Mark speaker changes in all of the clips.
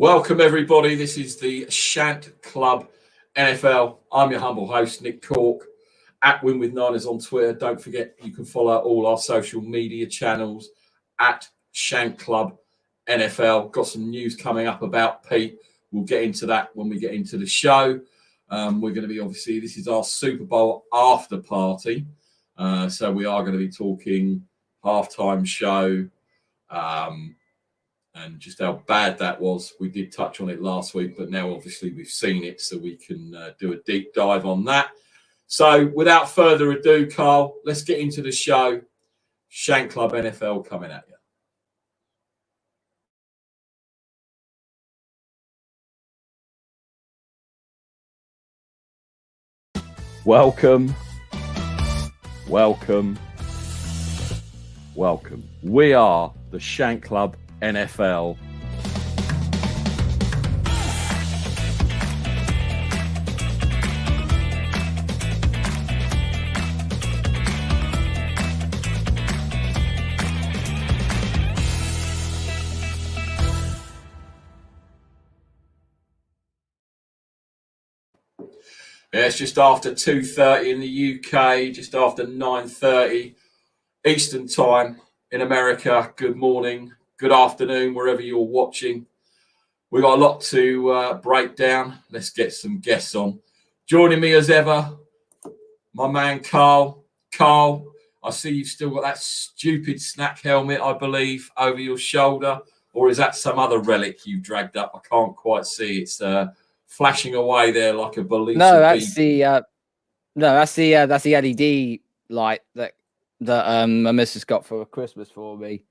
Speaker 1: Welcome, everybody. This is the Shant Club NFL. I'm your humble host, Nick Cork, at Win With Niners on Twitter. Don't forget, you can follow all our social media channels at Shant Club NFL. Got some news coming up about Pete. We'll get into that when we get into the show. We're going to be, obviously, this is our Super Bowl after party. So we are going to be talking halftime show, and just how bad that was. We did touch on it last week, but now obviously we've seen it, so we can do a deep dive on that. So without further ado, Carl, let's get into the show. Shant Club NFL coming at you. Welcome. We are the Shant Club NFL. Yeah, it's just after 2:30 in the UK, just after 9:30 Eastern time in America. Good morning, good afternoon, wherever you're watching. We've got a lot to break down. Let's get some guests on. Joining me as ever, my man Carl. Carl, I see you've still got that stupid snack helmet, I believe, over your shoulder. Or is that some other relic you've dragged up? I can't quite see. It's flashing away there like a balloon.
Speaker 2: No, that's the LED light that my missus got for Christmas for me.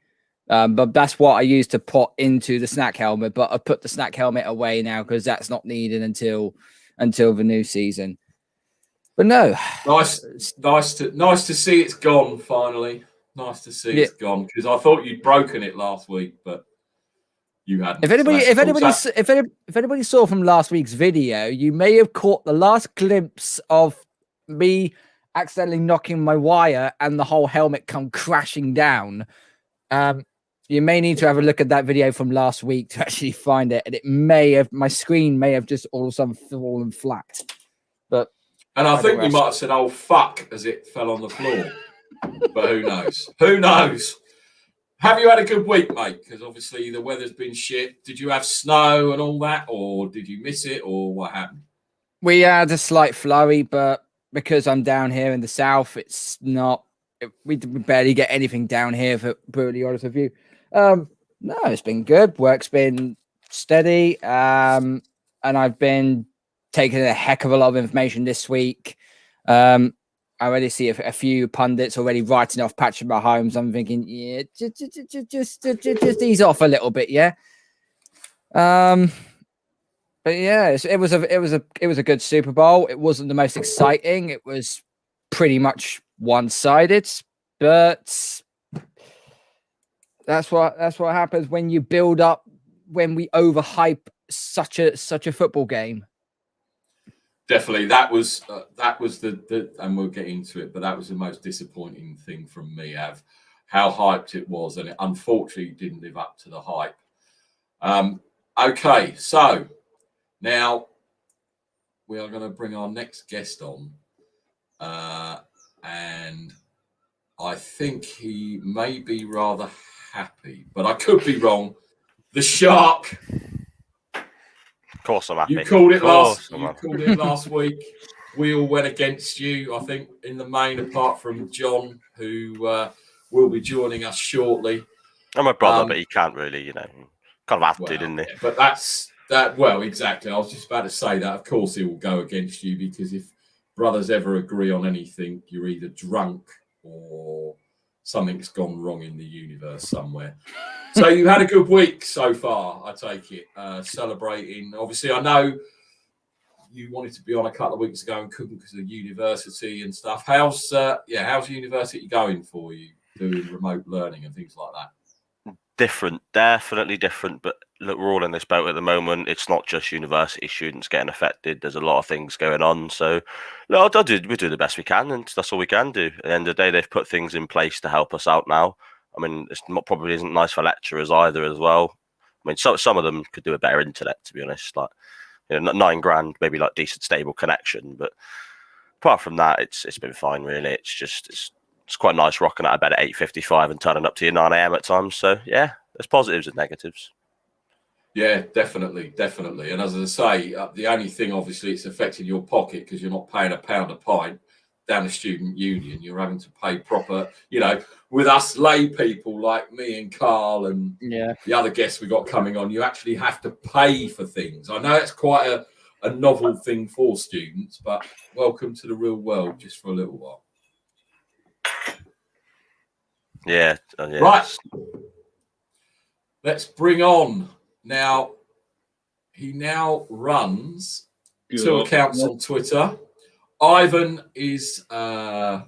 Speaker 2: But that's what I used to put into the snack helmet. But I put the snack helmet away now because that's not needed until the new season. But no,
Speaker 1: nice to see it's gone finally. Nice to see it's gone, because I thought you'd broken it last week, but you hadn't.
Speaker 2: If anybody saw from last week's video, you may have caught the last glimpse of me accidentally knocking my wire and the whole helmet come crashing down. You may need to have a look at that video from last week to actually find it, and my screen may have just all of a sudden fallen flat.
Speaker 1: And I think we might have said, "Oh fuck," as it fell on the floor. But who knows? Who knows? Have you had a good week, mate? Because obviously the weather's been shit. Did you have snow and all that, or did you miss it, or what happened?
Speaker 2: We had a slight flurry, but because I'm down here in the south, it's not. We barely get anything down here, for brutally honest with you. No, it's been good. Work's been steady, and I've been taking a heck of a lot of information this week. I already see a few pundits already writing off Patrick Mahomes. I'm thinking, yeah, just ease off a little bit, yeah. But yeah, it was a good Super Bowl. It wasn't the most exciting. It was pretty much one-sided, but that's what happens when you build up, when we overhype such a football game.
Speaker 1: Definitely, that was the and we'll get into it, but that was the most disappointing thing from me, of how hyped it was, and it unfortunately didn't live up to the hype. Okay, so now we are going to bring our next guest on, and I think he may be rather happy, but I could be wrong. The Shark.
Speaker 3: Of course I'm happy.
Speaker 1: You called it last week. We all went against you, I think, in the main, apart from John, who will be joining us shortly.
Speaker 3: I'm a brother, but he can't really, kind of have to, didn't he?
Speaker 1: But that's that. Well, exactly. I was just about to say that. Of course, he will go against you, because if brothers ever agree on anything, you're either drunk or something's gone wrong in the universe somewhere. So you had a good week so far, I take it, celebrating. Obviously, I know you wanted to be on a couple of weeks ago and couldn't because of university and stuff. How's university going for you, doing remote learning and things like that?
Speaker 3: Different, definitely different. But look, we're all in this boat at the moment. It's not just university students getting affected. There's a lot of things going on. So look, we do the best we can, and that's all we can do. At the end of the day, they've put things in place to help us out now. I mean, probably isn't nice for lecturers either as well. I mean, some of them could do a better internet, to be honest. Like, you know, $9,000, maybe like decent stable connection, but apart from that, it's been fine really. It's quite nice rocking out of bed at 8:55 and turning up to your 9 a.m. at times. So yeah, there's positives and negatives.
Speaker 1: Yeah, definitely. And as I say, the only thing obviously it's affecting your pocket because you're not paying £1 a pint down the student union. You're having to pay proper, you know, with us lay people like me and Carl and the other guests we got coming on, you actually have to pay for things. I know it's quite a novel thing for students, but welcome to the real world just for a little while.
Speaker 3: Yeah.
Speaker 1: Right. Let's bring on now. He now runs 2 accounts on Twitter. Ivan is, I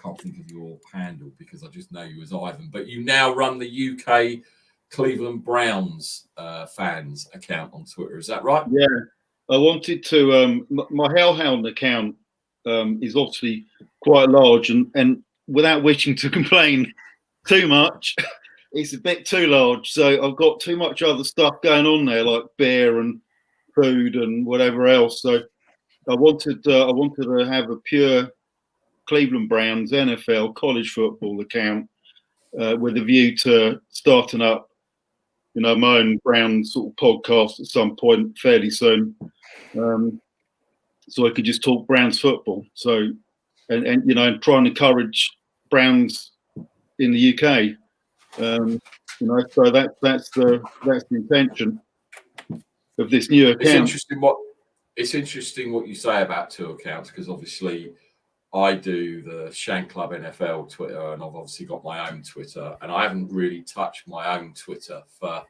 Speaker 1: can't think of your handle because I just know you as Ivan, but you now run the UK Cleveland Browns fans account on Twitter. Is that right?
Speaker 4: Yeah. I wanted to, my Hellhound account is obviously quite large and without wishing to complain too much, it's a bit too large. So I've got too much other stuff going on there, like beer and food and whatever else. So I wanted to have a pure Cleveland Browns NFL college football account with a view to starting up, you know, my own Browns sort of podcast at some point fairly soon, so I could just talk Browns football. So and you know, try and encourage Browns in the UK. You know, so that's the intention of this new account.
Speaker 1: It's interesting what you say about 2 accounts because obviously I do the Shank Club NFL Twitter and I've obviously got my own Twitter and I haven't really touched my own Twitter for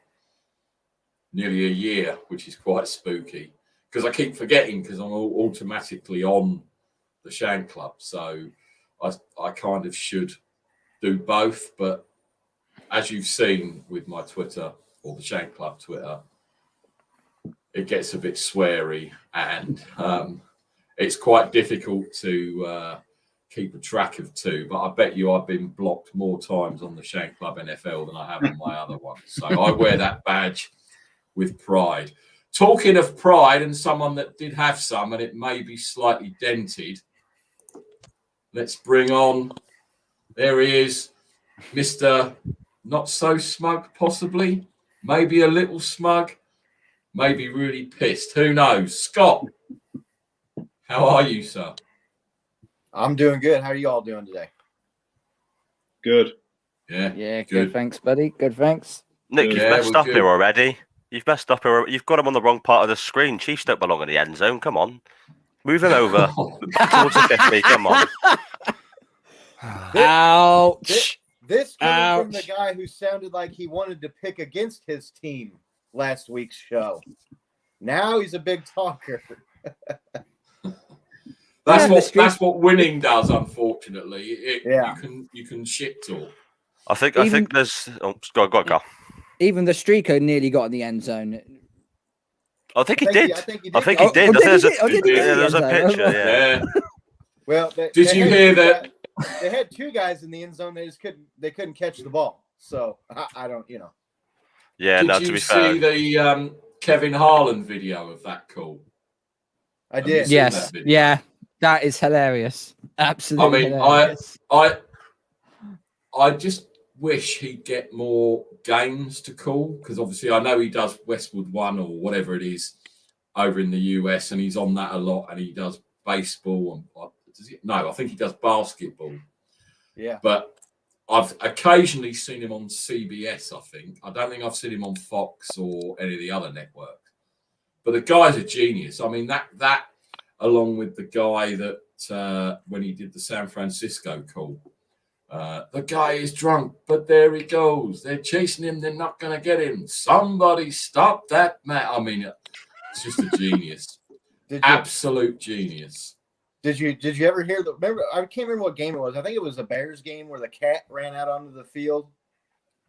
Speaker 1: nearly a year, which is quite spooky because I keep forgetting because I'm automatically on the Shank Club. So I kind of should do both, but as you've seen with my Twitter or the Shank Club Twitter, it gets a bit sweary and it's quite difficult to keep a track of 2. But I bet you I've been blocked more times on the Shank Club NFL than I have on my other one. So I wear that badge with pride. Talking of pride and someone that did have some and it may be slightly dented, let's bring on, there he is, Mr. Not so smug, possibly, maybe a little smug, maybe really pissed. Who knows? Scott, how are you, sir?
Speaker 5: I'm doing good. How are you all doing today?
Speaker 4: Good.
Speaker 2: Yeah, good. Thanks, buddy. Good, thanks.
Speaker 3: Nick, you've messed up here already. You've messed up here. You've got him on the wrong part of the screen. Chiefs don't belong in the end zone. Come on. Move him over. Back towards the 50. Come on.
Speaker 2: Ouch.
Speaker 5: This coming from the guy who sounded like he wanted to pick against his team last week's show. Now he's a big talker.
Speaker 1: That's what winning does, unfortunately. You can shit talk.
Speaker 3: I think there's. Oh, go.
Speaker 2: Even the streaker nearly got in the end zone.
Speaker 3: I think he did. I think he did.
Speaker 2: There's
Speaker 3: a picture. Yeah.
Speaker 5: Well,
Speaker 1: did you hear that?
Speaker 5: They had 2 guys in the end zone. They couldn't catch the ball. So I don't, you know.
Speaker 3: Yeah.
Speaker 1: Did you see the Kevin Harlan video of that call?
Speaker 5: I did.
Speaker 2: Yes. Yeah. That is hilarious. Absolutely. Hilarious.
Speaker 1: I just wish he'd get more games to call because obviously I know he does Westwood 1 or whatever it is over in the US and he's on that a lot and he does baseball and I think he does basketball.
Speaker 5: Yeah.
Speaker 1: But I've occasionally seen him on CBS, I think. I don't think I've seen him on Fox or any of the other networks. But the guy's a genius. I mean, that along with the guy that when he did the San Francisco call, the guy is drunk, but there he goes. They're chasing him. They're not going to get him. Somebody stop that man. I mean, it's just a genius. Absolute genius.
Speaker 5: Did you ever hear remember? I can't remember what game it was. I think it was the Bears game where the cat ran out onto the field.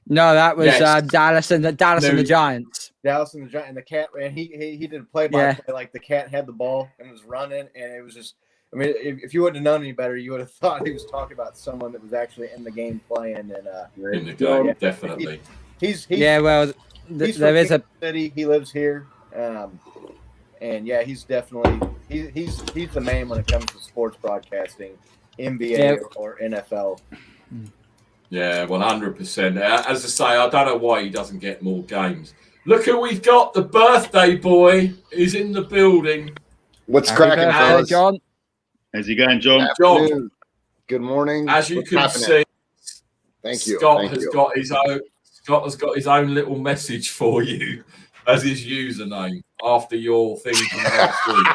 Speaker 2: No, that was Dallas and the Giants.
Speaker 5: Dallas and the Giants. And the cat ran. He did a play-by-play like the cat had the ball and was running, and it was just. I mean, if you wouldn't have known any better, you would have thought he was talking about someone that was actually in the game playing. And
Speaker 1: in the game, definitely.
Speaker 5: He's
Speaker 2: well,
Speaker 5: He's
Speaker 2: there
Speaker 5: from
Speaker 2: is a
Speaker 5: Kansas City. He lives here, and yeah, he's definitely he's the man when it comes to sports broadcasting, NBA or NFL.
Speaker 1: Yeah, 100%. As I say, I don't know why he doesn't get more games. Look who we've got. The birthday boy is in the building.
Speaker 6: What's
Speaker 2: Happy
Speaker 6: cracking,
Speaker 2: birthday,
Speaker 6: fellas?
Speaker 2: John.
Speaker 4: How's he going, John?
Speaker 1: John,
Speaker 6: Afternoon. Good morning.
Speaker 1: as you
Speaker 6: What's
Speaker 1: can
Speaker 6: happening?
Speaker 1: see,
Speaker 6: Thank you.
Speaker 1: Scott
Speaker 6: Thank
Speaker 1: has
Speaker 6: you.
Speaker 1: got his own little message for you as his username after your thing from last week.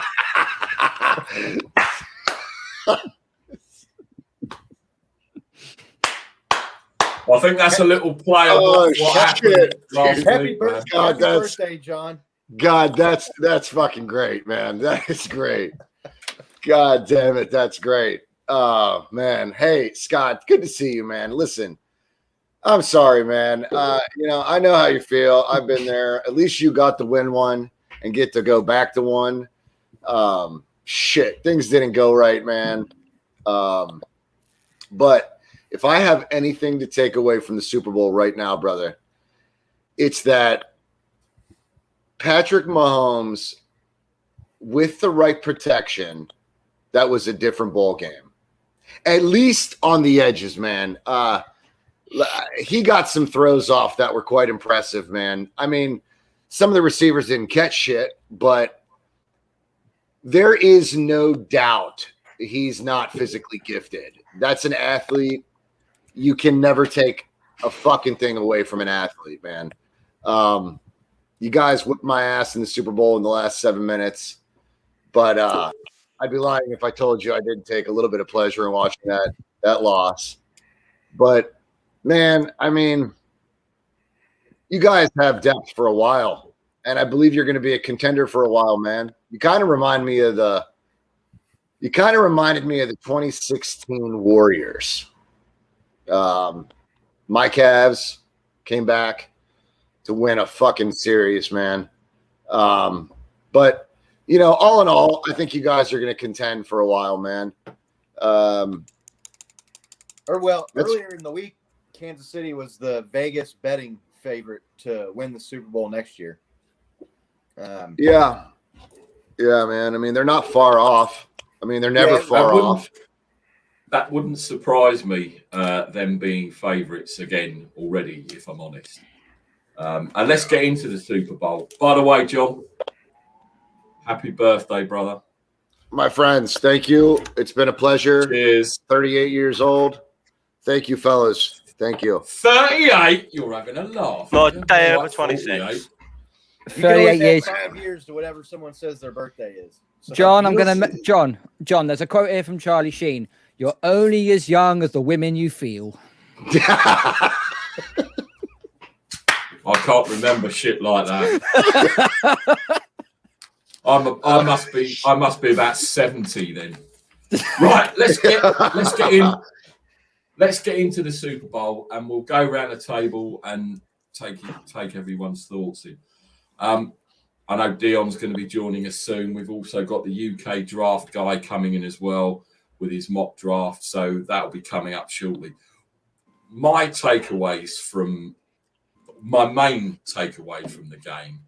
Speaker 1: I think that's a little play on what happened last
Speaker 5: Happy
Speaker 1: week. Man.
Speaker 6: God,
Speaker 5: birthday, John.
Speaker 6: God, that's fucking great, man. That is great. God damn it, that's great. Oh man. Hey, Scott, good to see you, man. Listen, I'm sorry, man. I know how you feel. I've been there. At least you got to win one and get to go back to one. Shit, things didn't go right, man. But if I have anything to take away from the Super Bowl right now, brother, it's that Patrick Mahomes, with the right protection, that was a different ball game. At least on the edges, man. He got some throws off that were quite impressive, man. I mean, some of the receivers didn't catch shit, but there is no doubt he's not physically gifted. That's an athlete. You can never take a fucking thing away from an athlete, man. You guys whipped my ass in the Super Bowl in the last 7 minutes, but I'd be lying if I told you I didn't take a little bit of pleasure in watching that loss. But man, I mean, you guys have depth for a while, and I believe you're going to be a contender for a while, man. You kind of reminded me of the 2016 Warriors. My Cavs came back to win a fucking series, man. But all in all, I think you guys are going to contend for a while, man.
Speaker 5: Earlier in the week, Kansas City was the Vegas betting favorite to win the Super Bowl next year.
Speaker 6: Yeah, man. I mean, they're not far off. I mean, they're never far off.
Speaker 1: That wouldn't surprise me, them being favourites again already, if I'm honest. And let's get into the Super Bowl. By the way, John, happy birthday, brother.
Speaker 6: My friends, thank you. It's been a pleasure.
Speaker 1: Cheers.
Speaker 6: 38 years old. Thank you, fellas. Thank you.
Speaker 1: 38? You're having a laugh.
Speaker 3: Not day over 26.
Speaker 2: 38 years.
Speaker 5: 5 years to whatever someone says their birthday is. So
Speaker 2: John, John, there's a quote here from Charlie Sheen. You're only as young as the women you feel.
Speaker 1: I can't remember shit like that. I must be about 70 then. Right, let's get into the Super Bowl, and we'll go around the table and take everyone's thoughts in. I know Dion's going to be joining us soon. We've also got the UK draft guy coming in as well with his mock draft, so that'll be coming up shortly. My main takeaway from the game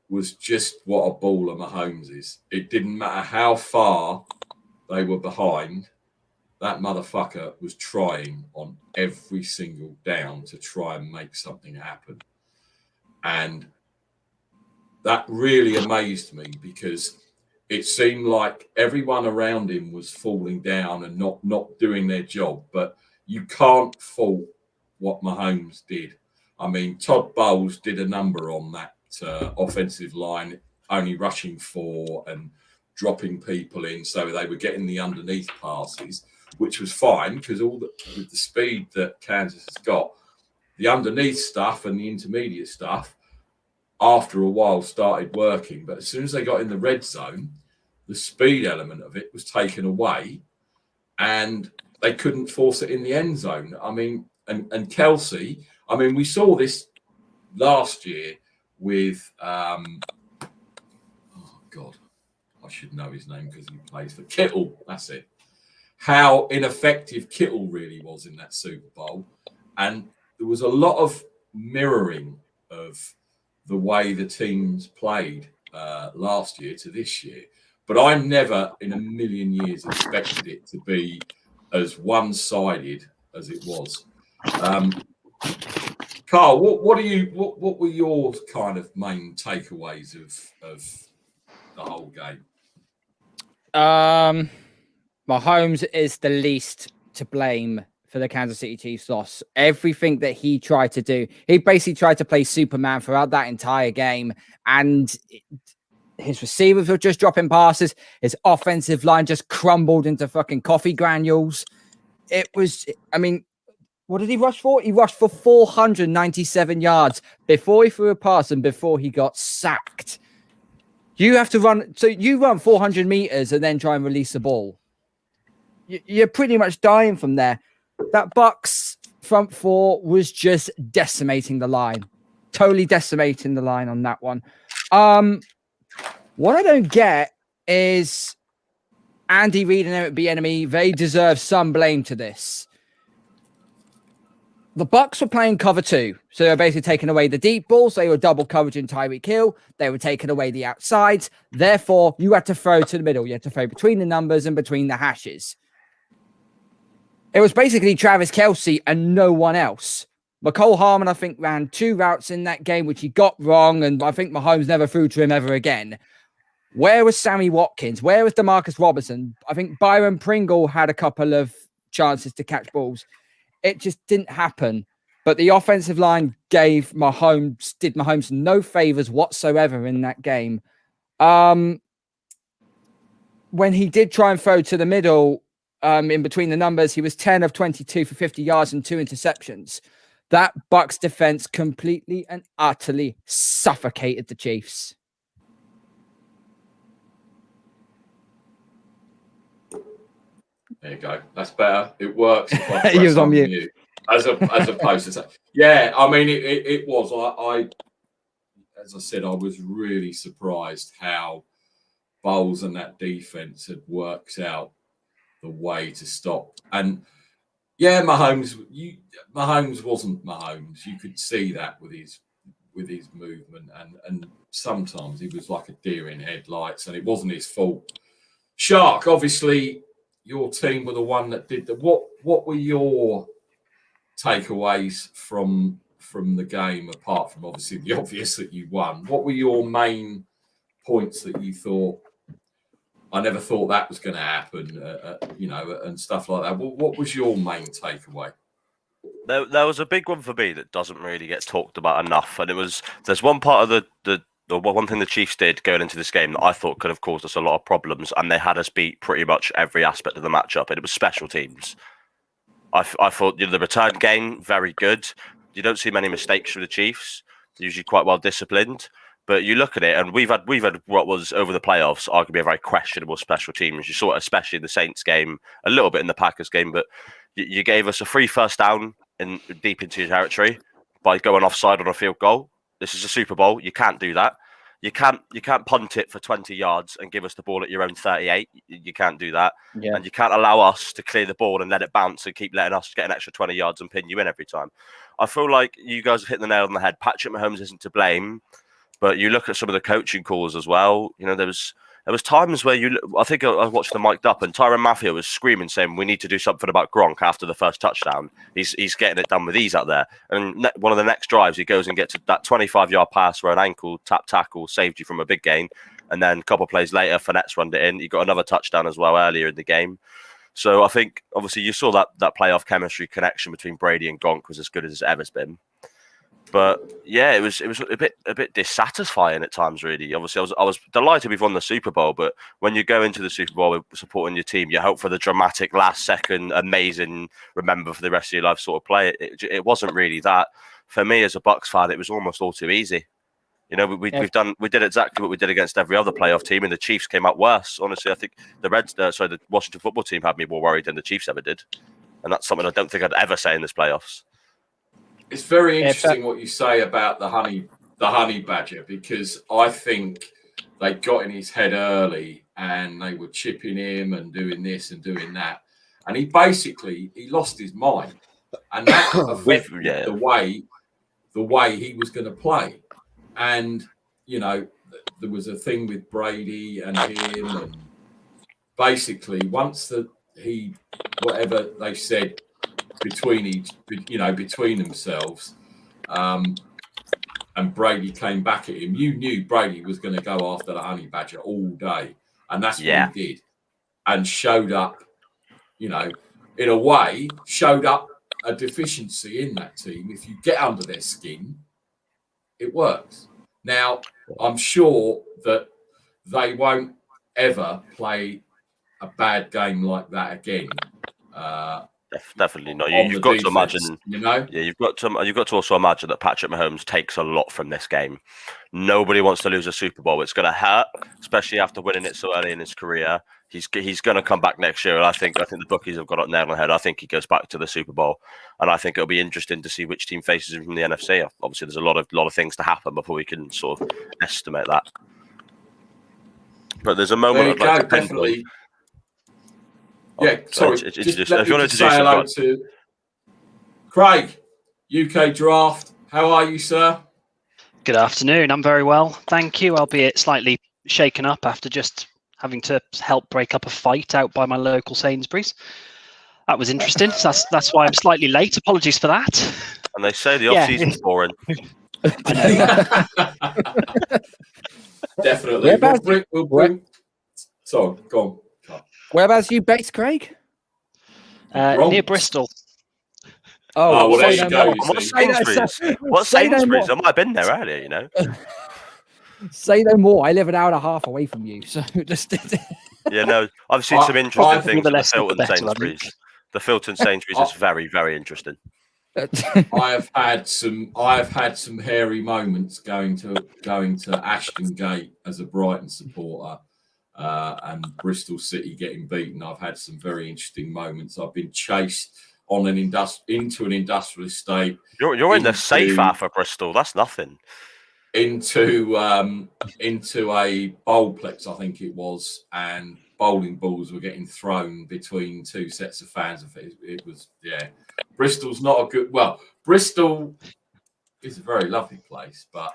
Speaker 1: was just what a baller Mahomes is. It didn't matter how far they were behind. That motherfucker was trying on every single down to try and make something happen. And that really amazed me because it seemed like everyone around him was falling down and not doing their job. But you can't fault what Mahomes did. I mean, Todd Bowles did a number on that offensive line, only rushing 4 and dropping people in, so they were getting the underneath passes, which was fine because with the speed that Kansas has got, the underneath stuff and the intermediate stuff, after a while, started working. But as soon as they got in the red zone, the speed element of it was taken away, and they couldn't force it in the end zone. I mean, and Kelsey, I mean, we saw this last year with oh God, I should know his name because he plays for Kittle. That's it. How ineffective Kittle really was in that Super Bowl, and there was a lot of mirroring of the way the teams played last year to this year. But I never in a million years expected it to be as one-sided as it was. Carl, what were your kind of main takeaways of the whole game?
Speaker 2: Mahomes is the least to blame for the Kansas City Chiefs loss. Everything that he tried to do, he basically tried to play Superman throughout that entire game, and his receivers were just dropping passes. His offensive line just crumbled into fucking coffee granules. It was, I mean, what did he rush for? He rushed for 497 yards before he threw a pass and before he got sacked. You have to run, so you run 400 meters and then try and release the ball. You're pretty much dying from there. That Bucks front four was just decimating the line. Totally decimating the line on that one. What I don't get is Andy Reid and Eric Bieniemy, they deserve some blame to this. The Bucks were playing cover 2, so they were basically taking away the deep balls. They were double coveraging Tyreek Hill. They were taking away the outsides. Therefore, you had to throw to the middle. You had to throw between the numbers and between the hashes. It was basically Travis Kelce and no one else. McCole Harmon, I think, ran 2 routes in that game, which he got wrong, and I think Mahomes never threw to him ever again. Where was Sammy Watkins? Where was Demarcus Robinson? I think Byron Pringle had a couple of chances to catch balls. It just didn't happen. But the offensive line did Mahomes no favors whatsoever in that game. When he did try and throw to the middle, in between the numbers, he was 10 of 22 for 50 yards and 2 interceptions. That Bucks defense completely and utterly suffocated the Chiefs.
Speaker 1: There you go. That's better. It works. If I
Speaker 2: He was
Speaker 1: press
Speaker 2: on mute.
Speaker 1: as opposed to say, yeah. I mean, it was. I, as I said, I was really surprised how Bowles and that defense had worked out the way to stop. And yeah, Mahomes wasn't Mahomes. You could see that with his movement, and sometimes he was like a deer in headlights, and it wasn't his fault. Shark, obviously, your team were the one that did the. What were your takeaways from the game, apart from obviously the obvious that you won? What were your main points that you thought, I never thought that was going to happen, and stuff like that? What was your main takeaway?
Speaker 3: There was a big one for me that doesn't really get talked about enough, and there's one part of the one thing the Chiefs did going into this game that I thought could have caused us a lot of problems, and they had us beat pretty much every aspect of the matchup, and it was special teams. I thought the return game, very good. You don't see many mistakes from the Chiefs. They're usually quite well disciplined. But you look at it, and we've had what was over the playoffs arguably a very questionable special teams. You saw it especially in the Saints game, a little bit in the Packers game, but you gave us a free first down deep into your territory by going offside on a field goal. This is a Super Bowl. You can't do that. You can't punt it for 20 yards and give us the ball at your own 38. You can't do that. Yeah. And you can't allow us to clear the ball and let it bounce and keep letting us get an extra 20 yards and pin you in every time. I feel like you guys have hit the nail on the head. Patrick Mahomes isn't to blame, but you look at some of the coaching calls as well. You know, there was times where I think I watched the mic'd up, and Tyrann Mathieu was screaming, saying we need to do something about Gronk after the first touchdown. He's getting it done with ease out there. And one of the next drives, he goes and gets that 25-yard pass where an ankle tap tackle saved you from a big gain. And then a couple of plays later, Fournette's run it in. You got another touchdown as well earlier in the game. So I think, obviously, you saw that playoff chemistry connection between Brady and Gronk was as good as it's ever been. But yeah, it was a bit dissatisfying at times, really. Obviously, I was delighted we've won the Super Bowl, but when you go into the Super Bowl supporting your team, you hope for the dramatic last second, amazing, remember for the rest of your life sort of play. It wasn't really that. For me as a Bucks fan, it was almost all too easy. You know, we did exactly what we did against every other playoff team, and the Chiefs came out worse. Honestly, I think the Washington football team had me more worried than the Chiefs ever did, and that's something I don't think I'd ever say in this playoffs.
Speaker 1: It's very interesting what you say about the honey badger, because I think they got in his head early and they were chipping him and doing this and doing that, and he lost his mind, and that affected the the way he was going to play. And, you know, there was a thing with Brady and him. And basically, once whatever they said between themselves, and Brady came back at him, you knew Brady was going to go after the honey badger all day. And that's what he did. And showed up, you know, in a way, showed up a deficiency in that team. If you get under their skin, it works. Now, I'm sure that they won't ever play a bad game like that again.
Speaker 3: Definitely not. You've got to imagine,
Speaker 1: you know.
Speaker 3: Yeah, you've got to also imagine that Patrick Mahomes takes a lot from this game. Nobody wants to lose a Super Bowl. It's going to hurt, especially after winning it so early in his career. He's going to come back next year, and I think the bookies have got it nailed on the head. I think he goes back to the Super Bowl, and I think it'll be interesting to see which team faces him from the NFC. Obviously, there's a lot of things to happen before we can sort of estimate that. But there's a moment
Speaker 1: there you go, definitely. Yeah, sorry. Just let me say hello to Craig, UK Draft. How are you, sir?
Speaker 7: Good afternoon. I'm very well, thank you. Albeit slightly shaken up after just having to help break up a fight out by my local Sainsbury's. That was interesting. So that's why I'm slightly late. Apologies for that.
Speaker 3: And they say the off-season's boring.
Speaker 1: Definitely. We'll bring. So, go on.
Speaker 2: Whereabouts are you based, Craig?
Speaker 7: Near Bristol.
Speaker 1: Oh, well, there you go.
Speaker 3: What's Sainsbury's? I might have been there earlier, you know.
Speaker 2: Say no more. I live an hour and a half away from you, so just.
Speaker 3: Yeah, no. I've seen some interesting things with the Filton Sainsbury's. The Filton Sainsbury's is very, very interesting.
Speaker 1: I have had some hairy moments going to Ashton Gate as a Brighton supporter. And Bristol City getting beaten. I've had some very interesting moments. I've been chased on into an industrial estate.
Speaker 3: You're in the safe half of Bristol. That's nothing. Into
Speaker 1: a bowlplex, I think it was, and bowling balls were getting thrown between two sets of fans. It was, yeah. Bristol's not a good. Well, Bristol is a very lovely place, but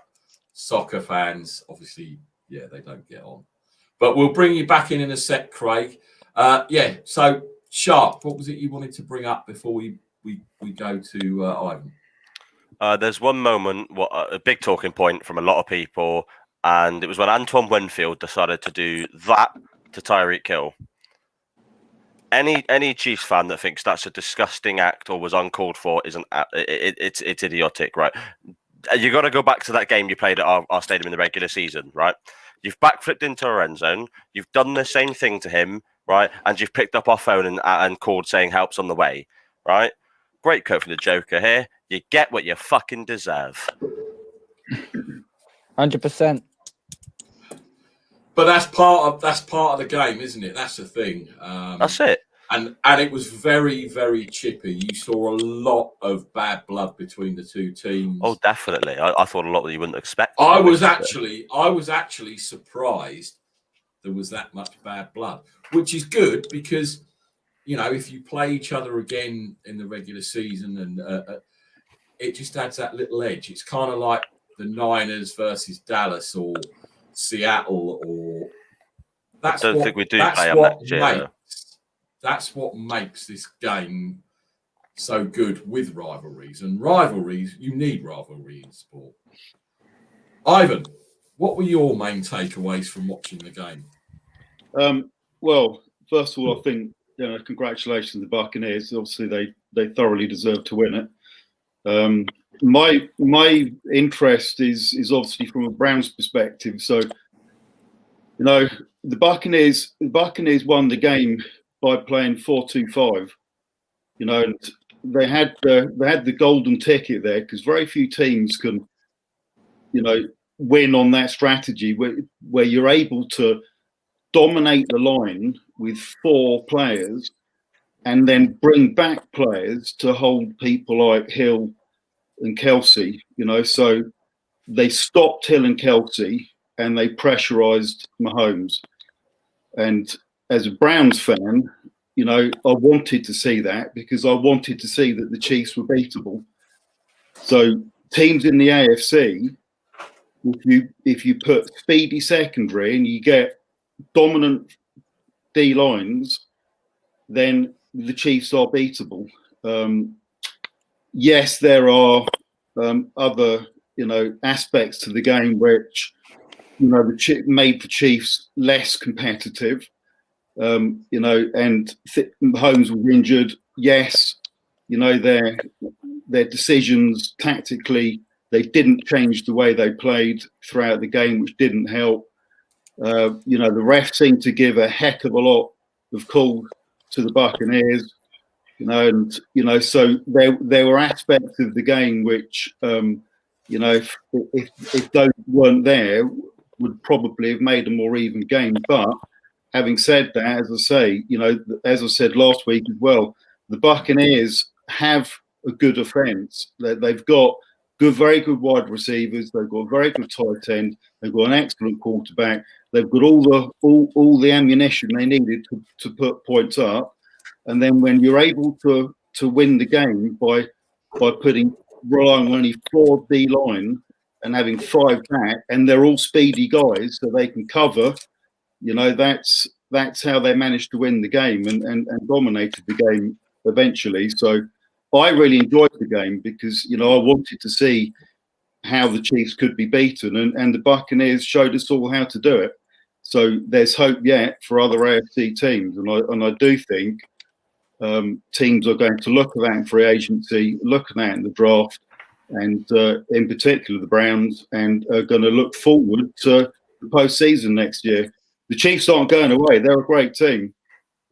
Speaker 1: soccer fans, obviously, yeah, they don't get on. But we'll bring you back in a sec, Craig. Yeah, so Sharp, what was it you wanted to bring up before we go to Ivan?
Speaker 3: There's one moment, a big talking point from a lot of people, and it was when Antoine Winfield decided to do that to Tyreek Hill. Any Chiefs fan that thinks that's a disgusting act or was uncalled for it's idiotic, right? You got to go back to that game you played at our stadium in the regular season, right? You've backflipped into our end zone. You've done the same thing to him, right? And you've picked up our phone and called saying help's on the way, right? Great quote from the Joker here. You get what you fucking deserve.
Speaker 2: 100%.
Speaker 1: But that's part of the game, isn't it? That's the thing.
Speaker 3: That's it.
Speaker 1: And it was very, very chippy. You saw a lot of bad blood between the two teams.
Speaker 3: Oh, definitely. I thought a lot that you wouldn't expect.
Speaker 1: I was actually surprised there was that much bad blood, which is good because, you know, if you play each other again in the regular season, and it just adds that little edge. It's kind of like the Niners versus Dallas or Seattle, or
Speaker 3: I don't think we do play a match here.
Speaker 1: That's what makes this game so good with rivalries. And rivalries, you need rivalry in sport. Ivan, what were your main takeaways from watching the game?
Speaker 4: Well, first of all, I think congratulations to the Buccaneers. Obviously, they thoroughly deserve to win it. My interest is obviously from a Browns perspective. So, you know, the Buccaneers won the game by playing 4-2-5. You know, and they had the golden ticket there because very few teams can, you know, win on that strategy where you're able to dominate the line with 4 players and then bring back players to hold people like Hill and Kelsey, you know. So they stopped Hill and Kelsey and they pressurized Mahomes. And as a Browns fan, you know, I wanted to see that because I wanted to see that the Chiefs were beatable. So teams in the AFC, if you put speedy secondary and you get dominant D lines, then the Chiefs are beatable. Yes, there are other aspects to the game which made the Chiefs less competitive. And Mahomes was injured. Yes, their decisions tactically, they didn't change the way they played throughout the game, which didn't help. The ref seemed to give a heck of a lot of calls to the Buccaneers, so there were aspects of the game which, if those weren't there, would probably have made a more even game. But having said that, as I say, as I said last week as well, the Buccaneers have a good offense. They've got very good wide receivers. They've got a very good tight end. They've got an excellent quarterback. They've got all the ammunition they needed to put points up. And then when you're able to win the game by relying on only 4 D line and having 5 back, and they're all speedy guys, so they can cover. That's how they managed to win the game and dominated the game eventually. So I really enjoyed the game because I wanted to see how the Chiefs could be beaten, and the Buccaneers showed us all how to do it. So there's hope yet for other AFC teams, and I do think teams are going to look at that in free agency, look at that in the draft, and in particular the Browns, and are going to look forward to the postseason next year. The Chiefs aren't going away. They're a great team,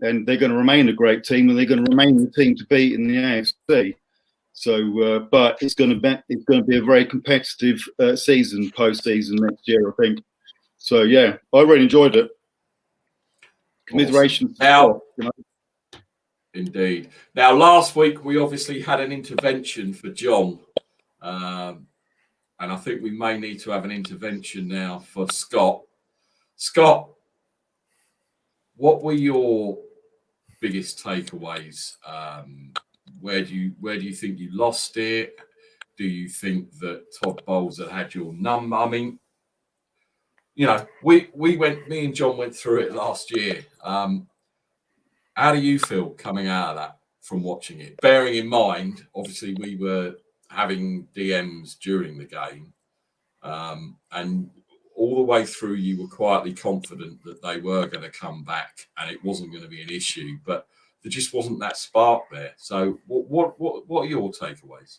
Speaker 4: and they're going to remain a great team, and they're going to remain the team to beat in the AFC. So, but it's going to be a very competitive postseason next year, I think. So, yeah, I really enjoyed it. Commiserations.
Speaker 1: Now, indeed. Now, last week we obviously had an intervention for John, and I think we may need to have an intervention now for Scott. Scott, what were your biggest takeaways? Where do you think you lost it? Do you think that Todd Bowles had your number? I mean, me and John went through it last year. How do you feel coming out of that from watching it? Bearing in mind, obviously, we were having DMs during the game, and all the way through, you were quietly confident that they were going to come back and it wasn't going to be an issue, but there just wasn't that spark there. So, what are your takeaways?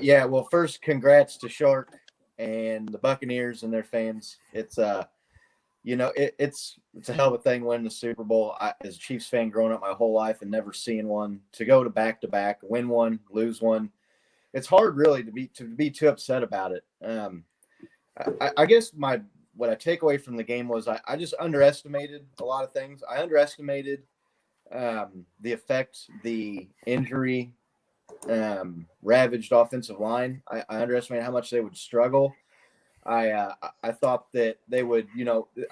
Speaker 5: Yeah, well, first, congrats to Shark and the Buccaneers and their fans. It's it's a hell of a thing winning the Super Bowl. As a Chiefs fan growing up my whole life and never seeing one, to go to back-to-back, win one, lose one, it's hard really to be too upset about it. I guess what I take away from the game was I just underestimated a lot of things. I underestimated the effect the injury ravaged offensive line. I underestimated how much they would struggle. I thought that they would,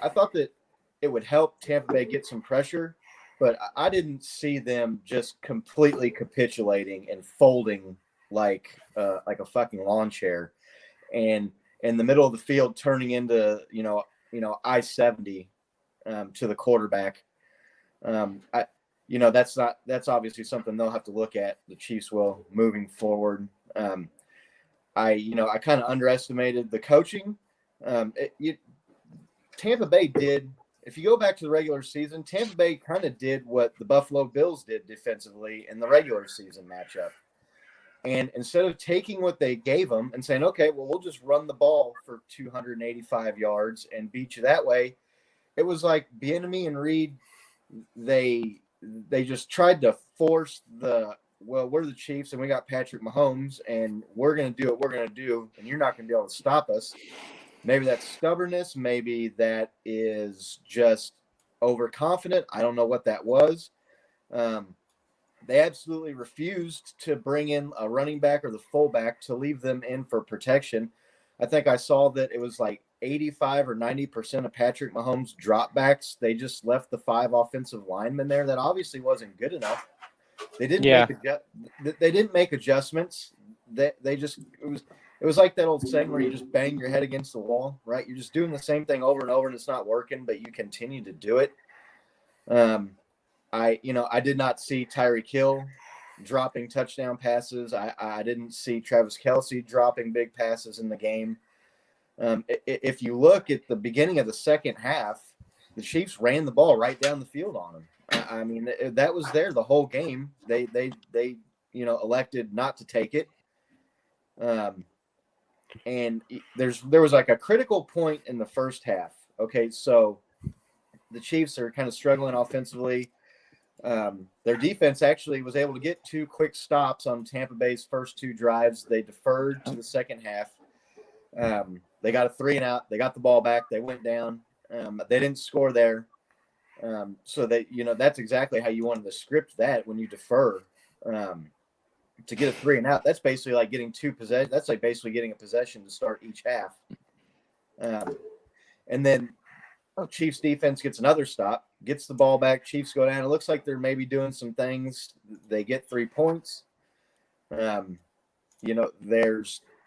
Speaker 5: I thought that it would help Tampa Bay get some pressure, but I didn't see them just completely capitulating and folding like a fucking lawn chair, and in the middle of the field turning into I-70 to the quarterback. That's obviously something they'll have to look at, the Chiefs will, moving forward. I kind of underestimated the coaching. Tampa Bay did, if you go back to the regular season, Tampa Bay kind of did what the Buffalo Bills did defensively in the regular season matchup. And instead of taking what they gave them and saying, okay, well, we'll just run the ball for 285 yards and beat you that way, it was like Bieniemy and Reed, they just tried to force we're the Chiefs and we got Patrick Mahomes and we're going to do what we're going to do and you're not going to be able to stop us. Maybe that's stubbornness. Maybe that is just overconfident. I don't know what that was. They absolutely refused to bring in a running back or the fullback to leave them in for protection. I think I saw that it was like 85 or 90% of Patrick Mahomes dropbacks. They just left the 5 offensive linemen there. That obviously wasn't good enough. They didn't make adjustments. they just it was like that old saying where you just bang your head against the wall, right? You're just doing the same thing over and over, and it's not working, but you continue to do it. I did not see Tyreek Hill dropping touchdown passes. I didn't see Travis Kelce dropping big passes in the game. If you look at the beginning of the second half, the Chiefs ran the ball right down the field on them. I mean, that was there the whole game. They elected not to take it. And there was like a critical point in the first half. Okay, so the Chiefs are kind of struggling offensively. Their defense actually was able to get 2 quick stops on Tampa Bay's first 2 drives. They deferred to the second half. They got a 3-and-out. They got the ball back. They went down. They didn't score there. So that's exactly how you wanted to script that when you defer. To get a 3-and-out, that's basically like getting 2 possessions. That's like basically getting a possession to start each half. And then Chiefs defense gets another stop, gets the ball back. Chiefs go down. It looks like they're maybe doing some things. They get 3 points. There's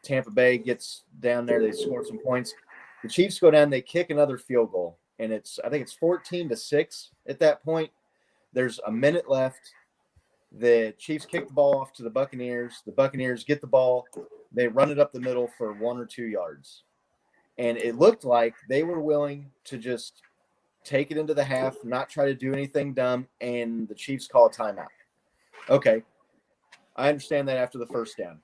Speaker 5: Tampa Bay gets down there. They score some points. The Chiefs go down. They kick another field goal, and I think it's 14-6 at that point. There's a minute left. The Chiefs kick the ball off to the Buccaneers. The Buccaneers get the ball. They run it up the middle for 1 or 2 yards. And it looked like they were willing to just take it into the half, not try to do anything dumb, and the Chiefs call a timeout. Okay. I understand that after the first down.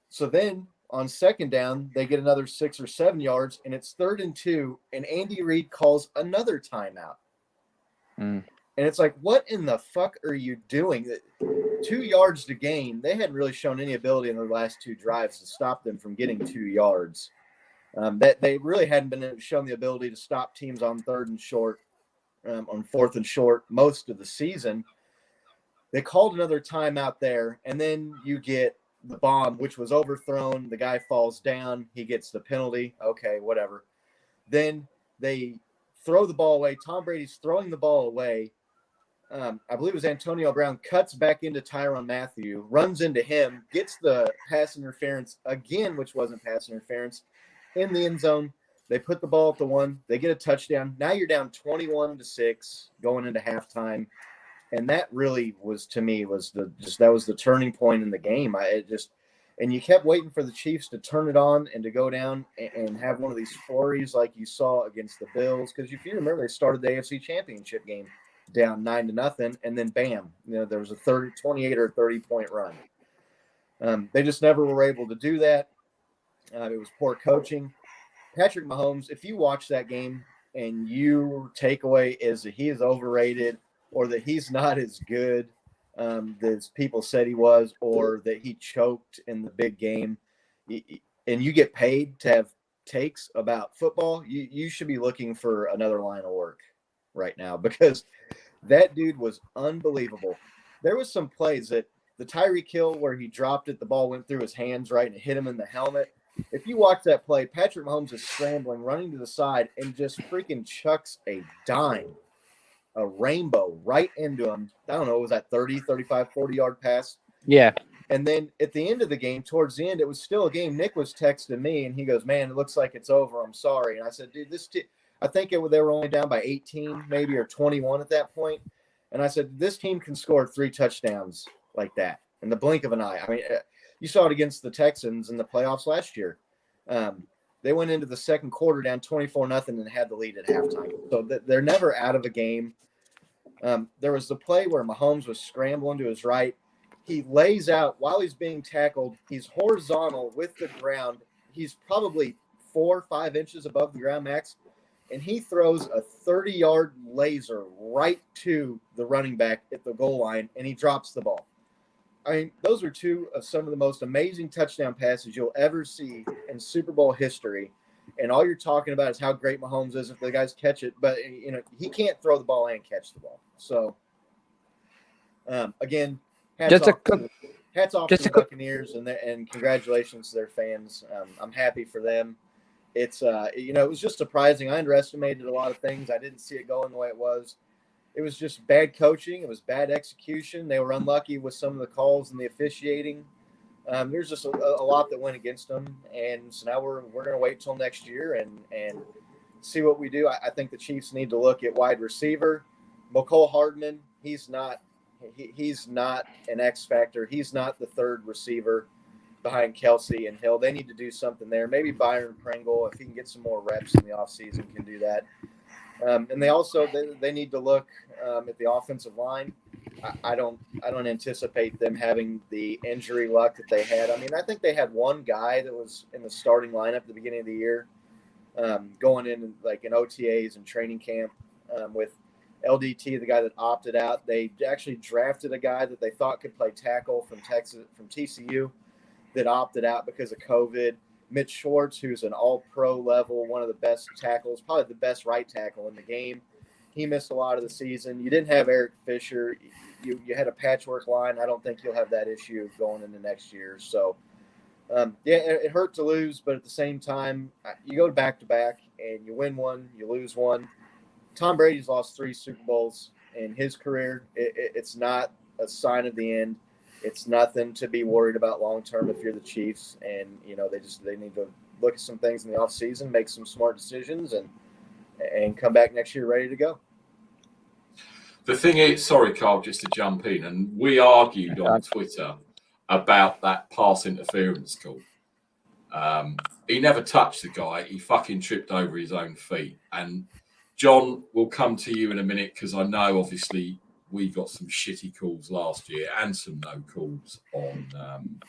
Speaker 5: So then on second down, they get another 6 or 7 yards, and it's 3rd and 2, and Andy Reid calls another timeout. And it's like, what in the fuck are you doing? 2 yards to gain. They hadn't really shown any ability in their last 2 drives to stop them from getting 2 yards. That they really hadn't been shown the ability to stop teams on 3rd and short, on 4th and short most of the season. They called another timeout there, and then you get the bomb, which was overthrown. The guy falls down. He gets the penalty. Okay, whatever. Then they throw the ball away. Tom Brady's throwing the ball away. I believe it was Antonio Brown, cuts back into Tyrann Mathieu, runs into him, gets the pass interference again, which wasn't pass interference, in the end zone. They put the ball at the 1. They get a touchdown. Now you're down 21-6 going into halftime. And that really was, to me, that was the turning point in the game. And you kept waiting for the Chiefs to turn it on and to go down and have one of these flurries like you saw against the Bills. Because if you remember, they started the AFC Championship game down 9-0, and then bam, there was a 28 or 30-point run. They just never were able to do that. It was poor coaching. Patrick Mahomes, if you watch that game and your takeaway is that he is overrated or that he's not as good as people said he was, or that he choked in the big game, and you get paid to have takes about football, you should be looking for another line of work right now, because that dude was unbelievable. There was some plays that the Tyreek Hill where he dropped it, the ball went through his hands, right, and it hit him in the helmet. If you watch that play, Patrick Mahomes is scrambling, running to the side, and just freaking chucks a dime, a rainbow right into him. I don't know, was that 30, 35, 40-yard pass?
Speaker 2: Yeah.
Speaker 5: And then at the end of the game, towards the end, it was still a game. Nick was texting me, and he goes, "Man, it looks like it's over. I'm sorry." And I said, "Dude, I think they were only down by 18, maybe, or 21 at that point." And I said, "This team can score 3 touchdowns like that in the blink of an eye." I mean, you saw it against the Texans in the playoffs last year. They went into the second quarter down 24-0 and had the lead at halftime. So they're never out of a game. There was the play where Mahomes was scrambling to his right. He lays out while he's being tackled. He's horizontal with the ground. He's probably 4 or 5 inches above the ground, max. And he throws a 30-yard laser right to the running back at the goal line, and he drops the ball. I mean, those are 2 of some of the most amazing touchdown passes you'll ever see in Super Bowl history. And all you're talking about is how great Mahomes is if the guys catch it. But, he can't throw the ball and catch the ball. So, again, hats off to the Buccaneers, and congratulations to their fans. I'm happy for them. It's, it was just surprising. I underestimated a lot of things. I didn't see it going the way it was. It was just bad coaching. It was bad execution. They were unlucky with some of the calls and the officiating. There's just a lot that went against them, and so now we're going to wait till next year and see what we do. I think the Chiefs need to look at wide receiver. McCole Hardman, he's not an X factor. He's not the third receiver behind Kelsey and Hill. They need to do something there. Maybe Byron Pringle, if he can get some more reps in the offseason, can do that. And they need to look at the offensive line. I don't anticipate them having the injury luck that they had. I mean, I think they had one guy that was in the starting lineup at the beginning of the year, going in like in OTAs and training camp with LDT, the guy that opted out. They actually drafted a guy that they thought could play tackle from TCU that opted out because of COVID. Mitch Schwartz, who's an all-pro level, one of the best tackles, probably the best right tackle in the game. He missed a lot of the season. You didn't have Eric Fisher. You had a patchwork line. I don't think you'll have that issue going into next year. So, it hurt to lose, but at the same time, you go back-to-back, and you win one, you lose one. Tom Brady's lost 3 Super Bowls in his career. It's not a sign of the end. It's nothing to be worried about long-term if you're the Chiefs. And, they need to look at some things in the offseason, make some smart decisions, and come back next year ready to go.
Speaker 1: The thing is, sorry, Carl, just to jump in, and we argued on Twitter about that pass interference call. He never touched the guy. He fucking tripped over his own feet. And John, we'll come to you in a minute because I know, obviously, we got some shitty calls last year and some no calls on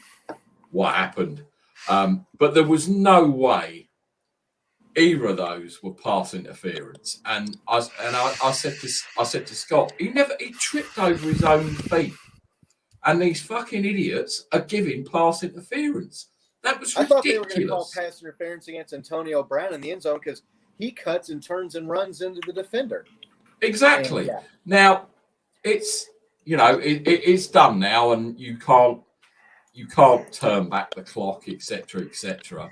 Speaker 1: what happened. But there was no way either of those were pass interference. And I said to Scott, he tripped over his own feet. And these fucking idiots are giving pass interference. That was ridiculous.
Speaker 5: I thought they were going to call pass interference against Antonio Brown in the end zone because he cuts and turns and runs into the defender.
Speaker 1: Exactly. Now, it's it's done now, and you can't turn back the clock, etc., etc.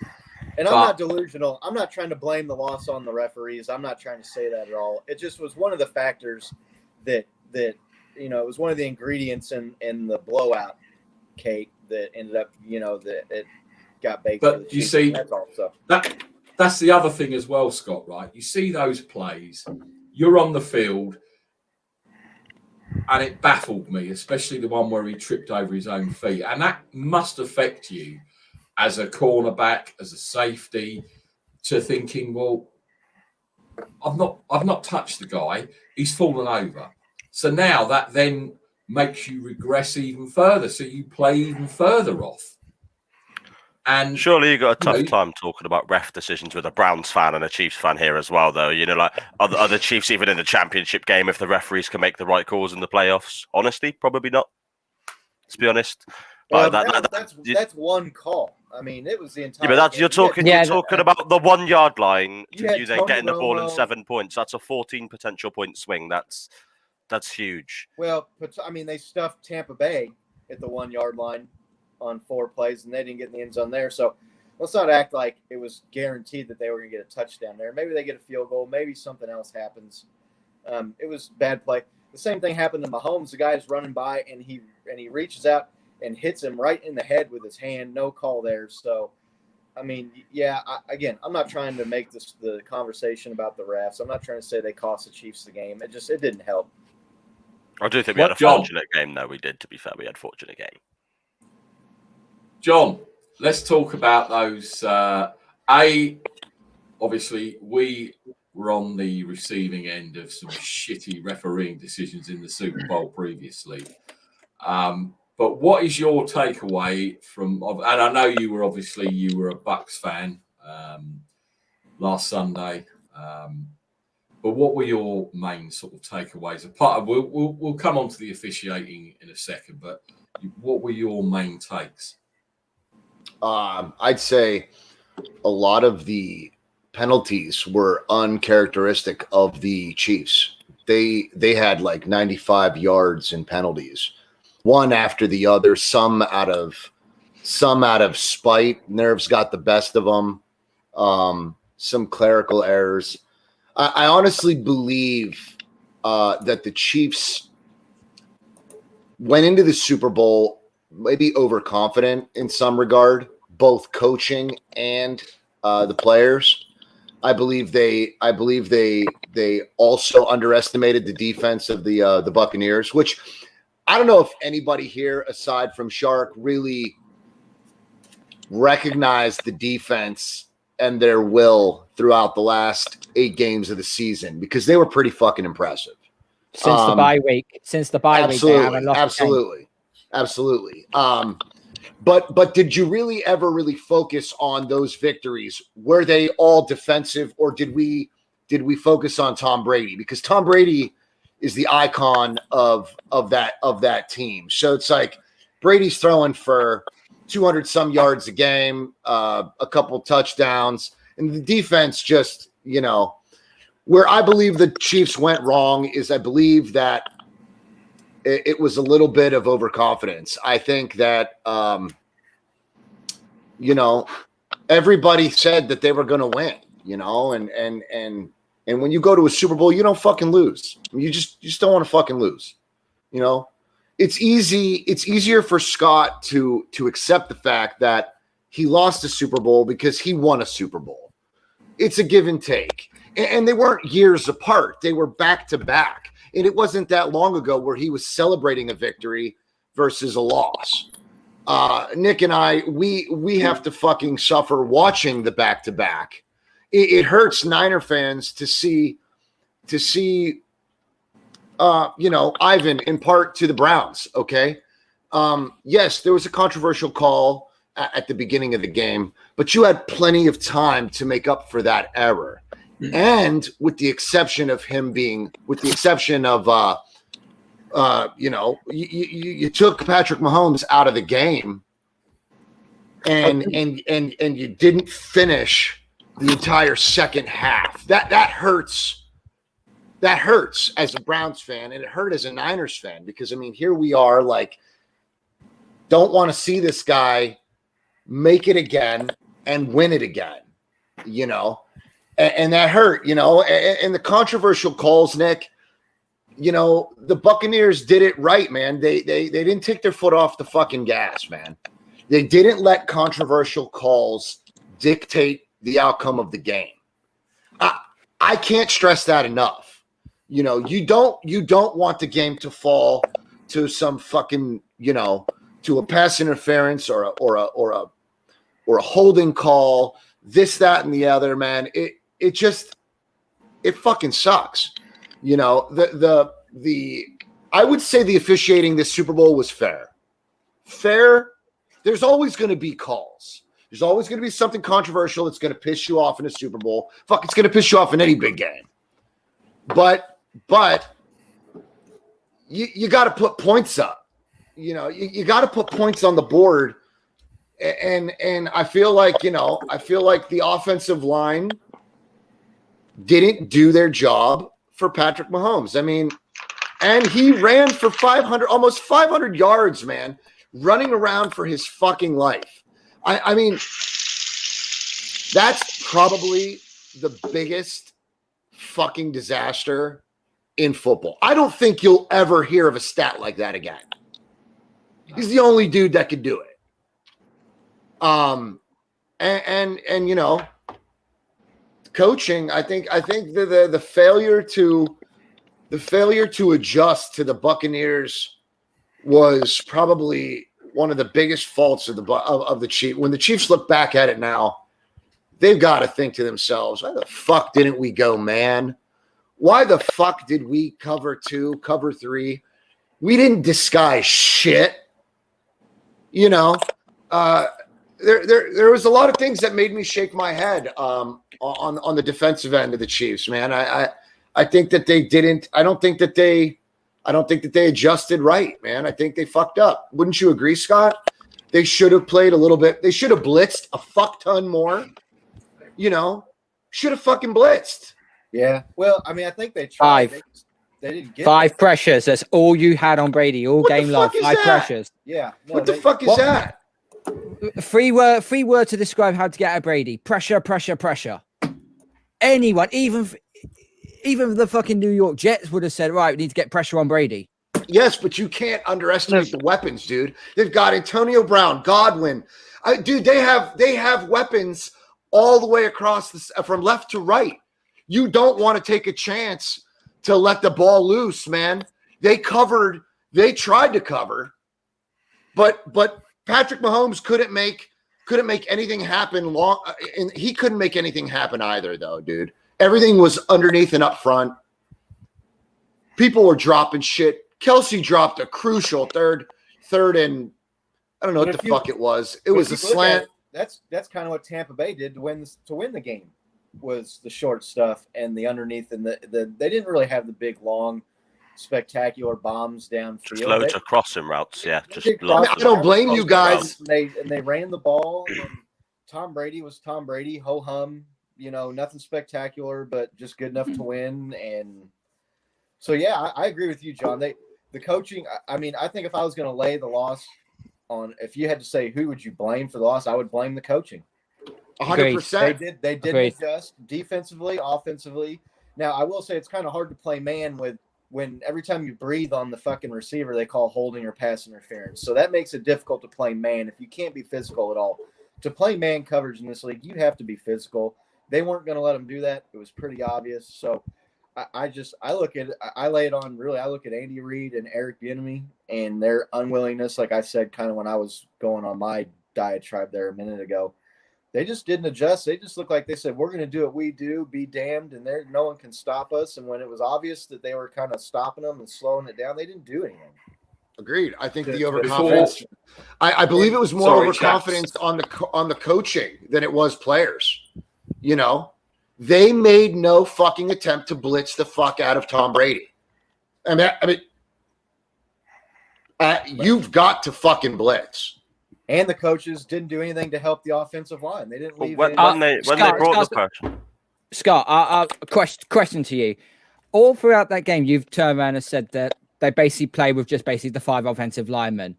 Speaker 5: And I'm not delusional. I'm not trying to blame the loss on the referees. I'm not trying to say that at all. It just was one of the factors that it was one of the ingredients in the blowout cake that ended up that it got baked.
Speaker 1: But you see,
Speaker 5: that's all. So
Speaker 1: that's the other thing as well, Scott. Right? You see those plays. You're on the field. And it baffled me, especially the one where he tripped over his own feet. And that must affect you as a cornerback, as a safety, to thinking, well, I've not touched the guy. He's fallen over. So now that then makes you regress even further. So you play even further off. And
Speaker 3: surely you got a tough time talking about ref decisions with a Browns fan and a Chiefs fan here as well, though. Are the Chiefs even in the championship game if the referees can make the right calls in the playoffs? Honestly, probably not. Let's be honest.
Speaker 5: That's one call. I mean, it was the entire.
Speaker 3: Yeah, but you're talking about the 1 yard line. You then getting the ball in 7 points. That's a 14 potential point swing. That's huge.
Speaker 5: Well, I mean, they stuffed Tampa Bay at the 1 yard line on 4 plays, and they didn't get in the end zone there. So let's not act like it was guaranteed that they were going to get a touchdown there. Maybe they get a field goal. Maybe something else happens. It was bad play. The same thing happened to Mahomes. The guy's running by, and he reaches out and hits him right in the head with his hand. No call there. So, I mean, I'm not trying to make this the conversation about the refs. I'm not trying to say they cost the Chiefs the game. It didn't help.
Speaker 3: I do think we had a fortunate game, though. We did, to be fair. We had a fortunate game.
Speaker 1: John, let's talk about those. Obviously, we were on the receiving end of some shitty refereeing decisions in the Super Bowl previously. But what is your takeaway from? And I know you were a Bucks fan last Sunday. But what were your main sort of takeaways? Apart, we'll come on to the officiating in a second. But what were your main takes?
Speaker 6: I'd say a lot of the penalties were uncharacteristic of the Chiefs. They had like 95 yards in penalties, one after the other. Some out of spite. Nerves got the best of them. Some clerical errors. I honestly believe that the Chiefs went into the Super Bowl maybe overconfident in some regard, both coaching and the players. I believe they also underestimated the defense of the Buccaneers, which I don't know if anybody here aside from Shark really recognized the defense and their will throughout the last 8 games of the season, because they were pretty fucking impressive.
Speaker 2: Since the bye week,
Speaker 6: absolutely. But did you really ever really focus on those victories? Were they all defensive, or did we focus on Tom Brady? Because Tom Brady is the icon of that team. So it's like Brady's throwing for 200 some yards a game, a couple touchdowns, and the defense just, where I believe the Chiefs went wrong is I believe that it was a little bit of overconfidence. I think that, everybody said that they were going to win, and when you go to a Super Bowl, you don't fucking lose. You just don't want to fucking lose. It's easier for Scott to accept the fact that he lost a Super Bowl because he won a Super Bowl. It's a give and take. And they weren't years apart. They were back to back. And it wasn't that long ago where he was celebrating a victory versus a loss. Nick and I, we have to fucking suffer watching the back to back. It hurts Niner fans to see Ivan impart to the Browns. Okay. Yes, there was a controversial call at the beginning of the game, but you had plenty of time to make up for that error. And with the exception of you took Patrick Mahomes out of the game and you didn't finish the entire second half. That hurts. That hurts as a Browns fan, and it hurt as a Niners fan, because, here we are, don't want to see this guy make it again and win it again, and that hurt, and the controversial calls, Nick, the Buccaneers did it right, man. They didn't take their foot off the fucking gas, man. They didn't let controversial calls dictate the outcome of the game. I can't stress that enough. You don't want the game to fall to some fucking, to a pass interference or a holding call, this, that, and the other, man. It fucking sucks. I would say the officiating this Super Bowl was fair. Fair. There's always going to be calls. There's always going to be something controversial that's going to piss you off in a Super Bowl. Fuck, it's going to piss you off in any big game. But you got to put points up. You got to put points on the board. And I feel like the offensive line didn't do their job for Patrick Mahomes. And he ran for almost 500 yards, man, running around for his fucking life. That's probably the biggest fucking disaster in football. I don't think you'll ever hear of a stat like that again. He's the only dude that could do it. Coaching, I think the failure to adjust to the Buccaneers was probably one of the biggest faults of the Chiefs. When the Chiefs look back at it now, they've got to think to themselves, why the fuck didn't we go man? Why the fuck did we cover 2, cover 3? We didn't disguise shit. There was a lot of things that made me shake my head on the defensive end of the Chiefs, man. I think that they didn't. I don't think that they adjusted right, man. I think they fucked up. Wouldn't you agree, Scott? They should have played a little bit. They should have blitzed a fuck ton more. Should have fucking blitzed.
Speaker 5: Yeah. Well, I think they tried. They didn't get
Speaker 2: 5 pressures. That's all you had on Brady all game long. 5 pressures.
Speaker 5: Yeah. No,
Speaker 6: what the fuck is that?
Speaker 2: 3 word to describe how to get at Brady. Pressure, pressure, pressure. Anyone, even the fucking New York Jets would have said, right, we need to get pressure on Brady.
Speaker 6: Yes, but you can't underestimate the weapons, dude. They've got Antonio Brown, Godwin. Dude, they have weapons all the way across from left to right. You don't want to take a chance to let the ball loose, man. They tried to cover, but Patrick Mahomes couldn't make anything happen and he couldn't make anything happen either, though, dude. Everything was underneath and up front. People were dropping shit. Kelsey dropped a crucial third and I don't know what the fuck it was. It was a slant.
Speaker 5: That's kind of what Tampa Bay did to win the game, was the short stuff and the underneath, and they didn't really have the big long spectacular bombs downfield.
Speaker 3: Just loads of crossing routes, yeah.
Speaker 6: I don't blame you guys.
Speaker 5: They ran the ball. And Tom Brady was Tom Brady, ho hum. Nothing spectacular, but just good enough to win. And so, yeah, I agree with you, John. The coaching. I mean, I think if I was going to lay the loss on, if you had to say who would you blame for the loss, I would blame the coaching.
Speaker 6: 100%.
Speaker 5: They did adjust defensively, offensively. Now, I will say it's kind of hard to play man when every time you breathe on the fucking receiver, they call holding or pass interference. So that makes it difficult to play man if you can't be physical at all. To play man coverage in this league, you have to be physical. They weren't going to let them do that. It was pretty obvious. So I look at Andy Reid and Eric Bieniemy and their unwillingness, like I said, kind of when I was going on my diatribe there a minute ago. They just didn't adjust. They just looked like they said, we're going to do what we do, be damned, and no one can stop us. And when it was obvious that they were kind of stopping them and slowing it down, they didn't do anything.
Speaker 6: Agreed. I think the overconfidence. I believe it was more overconfidence on the coaching than it was players. They made no fucking attempt to blitz the fuck out of Tom Brady. You've got to fucking blitz.
Speaker 5: And the coaches didn't do anything to help the offensive line. They didn't leave.
Speaker 3: When they brought the person.
Speaker 2: Scott, question to you. All throughout that game, you've turned around and said that they basically play with just basically the 5 offensive linemen.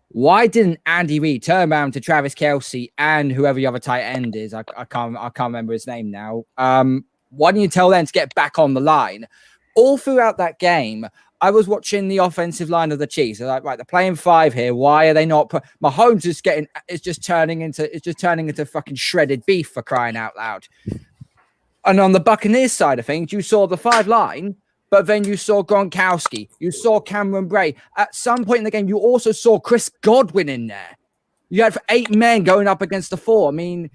Speaker 2: Why didn't Andy Reid turn around to Travis Kelce and whoever the other tight end is? I can't remember his name now. Why didn't you tell them to get back on the line? All throughout that game, I was watching the offensive line of the Chiefs. They're like, right, they're playing 5 here. Why are they not? Mahomes is just turning into fucking shredded beef, for crying out loud. And on the Buccaneers side of things, you saw the 5 line, but then you saw Gronkowski, you saw Cameron Bray. At some point in the game, you also saw Chris Godwin in there. You had 8 men going up against the 4. I mean,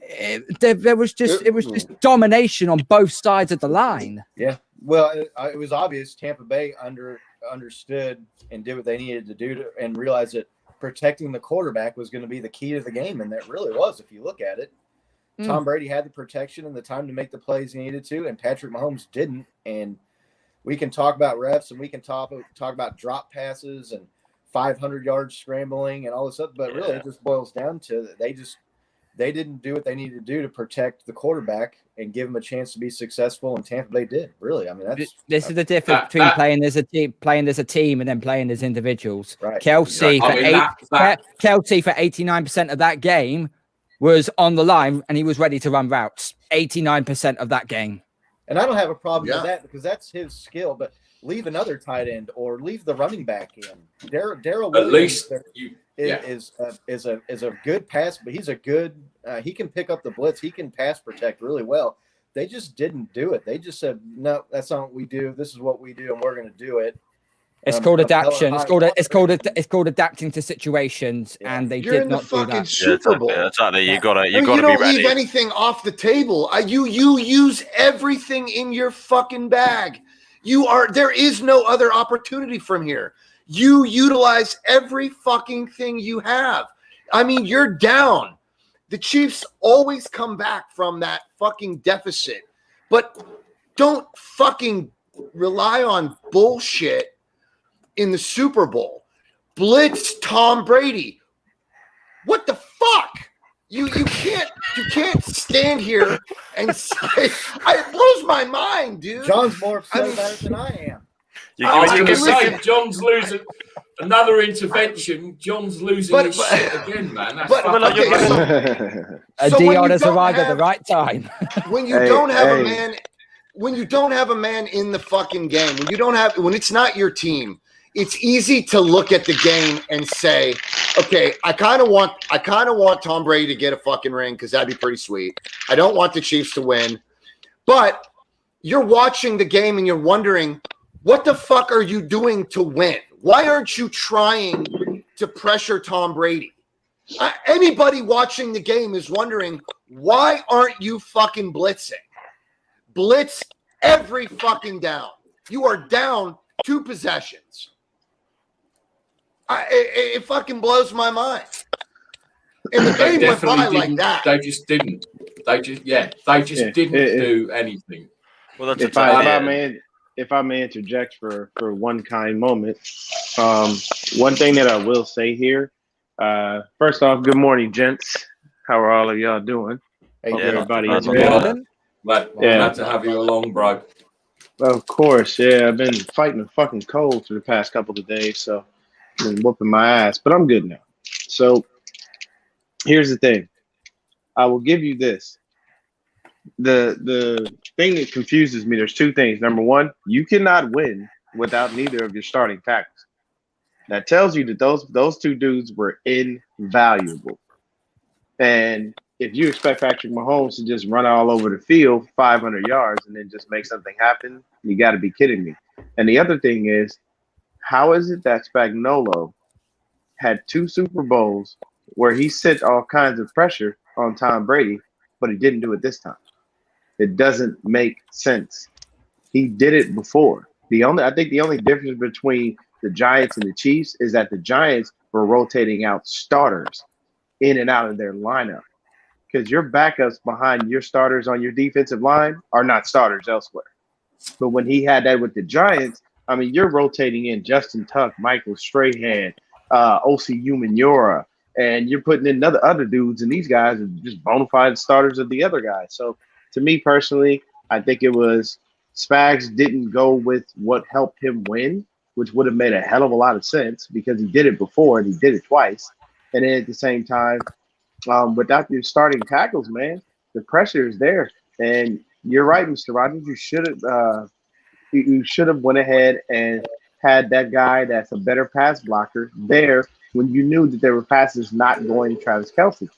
Speaker 2: it was just domination on both sides of the line.
Speaker 5: Yeah. Well, it was obvious Tampa Bay understood and did what they needed to do and realized that protecting the quarterback was going to be the key to the game, and that really was, if you look at it. Tom Brady had the protection and the time to make the plays he needed to, and Patrick Mahomes didn't. And we can talk about refs and we can talk about drop passes and 500 yards scrambling and all this stuff, but really it just boils down to they didn't do what they needed to do to protect the quarterback and give him a chance to be successful, and Tampa Bay did. Really, I mean,
Speaker 2: this is the difference between playing as a team, and then playing as individuals.
Speaker 5: Right.
Speaker 2: Kelsey for 89% of that game was on the line, and he was ready to run routes. 89% of that game. And
Speaker 5: I don't have a problem with that because that's his skill. But leave another tight end or leave the running back in. Darrell Williams is a good pass, but he's a good. He can pick up the blitz. He can pass protect really well. They just didn't do it. They just said, no, that's not what we do. This is what we do, and we're going to do it.
Speaker 2: It's called adaptation. It's called adapting to situations, and they did not do that.
Speaker 6: You're in the fucking Super Bowl.
Speaker 3: Exactly. You gotta
Speaker 6: you
Speaker 3: be
Speaker 6: don't
Speaker 3: ready.
Speaker 6: leave anything off the table. You use everything in your fucking bag. There is no other opportunity from here. You utilize every fucking thing you have. I mean, you're down. The Chiefs always come back from that fucking deficit, but don't fucking rely on bullshit in the Super Bowl. Blitz Tom Brady. What the fuck? You can't stand here and say it blows my mind, dude.
Speaker 5: John's more upset about it than I am.
Speaker 1: I was going to say, John's losing another intervention. John's losing his shit again, man.
Speaker 2: Dion has arrived at the right time.
Speaker 6: When you don't have a man, when you don't have a man in the fucking game, when it's not your team, it's easy to look at the game and say, okay, I kind of want Tom Brady to get a fucking ring because that'd be pretty sweet. I don't want the Chiefs to win. But you're watching the game and you're wondering, what the fuck are you doing to win? Why aren't you trying to pressure Tom Brady? Anybody watching the game is wondering, why aren't you fucking blitzing? Blitz every fucking down. You are down 2 possessions. It fucking blows my mind. And the game went by like that.
Speaker 1: They just didn't. They just didn't do anything.
Speaker 3: Well, that's
Speaker 8: if I may interject for one kind moment, one thing that I will say here. First off, good morning, gents. How are all of y'all doing? Hope everybody is well.
Speaker 1: Glad to have you along, bro.
Speaker 8: Of course, yeah. I've been fighting a fucking cold for the past couple of days, so I've been whooping my ass, but I'm good now. So here's the thing. I will give you this. The thing that confuses me, there's 2 things. Number one, you cannot win without neither of your starting tackles. That tells you that those 2 dudes were invaluable. And if you expect Patrick Mahomes to just run all over the field 500 yards and then just make something happen, you got to be kidding me. And the other thing is, how is it that Spagnuolo had 2 Super Bowls where he sent all kinds of pressure on Tom Brady, but he didn't do it this time? It doesn't make sense. He did it before. I think the only difference between the Giants and the Chiefs is that the Giants were rotating out starters in and out of their lineup, because your backups behind your starters on your defensive line are not starters elsewhere. But when he had that with the Giants, I mean, you're rotating in Justin Tuck, Michael Strahan, O.C. Umenyiora, and you're putting in other dudes, and these guys are just bona fide starters of the other guys. So to me personally, I think it was Spags didn't go with what helped him win, which would have made a hell of a lot of sense because he did it before and he did it twice. And then at the same time, without your starting tackles, man, the pressure is there. And you're right, Mr. Rogers. You should have went ahead and had that guy that's a better pass blocker there when you knew that there were passes not going to Travis Kelce,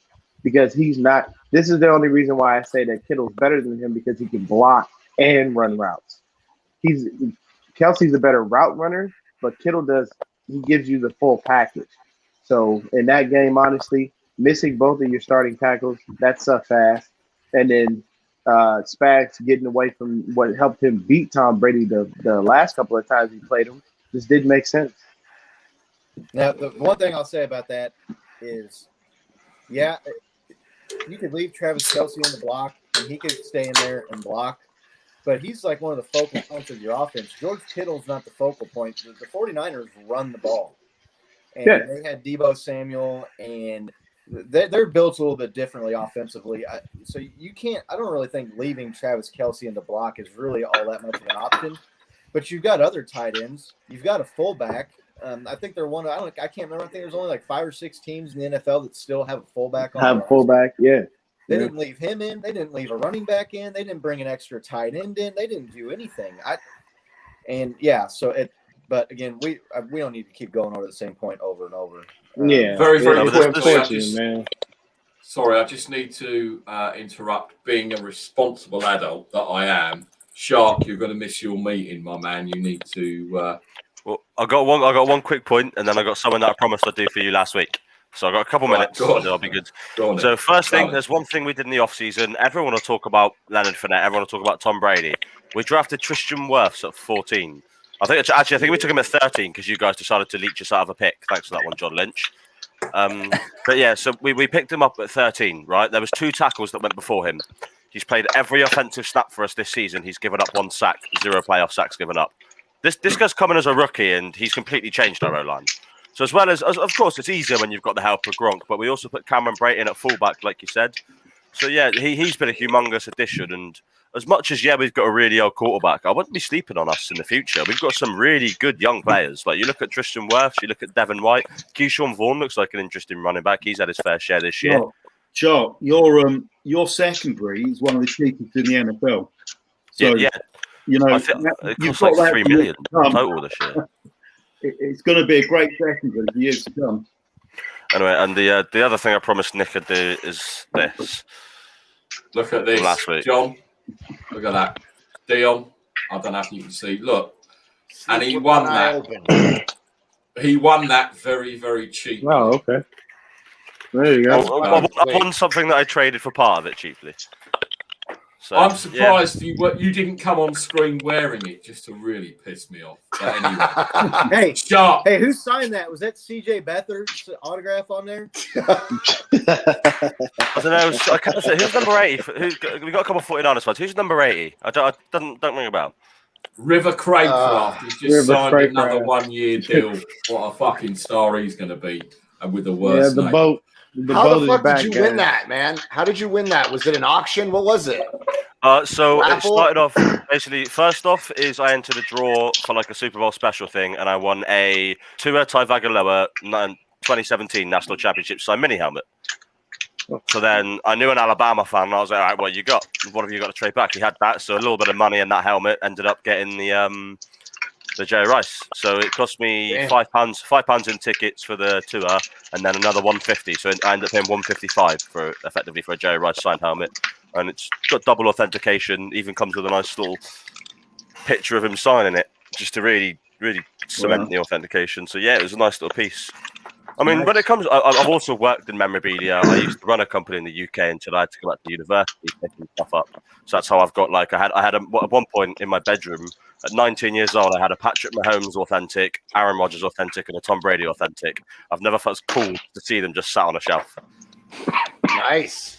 Speaker 8: because he's not. This is the only reason why I say that Kittle's better than him, because he can block and run routes. Kelce's a better route runner, but Kittle he gives you the full package. So in that game, honestly, missing both of your starting tackles, that sucks ass. And then Spags getting away from what helped him beat Tom Brady the last couple of times he played him just didn't make sense.
Speaker 5: Now, the one thing I'll say about that is, yeah, you could leave Travis Kelce on the block and he could stay in there and block, but he's like one of the focal points of your offense. George Kittle's not the focal point. The 49ers run the ball. And they had Deebo Samuel, and they're built a little bit differently offensively. So you can't – I don't really think leaving Travis Kelce in the block is really all that much of an option. But you've got other tight ends. You've got a fullback. I think they're one of – I can't remember. I think there's only like 5 or 6 teams in the NFL that still have a fullback on.
Speaker 8: Have a fullback, yeah.
Speaker 5: They didn't leave him in. They didn't leave a running back in. They didn't bring an extra tight end in. They didn't do anything. But again, we don't need to keep going over the same point over and over.
Speaker 1: Very quickly,
Speaker 8: man.
Speaker 1: Sorry, I just need to interrupt. Being a responsible adult that I am, Shark, you're going to miss your meeting, my man. You need to.
Speaker 3: Well, I got one quick point, and then I got something that I promised I'd do for you last week. So I got a couple minutes. I'll be good. So first thing, there's one thing we did in the offseason. Everyone will talk about Leonard Fournette. Everyone will talk about Tom Brady. We drafted Tristan Wirfs at 14. I think we took him at 13 because you guys decided to leech us out of a pick. Thanks for that one, John Lynch. But yeah, so we picked him up at 13, right? There was 2 tackles that went before him. He's played every offensive snap for us this season. He's given up 1 sack, 0 playoff sacks given up. This guy's coming as a rookie, and he's completely changed our O-line. So as well as of course, it's easier when you've got the help of Gronk, but we also put Cameron Brayton at fullback, like you said. So yeah, he's been a humongous addition, and as much as we've got a really old quarterback, I wouldn't be sleeping on us in the future. We've got some really good young players. Like you look at Tristan Wirfs, you look at Devin White, Keyshawn Vaughn looks like an interesting running back. He's had his fair share this year.
Speaker 4: Sure. Your secondary is one of the cheapest in the NFL. So,
Speaker 3: yeah.
Speaker 4: You know,
Speaker 3: it costs like $3 million total this year.
Speaker 4: it's going to be a great session for the years to come.
Speaker 3: Anyway, and the other thing I promised Nick I'd do is this.
Speaker 1: Look at this,
Speaker 3: Last week.
Speaker 1: John. Look at that, Dion. I don't know if you can see. Look, and he won that. He won that very, very cheaply.
Speaker 8: Oh, okay. There you go.
Speaker 3: I won something that I traded for part of it cheaply. So,
Speaker 1: I'm surprised you didn't come on screen wearing it just to really piss me off. But anyway,
Speaker 5: Hey,
Speaker 1: sharp.
Speaker 5: hey, who signed that? Was that CJ Beathard's autograph on there?
Speaker 3: I don't know. I can't say who's number 80. We got a couple of 49ers ones. Who's number 80? I don't ring a bell.
Speaker 1: River Craycraft has just
Speaker 8: River
Speaker 1: signed
Speaker 8: Craycraft.
Speaker 1: another 1 year deal. What a fucking star he's going to be, and with the worst
Speaker 8: the
Speaker 1: name.
Speaker 8: boat.
Speaker 6: How
Speaker 8: boat
Speaker 6: the
Speaker 8: is
Speaker 6: fuck
Speaker 8: back,
Speaker 6: did you win
Speaker 8: guys.
Speaker 6: that, man? How did you win that? Was it an auction? What was it?
Speaker 3: So it
Speaker 6: Raffle?
Speaker 3: started off basically. First off, is I entered a draw for like a Super Bowl special thing, and I won a Tua Tagovailoa 2017 National Championship signed mini helmet. So then I knew an Alabama fan, and I was like, all right, what you got? What have you got to trade back? He had that, so a little bit of money and that helmet ended up getting the Jerry Rice. So it cost me £5 in tickets for the tour, and then another £150. So I ended up paying £155 for effectively for a Jerry Rice signed helmet, and it's got double authentication. Even comes with a nice little picture of him signing it, just to really cement the authentication. So yeah, it was a nice little piece. I mean, when it comes, I've also worked in memorabilia. I used to run a company in the UK until I had to go back to university picking stuff up. So that's how I've got like I had at one point in my bedroom at 19 years old, I had a Patrick Mahomes authentic, Aaron Rodgers authentic, and a Tom Brady authentic. I've never felt cool to see them just sat on a shelf.
Speaker 6: Nice.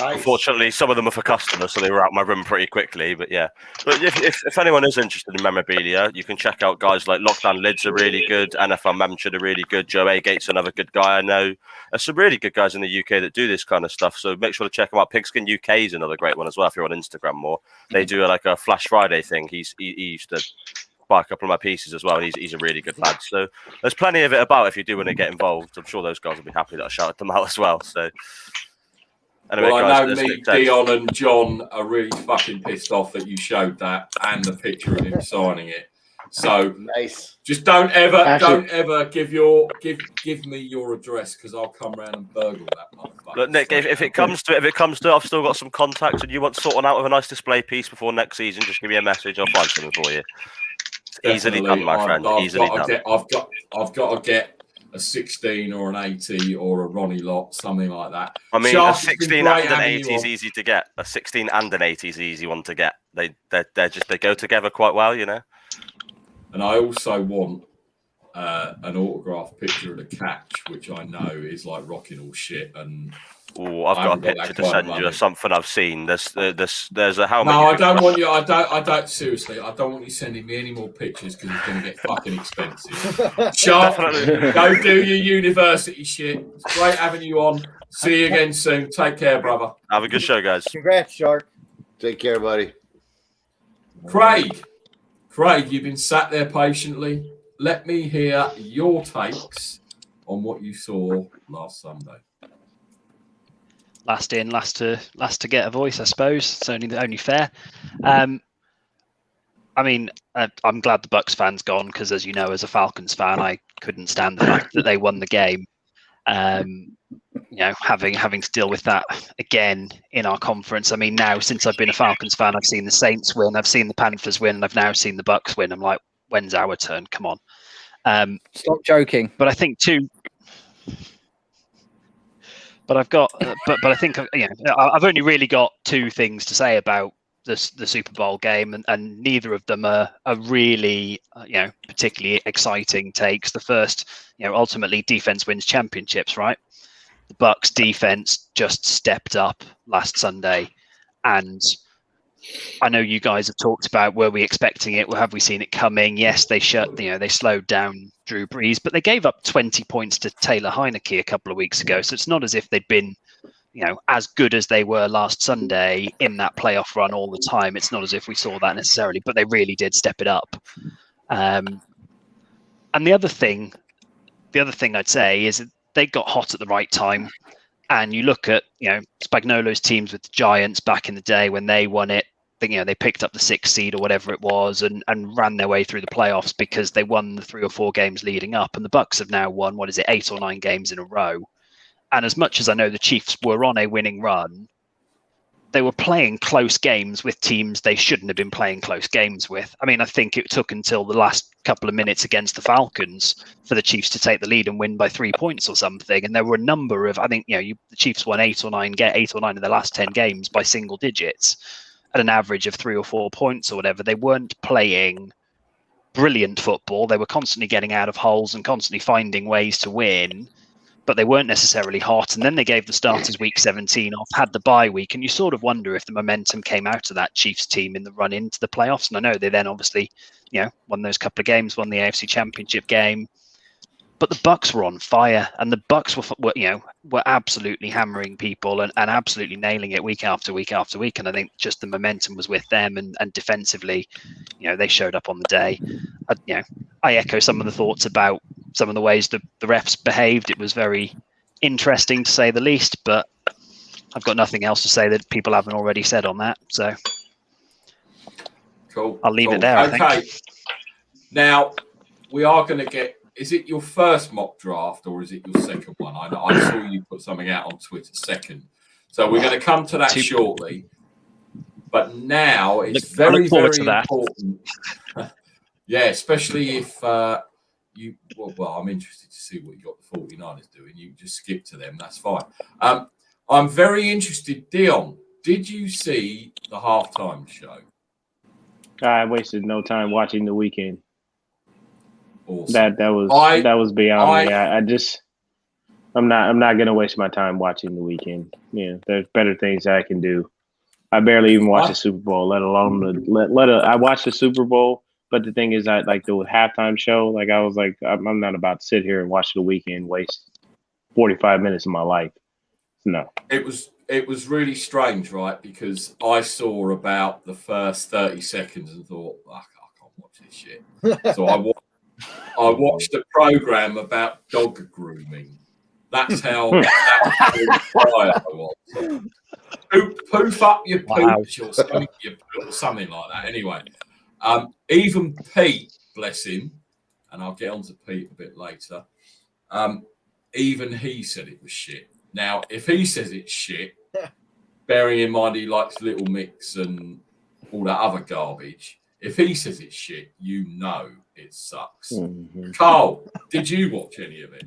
Speaker 3: Unfortunately, some of them are for customers, so they were out my room pretty quickly. But yeah, but if anyone is interested in memorabilia, you can check out guys like Lockdown Lids are really good, NFL Memchid are really good, Joe A. Gates another good guy I know. There's some really good guys in the UK that do this kind of stuff, so make sure to check them out. Pigskin UK is another great one as well if you're on Instagram more. They do like a Flash Friday thing. He used to buy a couple of my pieces as well, and he's a really good lad. So there's plenty of it about if you do want to get involved. I'm sure those guys will be happy that I shouted them out as well. So. Anyway,
Speaker 1: Well,
Speaker 3: guys,
Speaker 1: I know me, Dion, and John are really fucking pissed off that you showed that and the picture of him signing it. So
Speaker 6: Nice.
Speaker 1: just don't ever give me your address because I'll come round and burgle that motherfucker.
Speaker 3: Look, Nick, if it comes to it, I've still got some contacts, and you want sorting out with a nice display piece before next season, just give me a message. I'll find something for you. It's easily done, my friend. Easily done.
Speaker 1: I've got to get a 16 or an 80 or a Ronnie Lot, something like that.
Speaker 3: I mean,
Speaker 1: Sharp,
Speaker 3: a 16 and an 80 is easy to get. A 16 and an 80 is an easy one to get. They go together quite well, you know.
Speaker 1: And I also want an autographed picture of the catch, which I know is like rocking all shit. And
Speaker 3: I've got a picture to send you of something I've seen. There's a helmet.
Speaker 1: No, I don't want you. I don't. Seriously, I don't want you sending me any more pictures because it's going to get fucking expensive. Sharp, go do your university shit. It's great having you on. See you again soon. Take care, brother.
Speaker 3: Have a good show, guys.
Speaker 5: Congrats, Shark.
Speaker 6: Take care, buddy.
Speaker 1: Craig, you've been sat there patiently. Let me hear your takes on what you saw last Sunday.
Speaker 7: Last in, last to get a voice, I suppose. It's only fair. I mean, I'm glad the Bucks fan's gone because, as you know, as a Falcons fan, I couldn't stand the fact that they won the game. You know, having to deal with that again in our conference. I mean, now since I've been a Falcons fan, I've seen the Saints win, I've seen the Panthers win, and I've now seen the Bucks win. I'm like, when's our turn? Come on.
Speaker 2: Stop joking.
Speaker 7: But I think too. But I've got, but I think I've only really got two things to say about the Super Bowl game, and neither of them are really particularly exciting takes. The first, ultimately defense wins championships, right? The Bucks defense just stepped up last Sunday, and I know you guys have talked about, were we expecting it? Well, have we seen it coming? Yes, they slowed down Drew Brees, but they gave up 20 points to Taylor Heineke a couple of weeks ago. So it's not as if they'd been, as good as they were last Sunday in that playoff run all the time. It's not as if we saw that necessarily, but they really did step it up. And the other thing I'd say is that they got hot at the right time. And you look at, Spagnuolo's teams with the Giants back in the day when they won it, they picked up the 6th seed or whatever it was and ran their way through the playoffs because they won the 3 or 4 games leading up. And the Bucks have now won, 8 or 9 games in a row. And as much as I know the Chiefs were on a winning run, they were playing close games with teams they shouldn't have been playing close games with. I mean, I think it took until the last couple of minutes against the Falcons for the Chiefs to take the lead and win by 3 points or something. And there were a number of, I think, the Chiefs won 8 or 9 of their last 10 games by single digits at an average of 3 or 4 points or whatever. They weren't playing brilliant football. They were constantly getting out of holes and constantly finding ways to win, but they weren't necessarily hot. And then they gave the starters week 17 off, had the bye week, and you sort of wonder if the momentum came out of that Chiefs team in the run into the playoffs. And I know they then obviously, won those couple of games, won the AFC Championship game, but the Bucks were on fire, and the Bucks were absolutely hammering people and absolutely nailing it week after week after week. And I think just the momentum was with them, and defensively, they showed up on the day. I echo some of the thoughts about some of the ways the refs behaved. It was very interesting, to say the least, but I've got nothing else to say that people haven't already said on that. So
Speaker 1: cool.
Speaker 7: I'll leave it there.
Speaker 1: Okay. Now we are going to get. Is it your first mock draft or is it your second one? I saw you put something out on Twitter second. So we're going to come to that shortly. But now it's very, very important. Yeah, especially if you. Well, I'm interested to see what you got the 49ers doing. You just skip to them. That's fine. I'm very interested. Dion, did you see the halftime show?
Speaker 8: I wasted no time watching the weekend.
Speaker 1: Awesome.
Speaker 8: That was beyond me. I'm not gonna waste my time watching the weekend. There's better things that I can do. I barely even watch the Super Bowl, let alone I watched the Super Bowl, but the thing is, I like the halftime show. Like I was like, I'm not about to sit here and watch the weekend, waste 45 minutes of my life. No. It
Speaker 1: was really strange, right? Because I saw about the first 30 seconds and thought, I can't watch this shit. So I watched a program about dog grooming. That's how inspired I was. Poof up your pooch or something like that. Anyway, even Pete, bless him, and I'll get on to Pete a bit later, even he said it was shit. Now, if he says it's shit, bearing in mind he likes Little Mix and all that other garbage, if he says it's shit, it sucks. Mm-hmm. Carl, did you watch any of it?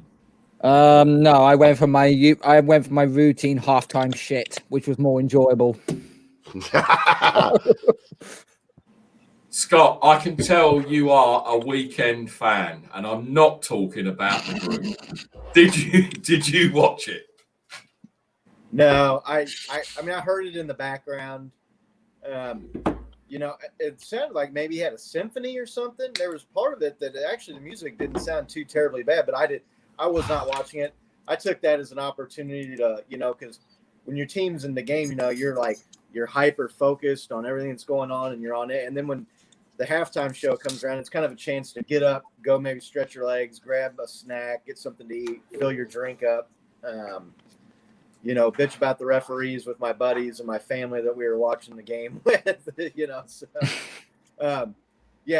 Speaker 2: No, I went for my routine halftime shit, which was more enjoyable.
Speaker 1: Scott, I can tell you are a weekend fan, and I'm not talking about the group. Did you watch it?
Speaker 5: No, I mean I heard it in the background. It sounded like maybe he had a symphony or something. There was part of it that actually the music didn't sound too terribly bad, but I was not watching it. I took that as an opportunity to, because when your team's in the game, you're hyper focused on everything that's going on and you're on it. And then when the halftime show comes around, it's kind of a chance to get up, go maybe stretch your legs, grab a snack, get something to eat, fill your drink up. Bitch about the referees with my buddies and my family that we were watching the game with,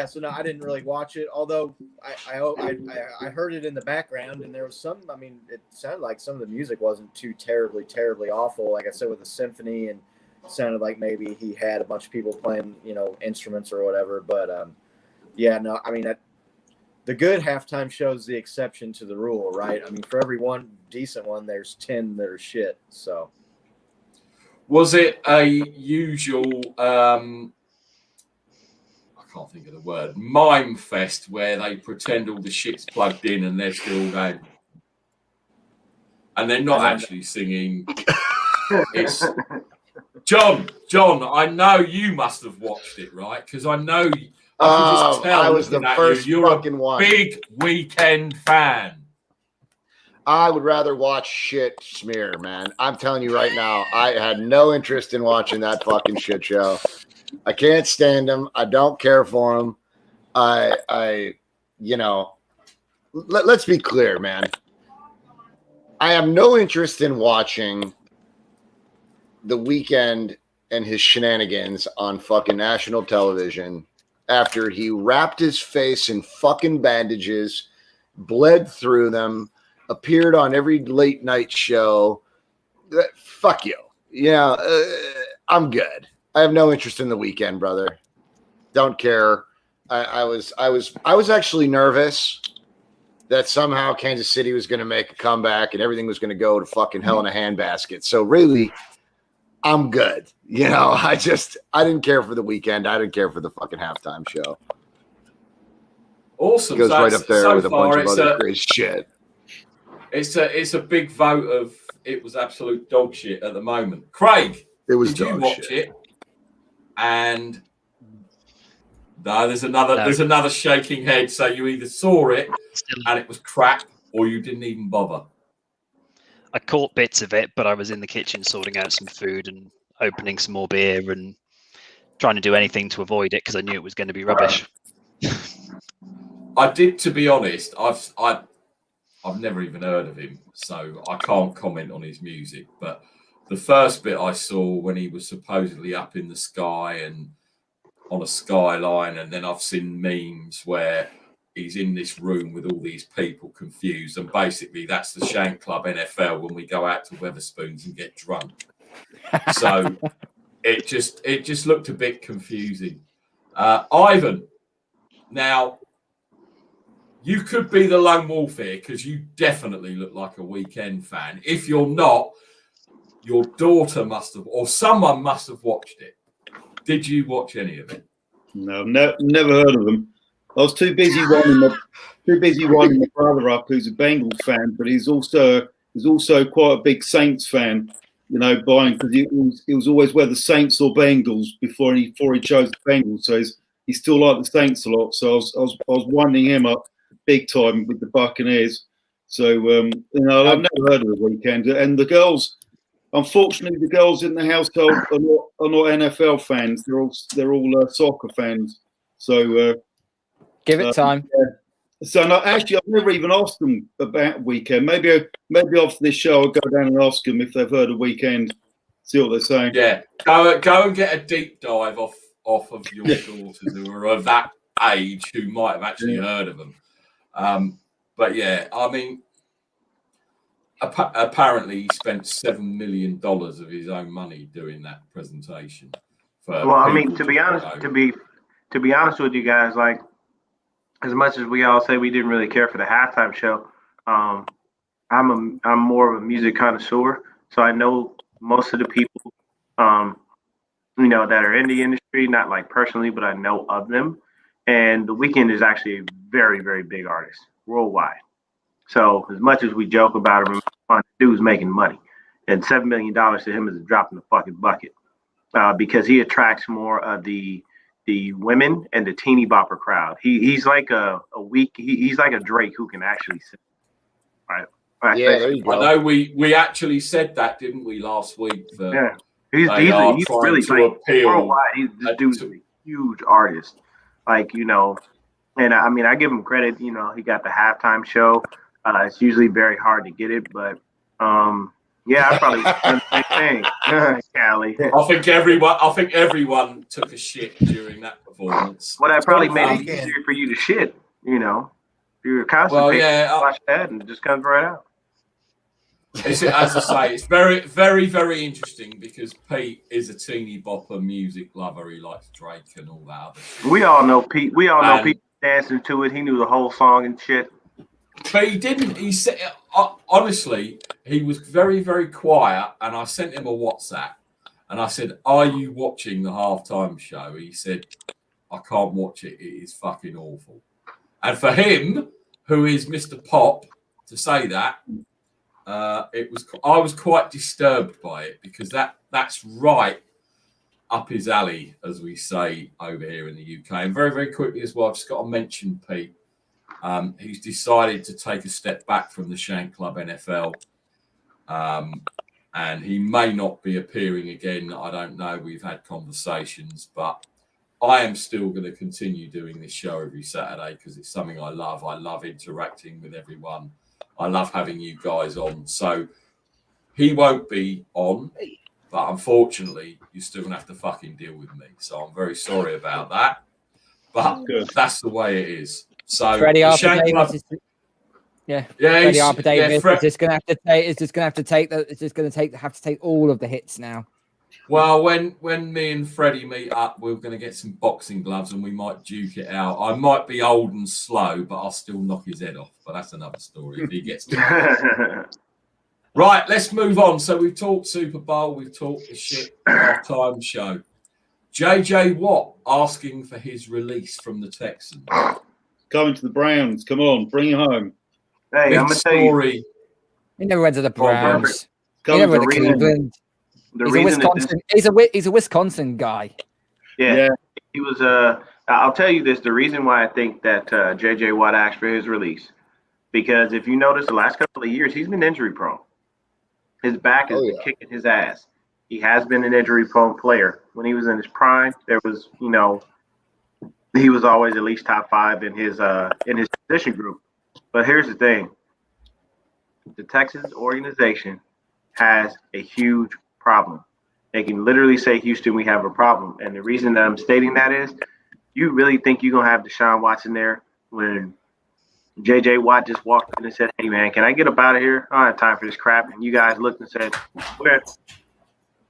Speaker 5: So no, I didn't really watch it. Although I heard it in the background, and there was some. I mean, it sounded like some of the music wasn't too terribly awful. Like I said, with the symphony, and it sounded like maybe he had a bunch of people playing, instruments or whatever. But no, I mean, the good halftime show is the exception to the rule, right? I mean, for every one decent one, there's 10 that are shit. So,
Speaker 1: was it a usual? I can't think of the word, mime fest where they pretend all the shit's plugged in and they're still going, and they're not actually singing. It's John. I know you must have watched it, right? Because I know I can just tell.
Speaker 6: I was the first
Speaker 1: you're
Speaker 6: fucking
Speaker 1: a
Speaker 6: one.
Speaker 1: Big weekend fan.
Speaker 6: I would rather watch shit smear, man. I'm telling you right now, I had no interest in watching that fucking shit show. I can't stand him. I don't care for him. Let's be clear, man. I have no interest in watching the weekend and his shenanigans on fucking national television after he wrapped his face in fucking bandages, bled through them, appeared on every late night show. Fuck you. Yeah, I'm good. I have no interest in the weekend, brother. Don't care. I was actually nervous that somehow Kansas City was going to make a comeback and everything was going to go to fucking hell in a handbasket. So really, I'm good. You know, I didn't care for the weekend. I didn't care for the fucking halftime show.
Speaker 1: Awesome.
Speaker 6: It goes
Speaker 1: So
Speaker 6: right up there
Speaker 1: so
Speaker 6: with a
Speaker 1: far,
Speaker 6: bunch of other great shit.
Speaker 1: It's a big vote of it was absolute dog shit at the moment. Craig,
Speaker 6: It was
Speaker 1: did you
Speaker 6: dog
Speaker 1: watch
Speaker 6: shit.
Speaker 1: it? And no, there's another shaking head. So you either saw it and it was crap, or you didn't even bother.
Speaker 7: I caught bits of it, but I was in the kitchen sorting out some food and opening some more beer and trying to do anything to avoid it because I knew it was going to be rubbish.
Speaker 1: I did, to be honest. I've never even heard of him, so I can't comment on his music. But the first bit I saw when he was supposedly up in the sky and on a skyline, and then I've seen memes where he's in this room with all these people confused, and basically that's the Shank Club NFL when we go out to Wetherspoons and get drunk. So it just looked a bit confusing. Ivan, now you could be the lone wolf here because you definitely look like a weekend fan. If you're not, your daughter must have, or someone must have watched it. Did you watch any of it?
Speaker 4: No, never heard of them. I was too busy winding my brother up, who's a Bengals fan, but he's also quite a big Saints fan. You know, buying because he was always whether Saints or Bengals before he chose the Bengals. So he still liked the Saints a lot. So I was winding him up big time with the Buccaneers. So you know, I've never heard of the weekend. And the girls, unfortunately, the girls in the household are not NFL fans. They're all soccer fans. So
Speaker 2: Give it time.
Speaker 4: Yeah. So no, actually, I've never even asked them about weekend. Maybe after this show, I'll go down and ask them if they've heard of weekend. See what they're saying.
Speaker 1: Yeah, go and get a deep dive off of your daughters who are of that age who might have actually heard of them. But yeah, I mean, apparently he spent $7 million of his own money doing that presentation.
Speaker 9: Well, I mean, to be honest with you guys, like, as much as we all say we didn't really care for the halftime show, I'm more of a music connoisseur, so I know most of the people, you know, that are in the industry, not like personally, but I know of them. And The Weeknd is actually a very, very big artist worldwide. So as much as we joke about him, the dude's making money, and $7 million to him is a drop in the fucking bucket, because he attracts more of the women and the teeny bopper crowd. He's like he's like a Drake who can actually sing. Right?
Speaker 6: Yeah, there you go.
Speaker 1: I know we actually said that, didn't we, last week?
Speaker 9: Yeah, he's really like worldwide. This dude's a huge artist. Like, you know, and I mean, I give him credit. You know, he got the halftime show. It's usually very hard to get it, but yeah, I probably done the same thing. Callie.
Speaker 1: I think everyone took a shit during that performance.
Speaker 9: Well, that probably made it easier for you to shit. You know, if you're constipated, watch that and it just comes right out.
Speaker 1: As I say, it's very, very, very interesting because Pete is a teeny bopper music lover. He likes Drake and all that other shit.
Speaker 9: We all know Pete. We all know Pete dancing to it. He knew the whole song and shit.
Speaker 1: But he didn't. He said, honestly, he was very, very quiet. And I sent him a WhatsApp and I said, "Are you watching the halftime show?" He said, "I can't watch it. It is fucking awful." And for him, who is Mr. Pop, to say that, I was quite disturbed by it because that's right up his alley, as we say over here in the UK. And very, very quickly as well, I've just got to mention Pete. He's decided to take a step back from the Shank Club NFL, and he may not be appearing again. I don't know. We've had conversations, but I am still going to continue doing this show every Saturday because it's something I love. I love interacting with everyone. I love having you guys on. So he won't be on, But unfortunately, you're still going to have to fucking deal with me. So I'm very sorry about that. But that's the way it is. So
Speaker 2: Freddie
Speaker 1: the
Speaker 2: Harper
Speaker 1: Shank Club,
Speaker 2: Davis yeah,
Speaker 1: yeah,
Speaker 2: Freddie Harper Davis
Speaker 1: Fred-
Speaker 2: is just going to have to take. It's just going to have to take. It's just going to have to take all of the hits now.
Speaker 1: Well, when me and Freddie meet up, we're going to get some boxing gloves and we might duke it out. I might be old and slow, but I'll still knock his head off. But that's another story if he gets to. Right, let's move on. So we've talked Super Bowl, we've talked the shit halftime show. JJ Watt asking for his release from the Texans.
Speaker 4: Coming to the Browns. Come on, bring it home.
Speaker 9: Hey,
Speaker 1: Big
Speaker 9: I'm gonna tell you.
Speaker 1: story.
Speaker 2: He never went to the Browns. He
Speaker 4: Come
Speaker 2: never
Speaker 4: to
Speaker 2: went to
Speaker 9: reason-
Speaker 2: Cleveland.
Speaker 9: The
Speaker 2: He's a
Speaker 9: reason that this,
Speaker 2: Wisconsin. He's a Wisconsin guy.
Speaker 9: yeah, he was. I'll tell you this: the reason why I think that JJ Watt asked for his release, because if you notice, the last couple of years he's been injury prone. His back has been kicking his ass. He has been an injury prone player. When he was in his prime, there was, he was always at least top 5 in his position group. But here's the thing: the Texans organization has a huge problem. They can literally say, Houston, we have a problem. And the reason that I'm stating that is, you really think you're going to have Deshaun Watson there when JJ Watt just walked in and said, hey, man, can I get up out of here? I don't have time for this crap. And you guys looked and said, where?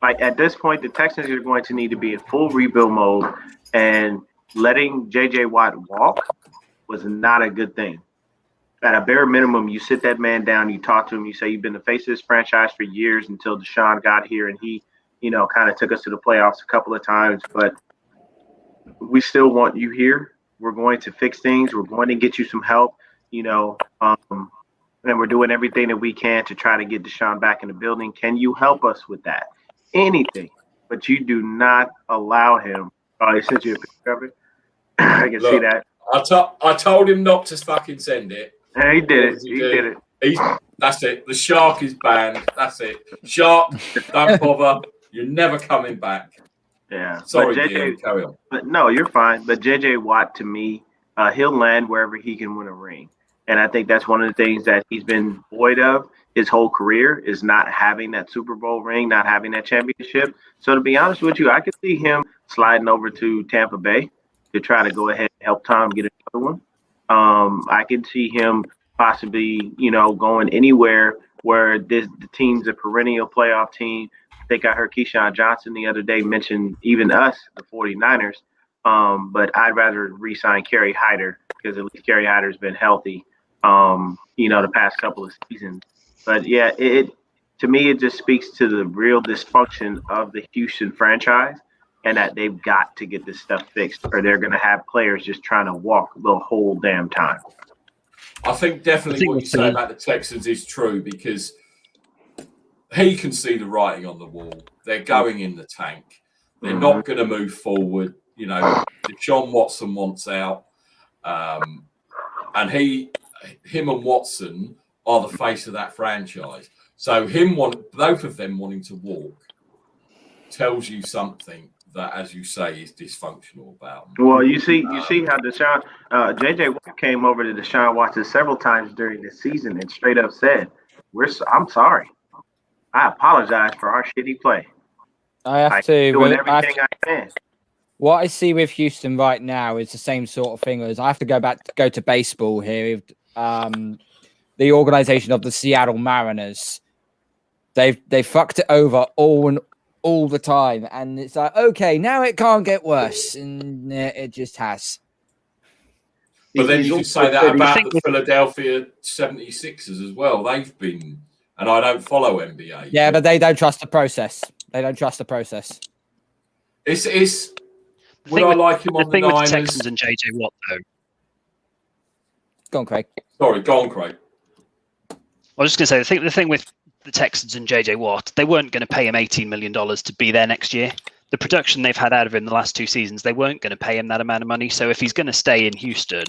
Speaker 9: Like, at this point, the Texans are going to need to be in full rebuild mode, and letting JJ Watt walk was not a good thing. At a bare minimum, you sit that man down, you talk to him, you say you've been the face of this franchise for years until Deshaun got here, and he, kind of took us to the playoffs a couple of times, but we still want you here. We're going to fix things. We're going to get you some help, and we're doing everything that we can to try to get Deshaun back in the building. Can you help us with that? Anything, but you do not allow him. Oh, he sent you a picture of it. I can see that.
Speaker 1: I told him not to fucking send it.
Speaker 9: Yeah, he did it. He did it.
Speaker 1: That's it. The shark is banned. That's it. Shark, don't bother. You're never coming back.
Speaker 9: Yeah.
Speaker 1: Sorry,
Speaker 9: but
Speaker 1: JJ, carry on.
Speaker 9: But no, you're fine. But JJ Watt, to me, he'll land wherever he can win a ring. And I think that's one of the things that he's been void of his whole career, is not having that Super Bowl ring, not having that championship. So to be honest with you, I could see him sliding over to Tampa Bay to try to go ahead and help Tom get another one. I could see him possibly, going anywhere where the team's a perennial playoff team. I think I heard Keyshawn Johnson the other day mention even us, the 49ers. But I'd rather re-sign Kerry Hyder, because at least Kerry Hyder's been healthy, the past couple of seasons. But yeah, to me, it just speaks to the real dysfunction of the Houston franchise, and that they've got to get this stuff fixed, or they're going to have players just trying to walk the whole damn time.
Speaker 1: I think definitely what you say about the Texans is true, because he can see the writing on the wall. They're going in the tank. They're not going to move forward. Deshaun Watson wants out. And him and Watson are the face of that franchise. So both of them wanting to walk tells you something that, as you say, is dysfunctional about them.
Speaker 9: Well, you see how Deshaun, JJ Watt came over to Deshaun Watson several times during the season and straight up said, "I'm sorry. I apologize for our shitty play.
Speaker 2: I'm
Speaker 9: doing everything I can."
Speaker 2: What I see with Houston right now is the same sort of thing as I have to go to baseball here. The organization of the Seattle Mariners, they fucked it over all the time, and it's like, okay, now it can't get worse, and it just has.
Speaker 1: But then you can say that about the Philadelphia 76ers as well. They've been, and I don't follow NBA.
Speaker 2: Yeah, but they don't trust the process. They don't trust the process.
Speaker 1: It's. Would I like him on the Niners?
Speaker 7: With the Texans and JJ Watt, though.
Speaker 2: Go on, Craig.
Speaker 1: Sorry, go on, Craig.
Speaker 7: I was just going to say, the thing with the Texans and JJ Watt, they weren't going to pay him $18 million to be there next year. The production they've had out of him the last 2 seasons, they weren't going to pay him that amount of money. So if he's going to stay in Houston,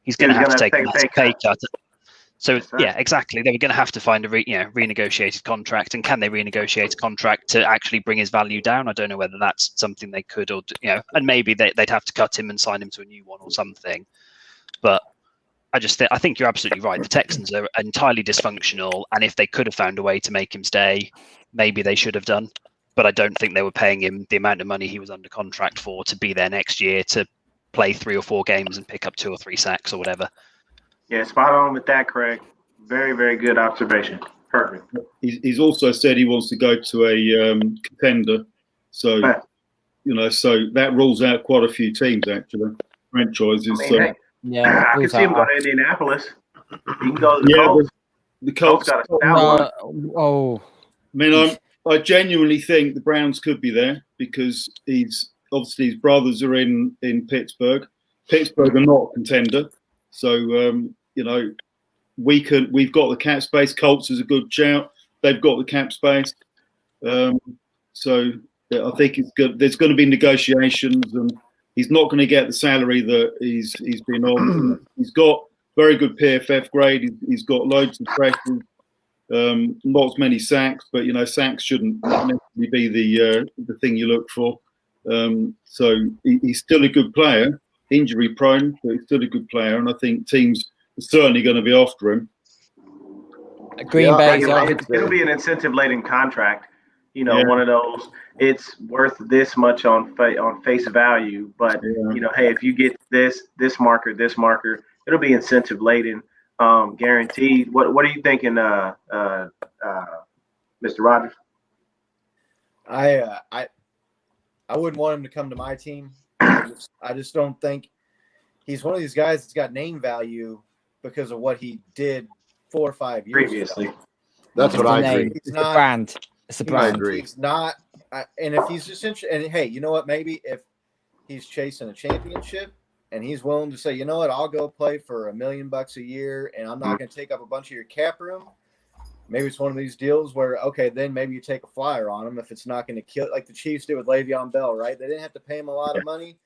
Speaker 7: he's going to have to take a pay cut. So yeah, exactly. They were going to have to find a renegotiated contract, and can they renegotiate a contract to actually bring his value down? I don't know whether that's something they could, or and maybe they'd have to cut him and sign him to a new one or something. But I think you're absolutely right. The Texans are entirely dysfunctional, and if they could have found a way to make him stay, maybe they should have done. but I don't think they were paying him the amount of money he was under contract for to be there next year to play 3 or 4 games and pick up 2 or 3 sacks or whatever.
Speaker 9: Yeah, spot on with that, Craig. Very, very good observation. Perfect.
Speaker 4: He's also said he wants to go to a contender. So, so that rules out quite a few teams, actually, franchises.
Speaker 2: Yeah,
Speaker 9: I can see him go to Indianapolis. He can go to the Colts.
Speaker 4: The Colts
Speaker 9: got a stout
Speaker 2: oh.
Speaker 4: I mean, I genuinely think the Browns could be there because obviously his brothers are in Pittsburgh. Pittsburgh are not a contender. So, we've got the cap space. Colts is a good shout. They've got the cap space. So I think it's good. There's going to be negotiations, and he's not going to get the salary that he's been on. He's got very good PFF grade. He's got loads of pressures, not as many sacks, but sacks shouldn't necessarily be the thing you look for. So he's still a good player, injury prone, but he's still a good player, and I think teams are certainly going to be after him.
Speaker 2: Green Bay's
Speaker 9: it'll be an incentive-laden contract. One of those. It's worth this much on face value, but hey, if you get this marker, it'll be incentive-laden, guaranteed. What are you thinking, Mr. Rogers?
Speaker 5: I wouldn't want him to come to my team. I just don't think he's one of these guys that's got name value because of what he did 4 or 5 years
Speaker 9: previously.
Speaker 5: ago.
Speaker 6: That's what I agree.
Speaker 2: It's the brand. It's the brand.
Speaker 6: I agree.
Speaker 5: He's not, and if he's just interested, and hey, you know what? Maybe if he's chasing a championship and he's willing to say, you know what, I'll go play for $1 million a year, and I'm not going to take up a bunch of your cap room. Maybe it's one of these deals where, okay, then maybe you take a flyer on him if it's not going to kill, like the Chiefs did with Le'Veon Bell, right? They didn't have to pay him a lot of money.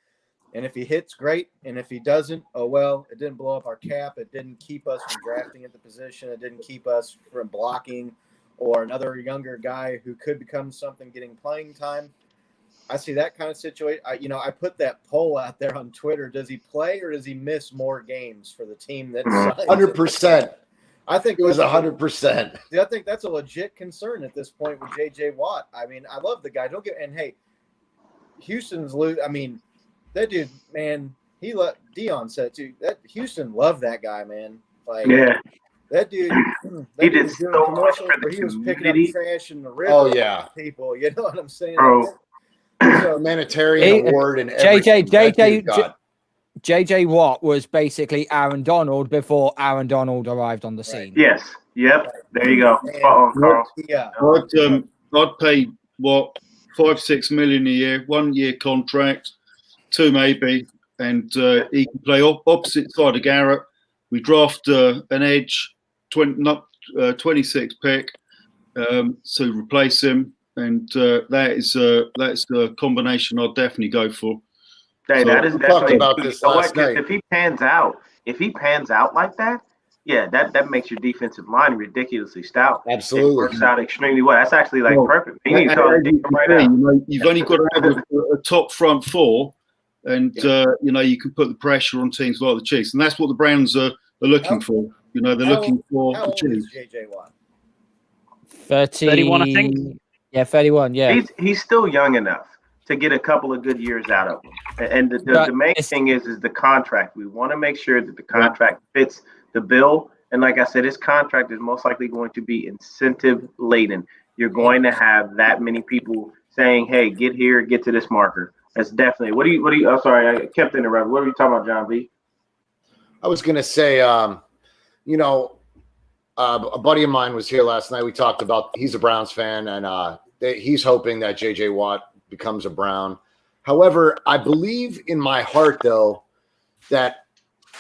Speaker 5: And if he hits, great. And if he doesn't, oh, well, it didn't blow up our cap. It didn't keep us from drafting at the position. It didn't keep us from blocking or another younger guy who could become something getting playing time. I see that kind of situation. I put that poll out there on Twitter. Does he play or does he miss more games for the team that
Speaker 6: 100%.
Speaker 5: I think
Speaker 6: It was 100%.
Speaker 5: I think that's a legit concern at this point with J.J. Watt. I mean, I love the guy. Hey, Houston's lose. I mean, that dude, man, Dion said too. That Houston loved that guy, man. Like, that dude.
Speaker 9: He did so much for the
Speaker 5: he was picking
Speaker 9: community.
Speaker 5: up trash in the river.
Speaker 6: Oh, yeah.
Speaker 5: People, you know what I'm saying?
Speaker 9: Bro.
Speaker 6: Humanitarian award and everything.
Speaker 2: JJ Watt was basically Aaron Donald before Aaron Donald arrived on the scene.
Speaker 9: Yes. Yep. There you go. Spot on, Carl.
Speaker 5: Yeah.
Speaker 4: I'd pay $5-6 million a year, 1 year contract, 2 maybe, and he can play opposite side of Garrett. We draft an edge, 26 pick, to replace him, and that's a combination I'd definitely go for.
Speaker 9: Hey,
Speaker 6: So
Speaker 9: that is
Speaker 6: we
Speaker 9: definitely.
Speaker 6: talked about this last night.
Speaker 9: If he pans out like that, yeah, that makes your defensive line ridiculously stout.
Speaker 6: Absolutely.
Speaker 9: It works out extremely well. That's actually perfect. He needs
Speaker 4: You've only got to have a top front four, and you can put the pressure on teams like the Chiefs, and that's what the Browns are looking for. They're looking for
Speaker 5: How
Speaker 4: the
Speaker 5: old
Speaker 4: Chiefs.
Speaker 5: is J.J. Watt?
Speaker 2: 31,
Speaker 7: I think.
Speaker 2: Yeah, 31. Yeah.
Speaker 9: He's still young enough to get a couple of good years out of him. And the main thing is the contract. We want to make sure that the contract fits the bill. And like I said, his contract is most likely going to be incentive laden. You're going to have that many people saying, hey, get here, get to this marker. That's definitely. What do you, I'm sorry, I kept interrupting. What are you talking about, John B?
Speaker 6: I was going to say, a buddy of mine was here last night. We talked about, he's a Browns fan, and he's hoping that J.J. Watt becomes a Brown. However, I believe in my heart, though, that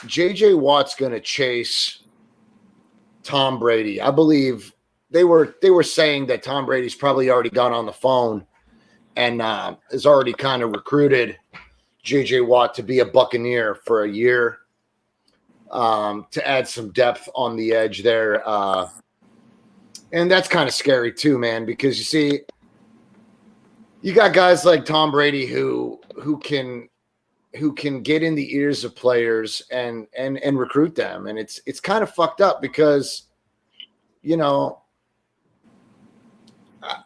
Speaker 6: J.J. Watt's going to chase Tom Brady. I believe they were saying that Tom Brady's probably already gone on the phone and has already kind of recruited J.J. Watt to be a Buccaneer for a year, to add some depth on the edge there. And that's kind of scary too, man, because you see, you got guys like Tom Brady who can get in the ears of players and recruit them. And it's kind of fucked up because,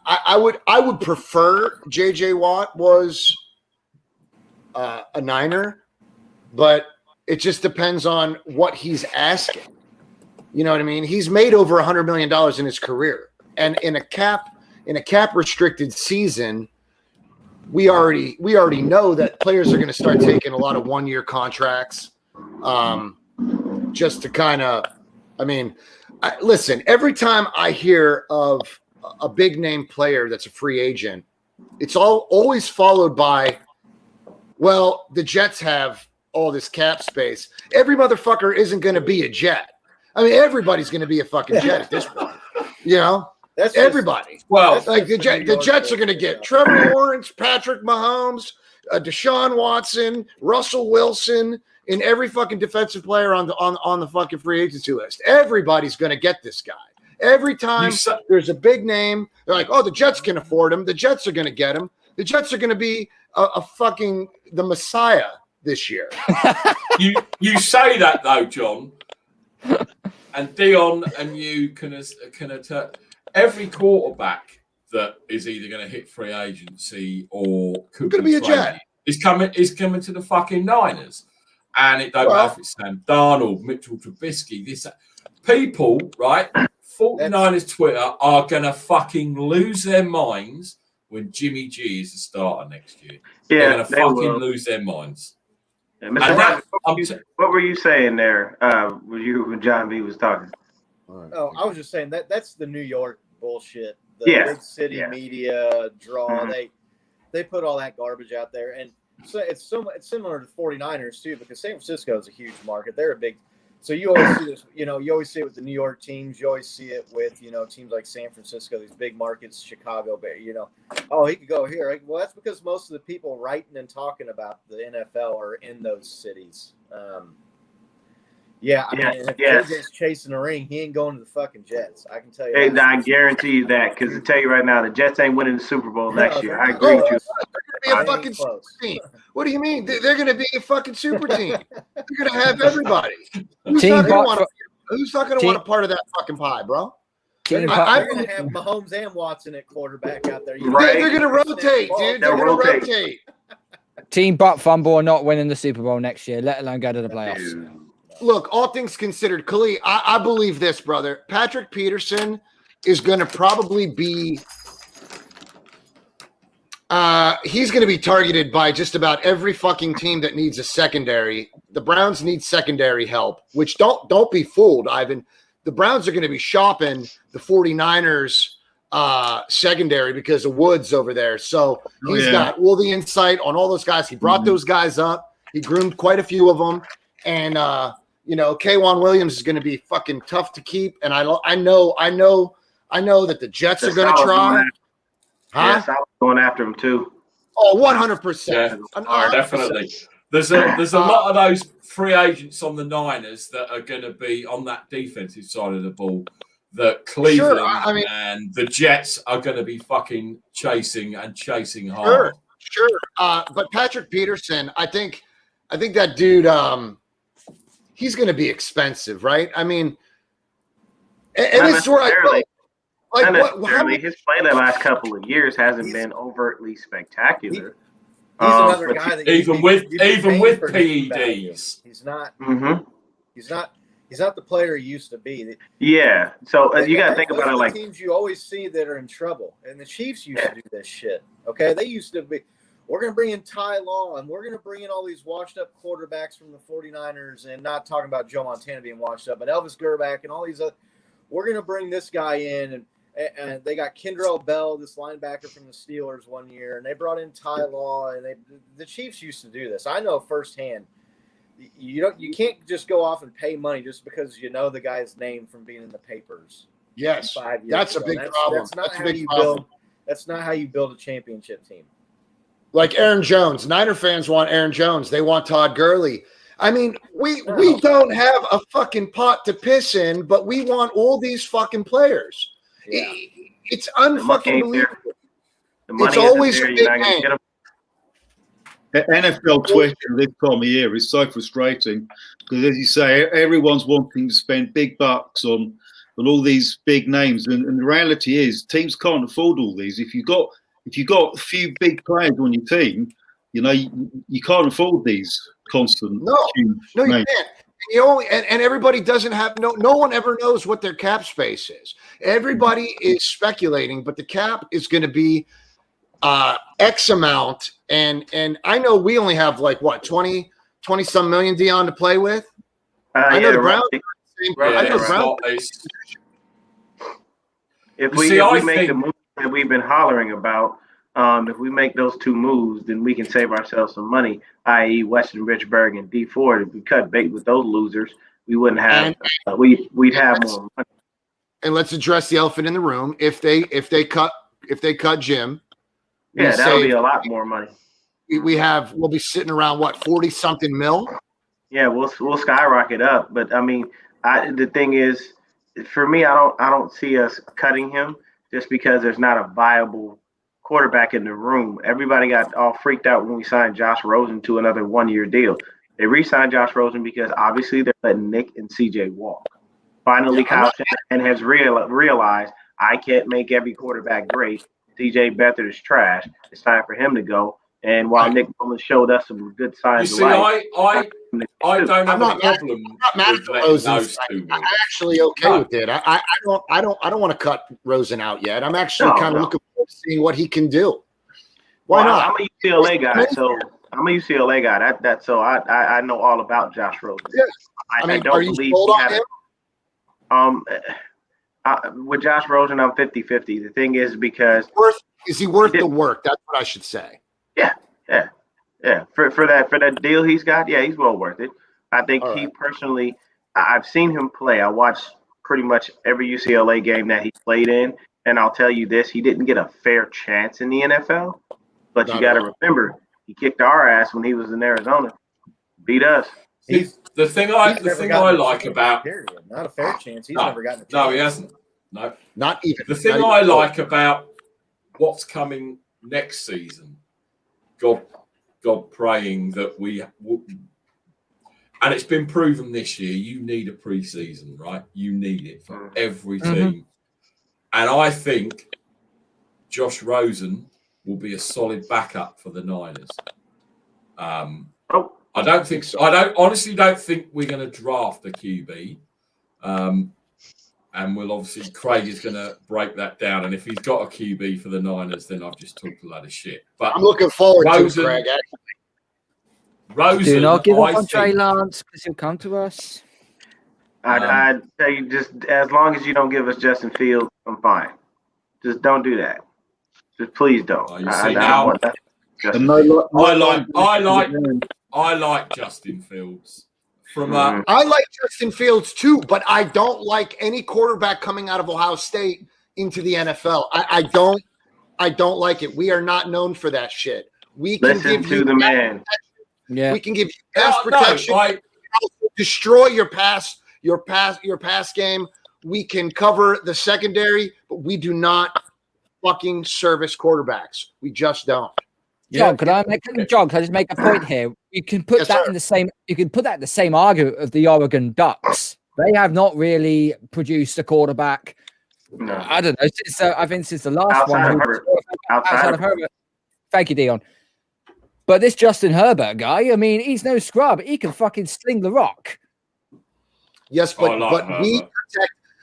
Speaker 6: I would prefer J.J. Watt was a Niner, but it just depends on what he's asking. You know what I mean? He's made over $100 million in his career, and in a cap restricted season, we already know that players are going to start taking a lot of 1-year contracts, just to kind of. I mean, listen. Every time I hear of a big name player that's a free agent, it's always followed by, well, the Jets have all this cap space. Every motherfucker isn't going to be a Jet. I mean, everybody's going to be a fucking Jet at this point. You know,
Speaker 5: That's
Speaker 6: everybody.
Speaker 1: Well,
Speaker 6: Like the Jets are going to get Trevor Lawrence, Patrick Mahomes, Deshaun Watson, Russell Wilson, and every fucking defensive player on the fucking free agency list. Everybody's going to get this guy. Every time there's a big name, they're like, "Oh, the Jets can afford him. The Jets are going to get him. The Jets are going to be a fucking the Messiah this year."
Speaker 1: you say that though, John, and Dion, and you can every quarterback that is either going to hit free agency or could
Speaker 6: be a Jet
Speaker 1: is coming to the fucking Niners, and it don't matter if it's Sam Darnold, Mitchell Trubisky, this people, right? 49ers Twitter are going to fucking lose their minds when Jimmy G is the starter next year.
Speaker 9: Yeah,
Speaker 1: they're going to fucking lose their minds.
Speaker 9: Yeah, Mr. What were you saying there? When John B was talking?
Speaker 5: Oh, I was just saying that's the New York bullshit. The big city media draw. They put all that garbage out there, and so it's similar to the 49ers too, because San Francisco is a huge market. They're a big. So you always see this, you always see it with the New York teams. You always see it with, teams like San Francisco, these big markets, Chicago, oh, he could go here. Well, that's because most of the people writing and talking about the NFL are in those cities. Mean, if JJ's chasing a ring, he ain't going to the fucking Jets. I can tell you.
Speaker 9: Hey, I guarantee you that, because I tell you right now, the Jets ain't winning the Super Bowl next year. I agree with you.
Speaker 6: They're going to be a fucking super team. What do you mean? They're going to be a fucking super team. They're going to have everybody. Who's not going to want a part of that fucking pie, bro?
Speaker 5: They're going to have Mahomes and Watson at quarterback out there.
Speaker 6: They're going to rotate, dude. They're going to rotate.
Speaker 2: Team Butt Fumble are not winning the Super Bowl next year, let alone go to the playoffs.
Speaker 6: Look, all things considered, Khalil, I believe this, brother. Patrick Peterson is going to probably be he's going to be targeted by just about every fucking team that needs a secondary. The Browns need secondary help, which don't be fooled, Ivan. The Browns are going to be shopping the 49ers secondary because of Woods over there. So he's got all the insight on all those guys. He brought those guys up. He groomed quite a few of them. And, K'Wan Williams is going to be fucking tough to keep. And I know that the Jets are going to try.
Speaker 9: Yes, I was going after him too.
Speaker 6: Oh, 100%.
Speaker 1: Yeah, definitely. There's a lot of those free agents on the Niners that are going to be on that defensive side of the ball that Cleveland and the Jets are going to be fucking chasing hard.
Speaker 6: Sure. But Patrick Peterson, I think that dude, he's going to be expensive, right? I mean, and this is where I go.
Speaker 9: His play the last couple of years hasn't been overtly spectacular.
Speaker 5: He's another guy that
Speaker 1: even with PEDs,
Speaker 5: he's not. Mm-hmm. He's not the player he used to be.
Speaker 9: Yeah. So you got to think about it like
Speaker 5: teams you always see that are in trouble, and the Chiefs used to do this shit. Okay, they used to be. We're going to bring in Ty Law, and we're going to bring in all these washed-up quarterbacks from the 49ers, and not talking about Joe Montana being washed up, but Elvis Gerback and all these other. We're going to bring this guy in, and they got Kendrell Bell, this linebacker from the Steelers one year, and they brought in Ty Law, and the Chiefs used to do this. I know firsthand. You can't just go off and pay money just because you know the guy's name from being in the papers.
Speaker 6: Yes,
Speaker 5: 5 years
Speaker 6: that's
Speaker 5: ago.
Speaker 6: a big problem.
Speaker 5: That's not how you build a championship team.
Speaker 6: Like Aaron Jones. Niner fans want Aaron Jones. They want Todd Gurley. I mean, we don't have a fucking pot to piss in, but we want all these fucking players. Yeah. It's unfucking believable. It's always a big name.
Speaker 4: NFL Twitter this time of year is so frustrating because, as you say, everyone's wanting to spend big bucks on and all these big names. And the reality is, teams can't afford all these. If you got a few big players on your team, you know you can't afford these constant.
Speaker 6: No,
Speaker 4: huge
Speaker 6: you
Speaker 4: names.
Speaker 6: can't. And everybody doesn't have no one ever knows what their cap space is. Everybody is speculating, but the cap is going to be X amount. And I know we only have like what 20 some million, Dion, to play with. I know the Browns.
Speaker 9: If we make the moves that we've been hollering about, if we make those two moves, then we can save ourselves some money, i.e. Weston Richburg and D Ford. If we cut bait with those losers, we wouldn't have we'd have more money.
Speaker 6: And let's address the elephant in the room. If they cut Jim,
Speaker 9: yeah, that'll be a lot more money.
Speaker 6: We'll be sitting around what 40-something mil.
Speaker 9: Yeah, we'll skyrocket up. But I mean, the thing is, for me, I don't see us cutting him just because there's not a viable quarterback in the room. Everybody got all freaked out when we signed Josh Rosen to another 1-year deal. They re-signed Josh Rosen because obviously they're letting Nick and CJ walk. Finally, Kyle Shanahan has realized I can't make every quarterback great. CJ Beathard is trash. It's time for him to go. And while Nick Mullins showed us some good signs
Speaker 1: of life, I don't have
Speaker 6: I'm
Speaker 1: a
Speaker 6: not
Speaker 1: problem.
Speaker 6: I'm not mad at Rosen. I'm actually okay with it. I don't want to cut Rosen out yet. I'm actually kind of looking forward to seeing what he can do. Why not?
Speaker 9: I'm a UCLA guy, so so I know all about Josh Rosen.
Speaker 6: Yeah.
Speaker 9: I don't believe he had with Josh Rosen, I'm 50-50. The thing is because
Speaker 6: is he worth the work? That's what I should say.
Speaker 9: Yeah. For that deal he's got, yeah, he's well worth it. I think personally, I've seen him play. I watched pretty much every UCLA game that he played in, and I'll tell you this: he didn't get a fair chance in the NFL. But you got to remember, he kicked our ass when he was in Arizona, beat us.
Speaker 1: The thing I like about
Speaker 5: not a fair chance. He's never gotten a chance.
Speaker 1: No, he hasn't. No,
Speaker 6: not even.
Speaker 1: The thing I like about what's coming next season, God praying that we, and it's been proven this year, you need a preseason, right? You need it for every team. And I think Josh Rosen will be a solid backup for the Niners. I don't think so. I honestly don't think we're going to draft a QB. And we'll obviously, Craig is going to break that down. And if he's got a QB for the Niners, then I've just talked a lot of shit. But
Speaker 6: I'm looking forward to it, Craig.
Speaker 1: Rosen,
Speaker 2: do not give up on Trey Lance because he'll come to us.
Speaker 9: I'd tell you, just as long as you don't give us Justin Fields, I'm fine. Just don't do that. Just please don't.
Speaker 1: I like Justin Fields.
Speaker 6: I like Justin Fields too, but I don't like any quarterback coming out of Ohio State into the NFL. I don't like it. We are not known for that shit. We can
Speaker 9: listen to the man.
Speaker 6: Yeah, we can give you pass protection. We can also destroy your pass game. We can cover the secondary, but we do not fucking service quarterbacks. We just don't.
Speaker 2: John, can I just make a point here? You can put that in the same. You can put that in the same argument of the Oregon Ducks. They have not really produced a quarterback.
Speaker 9: No.
Speaker 2: I don't know. I think since the last outside of Herbert. Thank you, Dion. But this Justin Herbert guy, I mean, he's no scrub. He can fucking sling the rock.
Speaker 6: Yes, but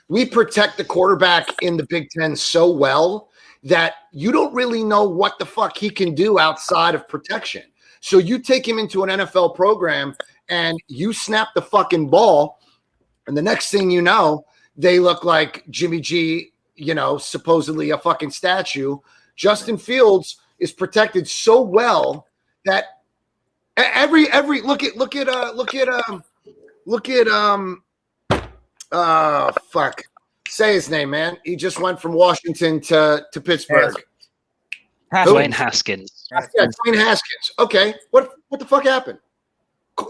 Speaker 6: we protect the quarterback in the Big Ten so well that you don't really know what the fuck he can do outside of protection. So you take him into an NFL program and you snap the fucking ball, and the next thing you know, they look like Jimmy G, supposedly a fucking statue. Justin Fields is protected so well that every look at fuck. Say his name, man. He just went from Washington to Pittsburgh.
Speaker 7: Dwayne Haskins.
Speaker 6: Yeah, Dwayne Haskins. Okay. What the fuck happened?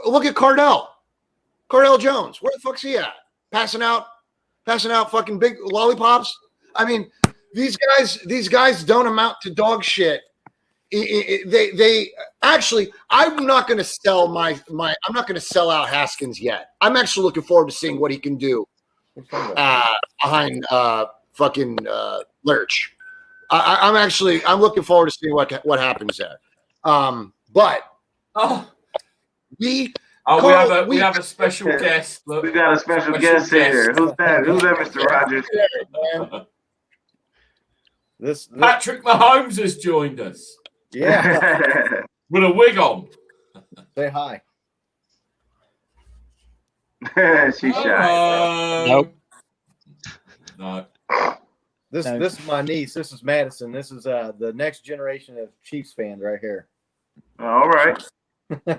Speaker 6: Look at Cardell Jones. Where the fuck's he at? Passing out fucking big lollipops. I mean, these guys don't amount to dog shit. They actually, I'm not going to sell I'm not going to sell out Haskins yet. I'm actually looking forward to seeing what he can do behind fucking Lurch. I'm looking forward to seeing what happens there. But we
Speaker 1: have a special guest. Look,
Speaker 9: we got a special guest here. Who's that? Who's that, Mr. Rogers?
Speaker 5: This
Speaker 1: Patrick Mahomes has joined us.
Speaker 5: Yeah.
Speaker 1: With a wig on.
Speaker 5: Say hi.
Speaker 9: She's shy.
Speaker 7: Nope.
Speaker 1: No.
Speaker 5: This is my niece. This is Madison. This is the next generation of Chiefs fans right here.
Speaker 9: All right.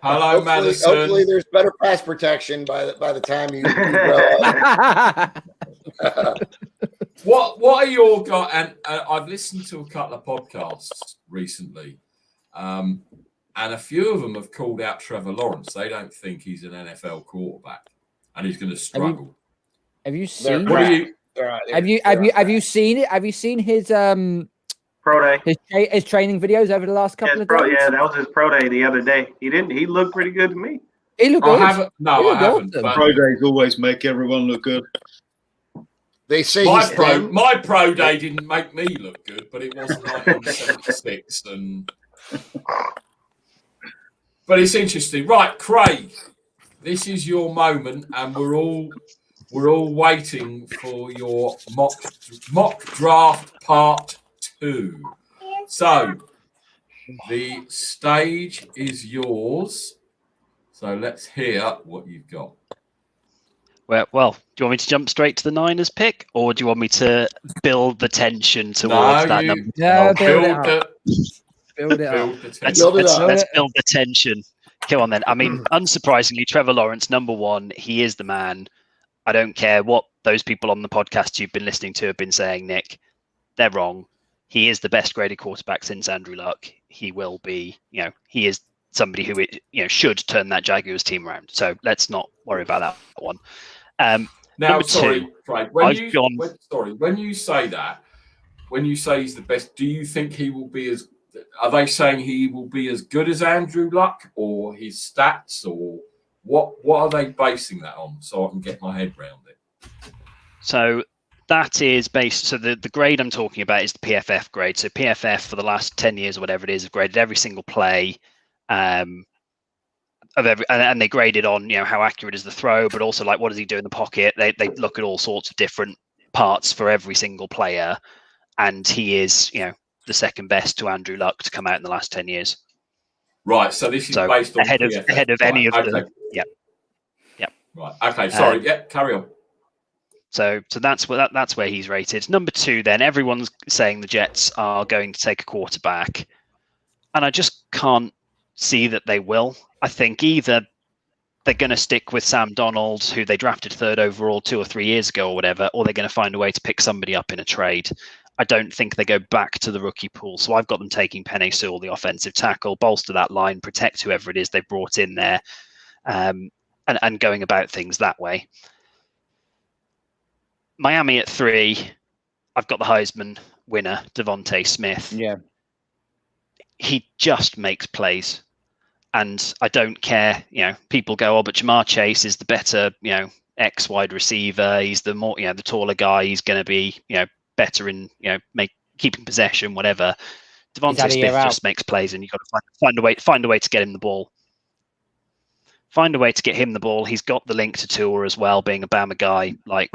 Speaker 1: Hello, Madison.
Speaker 6: Hopefully, there's better pass protection by the time you grow up.
Speaker 1: What are your guys? And I've listened to a couple of podcasts recently, and a few of them have called out Trevor Lawrence. They don't think he's an NFL quarterback, and he's going to struggle.
Speaker 2: Have you seen?
Speaker 6: Have
Speaker 2: you seen it? Have you seen his
Speaker 9: pro day?
Speaker 2: His training videos over the last couple of days?
Speaker 9: Yeah, that was his pro day the other day. He looked pretty good to me.
Speaker 2: He looked good.
Speaker 1: I haven't.
Speaker 6: But
Speaker 4: Pro days always make everyone look good.
Speaker 6: They say
Speaker 1: my pro day didn't make me look good, but it wasn't 1976. But it's interesting, right, Craig? This is your moment, and we're all waiting for your mock draft part 2. So the stage is yours. So let's hear what you've got.
Speaker 7: Well, do you want me to jump straight to the Niners pick, or do you want me to build the tension towards that number?
Speaker 2: No,
Speaker 1: Build
Speaker 2: it up.
Speaker 7: Let's build the tension. Come on then. I mean, unsurprisingly, Trevor Lawrence, number 1, he is the man. I don't care what those people on the podcast you've been listening to have been saying, Nick. They're wrong. He is the best graded quarterback since Andrew Luck. He will be, he is somebody who should turn that Jaguars team around. So let's not worry about that one.
Speaker 1: Now, sorry,
Speaker 7: 2,
Speaker 1: Craig. When you say that, when you say he's the best, do you think he will be as? Are they saying he will be as good as Andrew Luck, or his stats, or what? What are they basing that on? So I can get my head around it.
Speaker 7: So that is based. So the grade I'm talking about is the PFF grade. So PFF for the last 10 years or whatever it is have graded every single play. And they graded on how accurate is the throw, but also like what does he do in the pocket. They look at all sorts of different parts for every single player, and he is the second best to Andrew Luck to come out in the last 10 years.
Speaker 1: Right. So this is based on
Speaker 7: ahead of any of
Speaker 1: okay.
Speaker 7: the
Speaker 1: Right. Okay. Sorry. Carry on.
Speaker 7: So that's where he's rated. Number 2, then everyone's saying the Jets are going to take a quarterback, and I just can't see that they will. I think either they're going to stick with Sam Donald, who they drafted 3rd overall 2 or 3 years ago or whatever, or they're going to find a way to pick somebody up in a trade. I don't think they go back to the rookie pool. So I've got them taking Penei Sewell, the offensive tackle, bolster that line, protect whoever it is they brought in there, and going about things that way. Miami at 3, I've got the Heisman winner, Devonta Smith.
Speaker 2: Yeah.
Speaker 7: He just makes plays. And I don't care, people go, but Jamar Chase is the better, X wide receiver. He's the more, the taller guy. He's going to be, better in, keeping possession, whatever. Devonta Smith just makes plays, and you've got to find a way to get him the ball. Find a way to get him the ball. He's got the link to Tua as well, being a Bama guy. Like,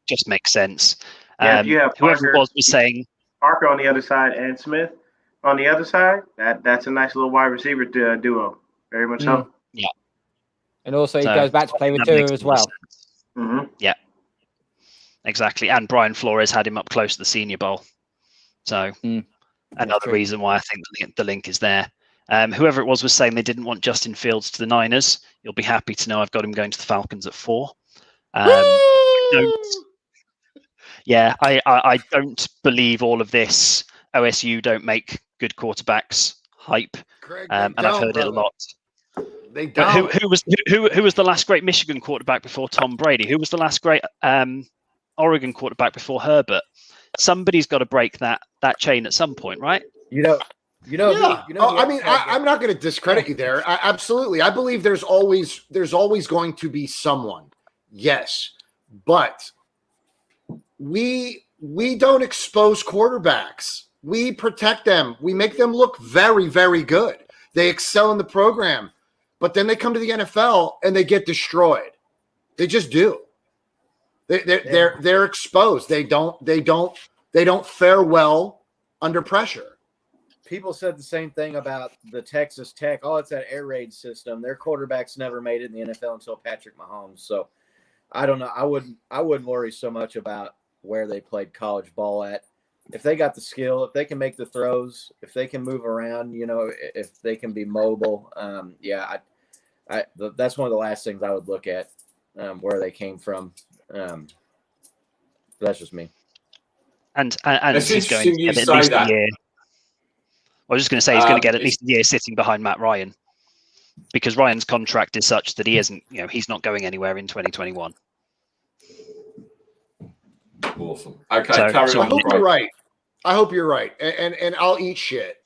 Speaker 7: just makes sense.
Speaker 9: Yeah, you have
Speaker 7: whoever was saying
Speaker 9: Parker on the other side and Smith on the other side. That's a nice little wide receiver duo. Very much so.
Speaker 7: Yeah.
Speaker 2: And also he goes back to play with Tua as well.
Speaker 9: Mm-hmm.
Speaker 7: Yeah. Exactly. And Brian Flores had him up close to the Senior Bowl. So another reason why I think the link is there. Whoever it was saying they didn't want Justin Fields to the Niners. You'll be happy to know I've got him going to the Falcons at 4. Yeah, I don't believe all of this OSU don't make good quarterbacks hype,
Speaker 6: Craig,
Speaker 7: and I've heard it a lot.
Speaker 6: They
Speaker 7: But
Speaker 6: don't.
Speaker 7: who was the last great Michigan quarterback before Tom Brady? Who was the last great Oregon quarterback before Herbert? Somebody's got to break that chain at some point, right?
Speaker 6: Yeah. I'm not going to discredit you there. Absolutely. I believe there's always going to be someone. Yes. But we don't expose quarterbacks. We protect them. We make them look very, very good. They excel in the program, but then they come to the NFL and they get destroyed. They just do. They're exposed. They don't fare well under pressure.
Speaker 5: People said the same thing about the Texas Tech. Oh, it's that air raid system. Their quarterbacks never made it in the NFL until Patrick Mahomes. So I don't know. I wouldn't worry so much about where they played college ball at. If they got the skill, if they can make the throws, if they can move around, if they can be mobile, that's one of the last things I would look at, where they came from. That's just me.
Speaker 7: And he's going to get at least a year. I was just going to say he's going to get at least a year sitting behind Matt Ryan, because Ryan's contract is such that he isn't, he's not going anywhere in 2021.
Speaker 1: Awesome. Okay, carry on.
Speaker 6: I hope you're right. I hope you're right. And I'll eat shit.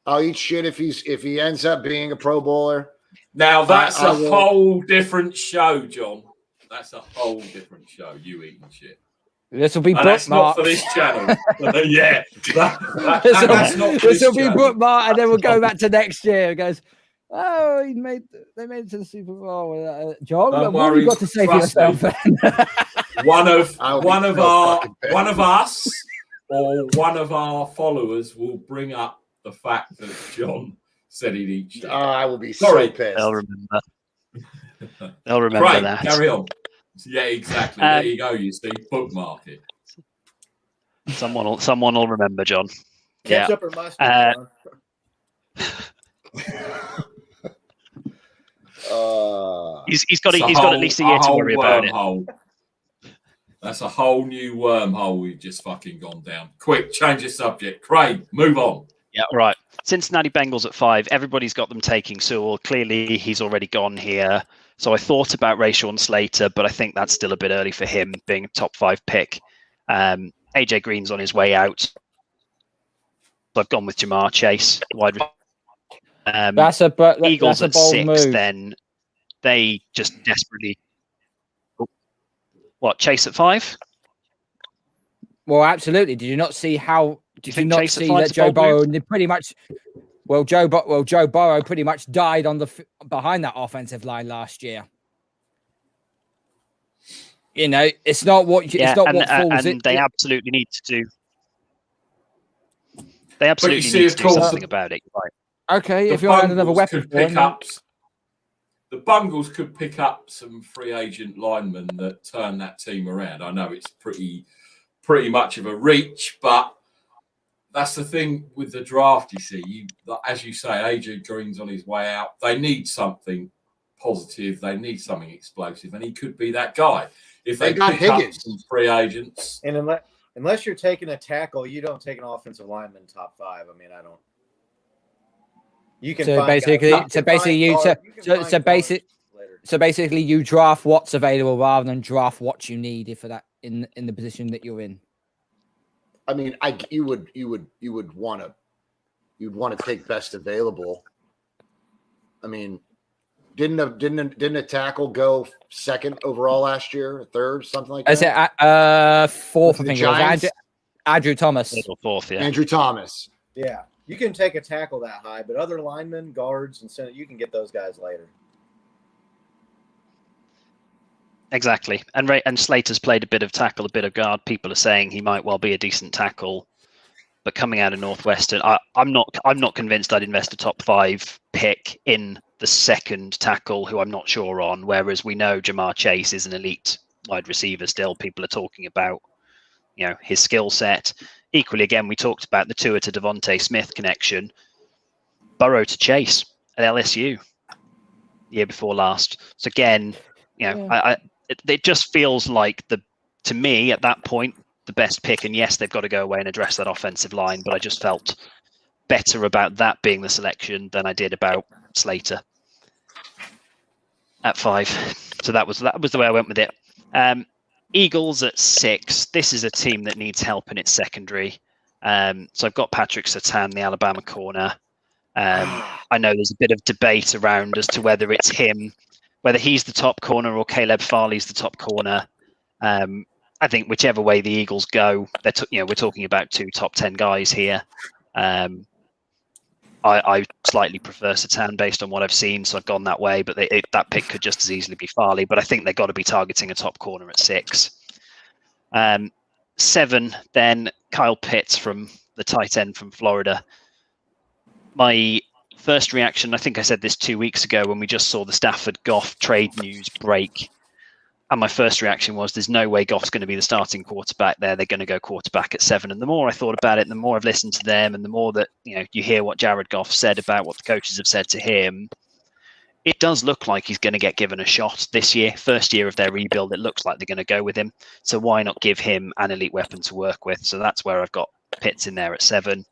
Speaker 6: I'll eat shit if he ends up being a Pro Bowler.
Speaker 1: Now that's a whole different show, John. That's a whole different show. You eating shit.
Speaker 2: This will be bookmarked.
Speaker 1: That's not for this channel. Yeah.
Speaker 2: This will be bookmarked, and then we'll go back to next year. It goes, oh, they made it to the Super Bowl. John, what have you got to say for yourself?
Speaker 1: One of us or one of our followers will bring up the fact that John said he'd eat shit.
Speaker 6: I will be so pissed.
Speaker 7: They'll remember
Speaker 1: Craig,
Speaker 7: that.
Speaker 1: Carry on. Yeah, exactly. There you go. You see, bookmark it.
Speaker 7: Someone will remember, John.
Speaker 5: Ketchup or mustard,
Speaker 7: John? He's got at least a year to worry about it.
Speaker 1: That's a whole new wormhole we've just fucking gone down. Quick, change the subject. Craig, move on.
Speaker 7: Yeah, right. Cincinnati Bengals at 5. Everybody's got them taking Sewell. Clearly, he's already gone here. So I thought about Rashawn Slater, but I think that's still a bit early for him being a top 5 pick. AJ Green's on his way out. So I've gone with Jamar Chase, wide receiver. Eagles at 6. Move. Then they just desperately. What, Chase at 5?
Speaker 2: Well, absolutely. Did you not see how? Did you not
Speaker 7: Chase
Speaker 2: see that Joe Burrow pretty much? Well, Joe Burrow pretty much died on behind that offensive line last year. It's not what it's not what falls.
Speaker 7: And they absolutely need to do. They absolutely need to do something about it. Right.
Speaker 2: Okay, if you want another weapon,
Speaker 1: the Bungles could pick up some free agent linemen that turn that team around. I know it's pretty much of a reach, but that's the thing with the draft. You see, as you say, AJ Green's on his way out. They need something positive. They need something explosive, and he could be that guy. If they got Higgins, some free agents,
Speaker 5: and unless you're taking a tackle, you don't take an offensive lineman top 5. I mean, I don't. You can basically you draft what's available rather than draft what you need for that in the position that you're in.
Speaker 6: I mean, you would want to take best available. I mean, didn't a tackle go 2nd overall last year, 3rd, something like that?
Speaker 2: I said 4th. I think it was Andrew Thomas.
Speaker 7: 4th, yeah.
Speaker 6: Andrew Thomas.
Speaker 5: Yeah, you can take a tackle that high, but other linemen, guards, and center, you can get those guys later.
Speaker 7: Exactly, and Slater's played a bit of tackle, a bit of guard. People are saying he might well be a decent tackle, but coming out of Northwestern, I'm not convinced I'd invest a top 5 pick in the 2nd tackle, who I'm not sure on. Whereas we know Jamar Chase is an elite wide receiver. Still, people are talking about his skill set. Equally, again, we talked about the Tua to Devonta Smith connection. Burrow to Chase at LSU year before last. So again, it just feels like to me at that point the best pick. And yes, they've got to go away and address that offensive line, but I just felt better about that being the selection than I did about Slater at 5. So that was the way I went with it. Eagles at 6. This is a team that needs help in its secondary. So I've got Patrick Surtain, the Alabama corner. I know there's a bit of debate around as to whether it's him, whether he's the top corner or Caleb Farley's the top corner. I think whichever way the Eagles go, we're talking about 2 top 10 guys here. I slightly prefer Satan based on what I've seen, so I've gone that way. But that pick could just as easily be Farley. But I think they've got to be targeting a top corner at 6. 7, then Kyle Pitts from the tight end from Florida. My first reaction, I think I said this 2 weeks ago when we just saw the Stafford Goff trade news break. And my first reaction was, there's no way Goff's going to be the starting quarterback there. They're going to go quarterback at 7. And the more I thought about it, the more I've listened to them, and the more that you hear what Jared Goff said about what the coaches have said to him, it does look like he's going to get given a shot this year. First year of their rebuild, it looks like they're going to go with him. So why not give him an elite weapon to work with? So that's where I've got Pitts in there at 7.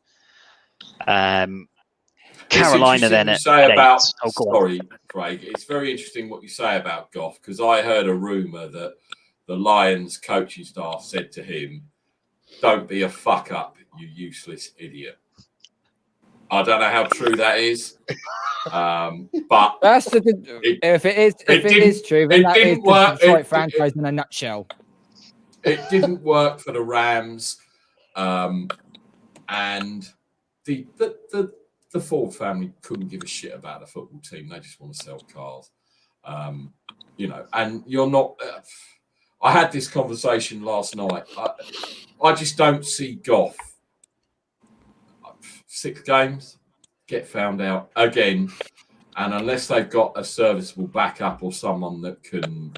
Speaker 7: Carolina then at 8.
Speaker 1: Sorry, Craig. It's very interesting what you say about Goff, because I heard a rumor that the Lions coaching staff said to him, "Don't be a fuck up, you useless idiot." I don't know how true that is, but
Speaker 2: if it is true, then that is the Detroit franchise in a nutshell.
Speaker 1: It didn't work for the Rams, and the Ford family couldn't give a shit about the football team. They just want to sell cars, and you're not. I had this conversation last night. I just don't see Goff. 6 games, get found out again, and unless they've got a serviceable backup or someone that can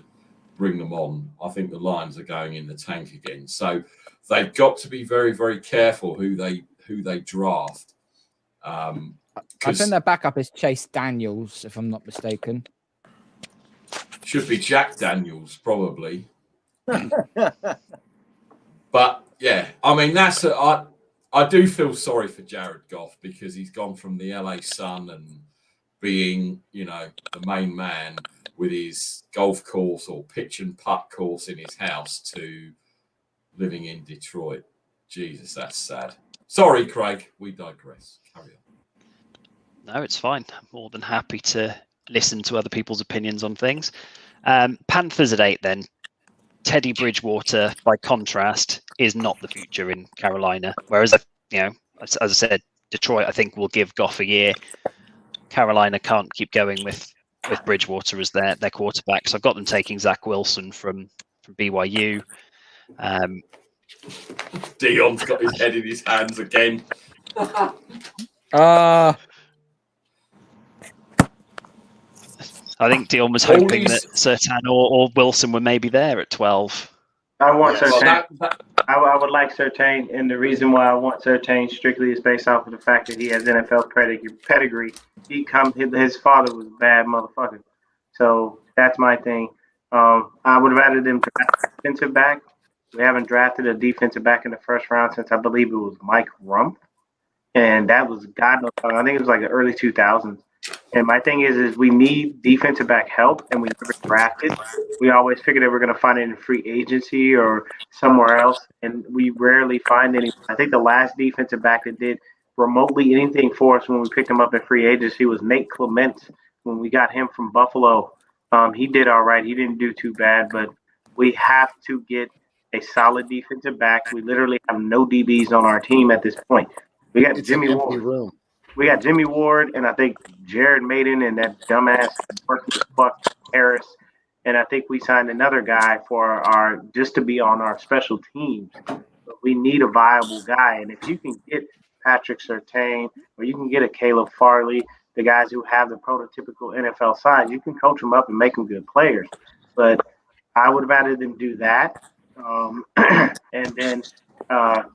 Speaker 1: bring them on, I think the Lions are going in the tank again. So they've got to be very, very careful who they draft.
Speaker 2: I think their backup is Chase Daniels, if I'm not mistaken.
Speaker 1: Should be Jack Daniels, probably. But yeah, I mean, I do feel sorry for Jared Goff, because he's gone from the LA Sun and being, the main man with his golf course or pitch and putt course in his house to living in Detroit. Jesus, that's sad. Sorry, Craig. We digress. Carry on.
Speaker 7: No, it's fine. I'm more than happy to listen to other people's opinions on things. Panthers at 8 then. Teddy Bridgewater, by contrast, is not the future in Carolina. Whereas, as I said, Detroit, I think, will give Goff a year. Carolina can't keep going with Bridgewater as their quarterback. So I've got them taking Zach Wilson from BYU.
Speaker 1: Dion's got his head in his hands again.
Speaker 7: I think Dion was hoping that Surtain or Wilson were maybe there at 12.
Speaker 9: I want Surtain. I would like Surtain, and the reason why I want Surtain strictly is based off of the fact that he has NFL pedigree. His father was a bad motherfucker, so that's my thing. I would have added him to defensive back. We haven't drafted a defensive back in the first round since I believe it was Mike Rumpf, and that was God knows. I think it was like the early 2000s. And my thing is we need defensive back help, and we never drafted. We always figured that we're going to find it in free agency or somewhere else, and we rarely find any. I think the last defensive back that did remotely anything for us when we picked him up in free agency was Nate Clement when we got him from Buffalo. He did all right. He didn't do too bad, but we have to get a solid defensive back. We literally have no DBs on our team at this point. We got Jimmy Ward. We got Jimmy Ward, and I think Jared Maiden and that dumbass fuck Harris. And I think we signed another guy for just to be on our special teams. But we need a viable guy. And if you can get Patrick Surtain or you can get a Caleb Farley, the guys who have the prototypical NFL size, you can coach them up and make them good players. But I would have added them do that and then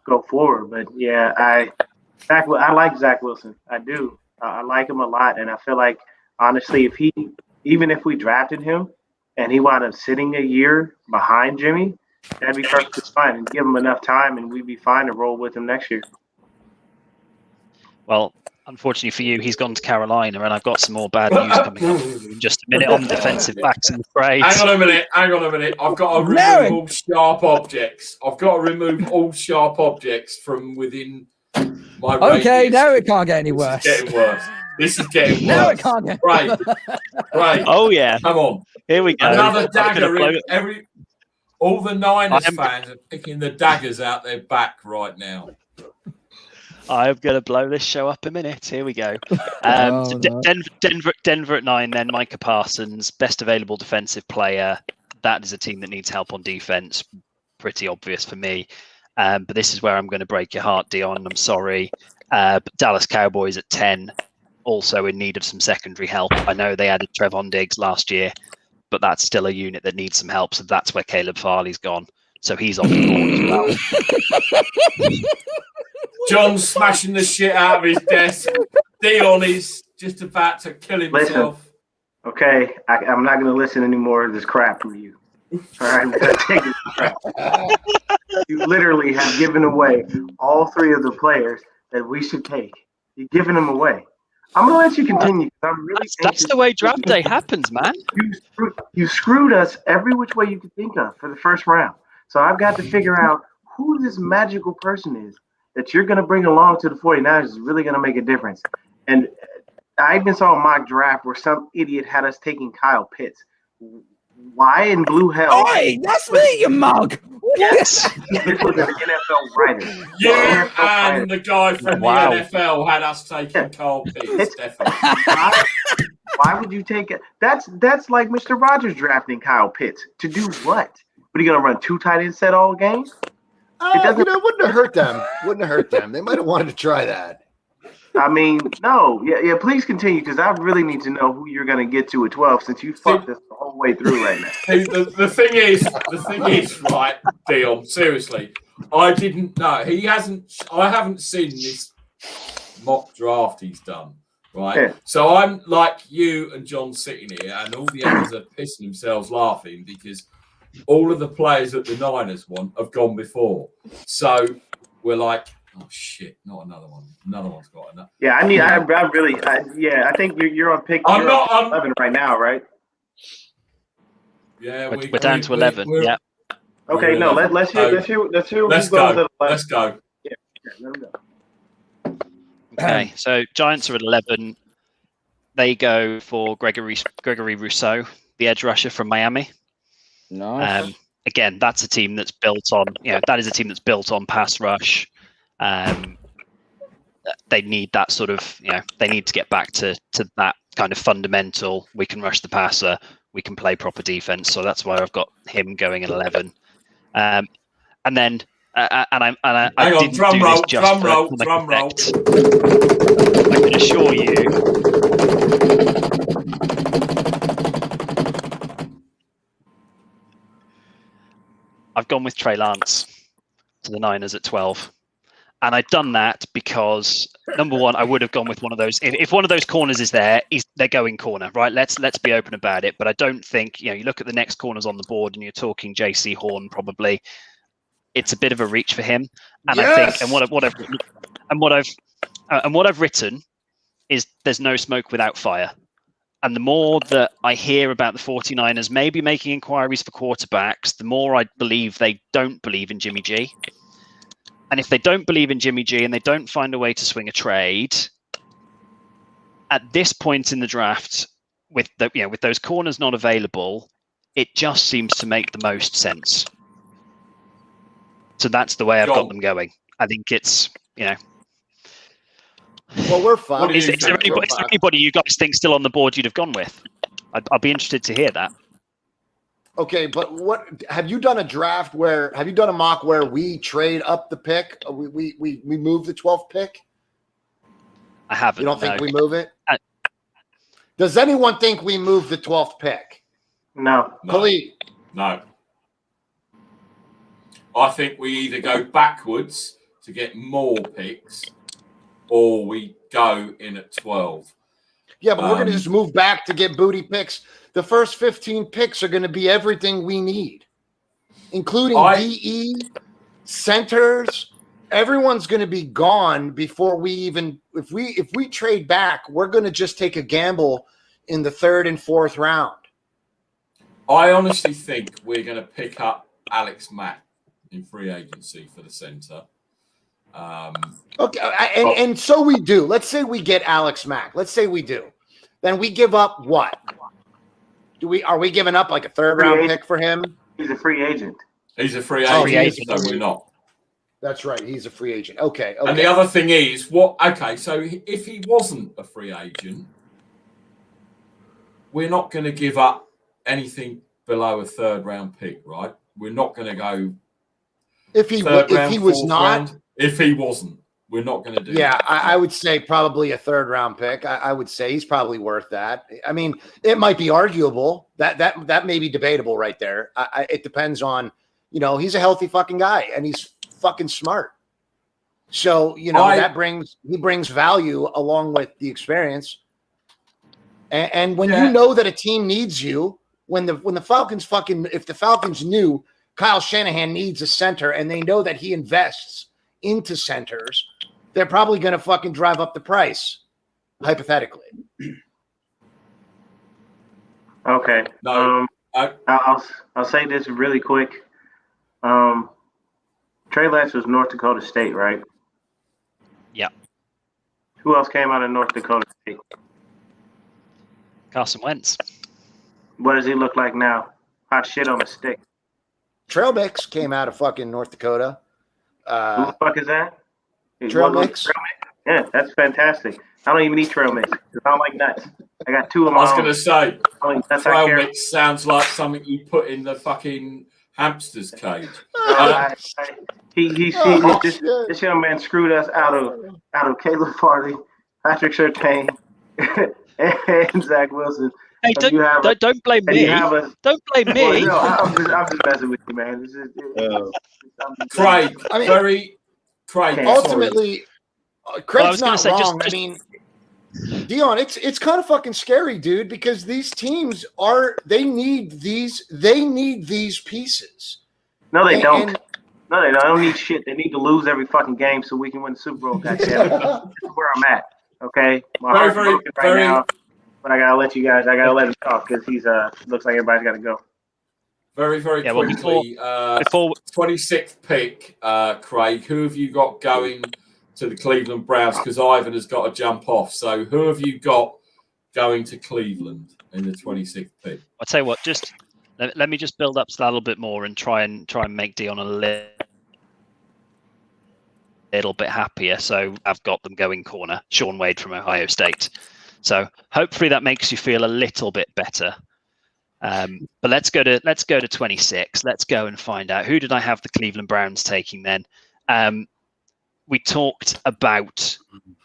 Speaker 9: go forward. But yeah, I like Zach Wilson. I do. I like him a lot, and I feel like honestly, even if we drafted him and he wound up sitting a year behind Jimmy, that'd be perfectly fine, and give him enough time, and we'd be fine to roll with him next year.
Speaker 7: Well, unfortunately for you, he's gone to Carolina, and I've got some more bad news coming up in just a minute on defensive backs, I'm afraid.
Speaker 1: Hang on a minute. I've got to remove all sharp objects. From within my radius.
Speaker 2: Okay, now it can't get any worse.
Speaker 1: This is getting worse.
Speaker 2: Now it can't get
Speaker 1: worse. Right.
Speaker 7: Oh, yeah.
Speaker 1: Come on.
Speaker 7: Here we go.
Speaker 1: Another dagger in every... All the Niners fans are picking the daggers out their back right now.
Speaker 7: I'm going to blow this show up a minute. Here we go. So Denver at 9, then Micah Parsons, best available defensive player. That is a team that needs help on defense. Pretty obvious for me. But this is where I'm going to break your heart, Dion. I'm sorry. But Dallas Cowboys at 10, also in need of some secondary help. I know they added Trevon Diggs last year, but that's still a unit that needs some help. So that's where Caleb Farley's gone. So he's off the board as well.
Speaker 1: John's smashing the shit out of his desk. Dion is just about to kill himself.
Speaker 9: Listen, okay, I'm not going to listen anymore to this crap from you. All right, I'm going to take this crap. You literally have given away all 3 of the players that we should take. You're giving them away. I'm going to let you continue. I'm really
Speaker 7: that's the way draft day happens, man.
Speaker 9: You screwed us every which way you could think of for the first round. So I've got to figure out who this magical person is that you're going to bring along to the 49ers is really going to make a difference. And I even saw a mock draft where some idiot had us taking Kyle Pitts. Why in blue hell?
Speaker 2: Hey, that's me, you mug.
Speaker 7: Yes.
Speaker 9: This was an NFL writer.
Speaker 1: You and the guy from the NFL had us taking Kyle Pitts, definitely.
Speaker 9: Why would you take it? That's like Mr. Rogers drafting Kyle Pitts. To do what? What, are you going to run 2 tight end set all game?
Speaker 6: It wouldn't have hurt them. Wouldn't have hurt them. They might have wanted to try that.
Speaker 9: I mean, no. Yeah, please continue, because I really need to know who you're going to get to at 12 since you fucked this the whole way through right now.
Speaker 1: The thing is, right, Dion, seriously, I didn't know. I haven't seen this mock draft he's done, right? Yeah. So I'm like you and John sitting here, and all the others are pissing themselves laughing because all of the players that the Niners want have gone before. So we're like, oh shit, not another one. Another one's got enough.
Speaker 9: Yeah, I think you're on pick. I'm 11 right now, right?
Speaker 1: Yeah,
Speaker 7: we're down to 11. Yeah.
Speaker 9: Okay, no, let's hear.
Speaker 1: Let's go. Let's go.
Speaker 9: Yeah, let him go.
Speaker 7: Okay, so Giants are at 11. They go for Gregory Rousseau, the edge rusher from Miami.
Speaker 2: Nice.
Speaker 7: Again, that's a team that's built on, pass rush. They need that sort of, they need to get back to that kind of fundamental. We can rush the passer, we can play proper defense. So that's why I've got him going at 11. And then, I didn't do this just for drum roll. I can assure you. I've gone with Trey Lance to the Niners at 12. And I've done that because, number one, I would have gone with one of those. If one of those corners is there, they're going corner, right? Let's be open about it. But I don't think, you look at the next corners on the board and you're talking JC Horn probably. It's a bit of a reach for him. And yes! I think, and what I've written is there's no smoke without fire. And the more that I hear about the 49ers maybe making inquiries for quarterbacks, the more I believe they don't believe in Jimmy G. And if they don't believe in Jimmy G and they don't find a way to swing a trade, at this point in the draft, with those corners not available, it just seems to make the most sense. So that's the way I've got them going. I think it's,
Speaker 6: Well, we're fine.
Speaker 7: Is there anybody you guys think still on the board you'd have gone with? I'll be interested to hear that.
Speaker 6: Okay, but what have you done a draft where? Have you done a mock where we trade up the pick? We move the 12th pick.
Speaker 7: I haven't.
Speaker 6: You don't think we move it? Does anyone think we move the 12th pick?
Speaker 9: No.
Speaker 1: No. I think we either go backwards to get more picks, or we go in at 12.
Speaker 6: Yeah, but we're going to just move back to get booty picks. The first 15 picks are going to be everything we need, including DE, centers. Everyone's going to be gone before we even if we trade back, we're going to just take a gamble in the 3rd and 4th round.
Speaker 1: I honestly think we're going to pick up Alex Mack in free agency for the center.
Speaker 6: Okay, and so we do. Let's say we get Alex Mack. Let's say we do. Then we give up what? Are we giving up like a 3rd round pick for him?
Speaker 9: He's a free agent.
Speaker 1: He's a free
Speaker 6: Oh,
Speaker 1: agent,
Speaker 6: yeah, he's a
Speaker 1: so
Speaker 6: free
Speaker 1: we're
Speaker 6: agent.
Speaker 1: not.
Speaker 6: That's right. He's a free agent. Okay.
Speaker 1: And the other thing is, so if he wasn't a free agent, we're not going to give up anything below a third-round pick, right? We're not going to go
Speaker 6: if he was not,
Speaker 1: if he wasn't, we're not going to do that.
Speaker 6: I would say probably a third-round pick. I would say he's probably worth that. I mean, it might be arguable. That may be debatable right there. It depends on, he's a healthy fucking guy and he's fucking smart. So, he brings value along with the experience. And when you know that a team needs you, when the Falcons if the Falcons knew Kyle Shanahan needs a center and they know that he invests into centers, they're probably going to fucking drive up the price, hypothetically.
Speaker 9: Okay.
Speaker 1: No,
Speaker 9: I'll say this really quick. Trey Lance was North Dakota State, right?
Speaker 7: Yeah.
Speaker 9: Who else came out of North Dakota State?
Speaker 7: Carson Wentz.
Speaker 9: What does he look like now? Hot shit on a stick.
Speaker 6: Trail Mix came out of fucking North Dakota.
Speaker 9: Who the fuck is that?
Speaker 6: Trail Mix.
Speaker 9: Yeah, that's fantastic. I don't even eat trail mix because I don't like nuts. I got two of my
Speaker 1: I was
Speaker 9: own.
Speaker 1: going to say,
Speaker 9: That's
Speaker 1: trail mix sounds like something you put in the fucking hamster's cage.
Speaker 9: This young man screwed us out of Caleb Farley, Patrick Surtain, and Zach Wilson.
Speaker 7: Hey, don't blame me. Don't blame me.
Speaker 9: No, I'm just messing with you, man.
Speaker 1: Craig, Craig.
Speaker 6: Ultimately, Craig's not wrong.
Speaker 7: Just,
Speaker 6: I mean, Dion, it's kind of fucking scary, dude, because these teams they need these pieces.
Speaker 9: No, they don't. No, they don't. I don't need shit. They need to lose every fucking game so we can win the Super Bowl. Goddamn, that's where I'm at. Okay, my heart's broken right now, but I gotta let him talk because he's looks like everybody's got to go.
Speaker 1: Very quickly. 26th pick, Craig. Who have you got going to the Cleveland Browns? Because Ivan has got to jump off. So who have you got going to Cleveland in the 26th pick?
Speaker 7: I'll tell you what. Just let me just build up a little bit more and try and make Dion a little bit happier. So I've got them going corner. Sean Wade from Ohio State. So hopefully that makes you feel a little bit better. But let's go to 26. Let's go and find out who did I have the Cleveland Browns taking then. We talked about,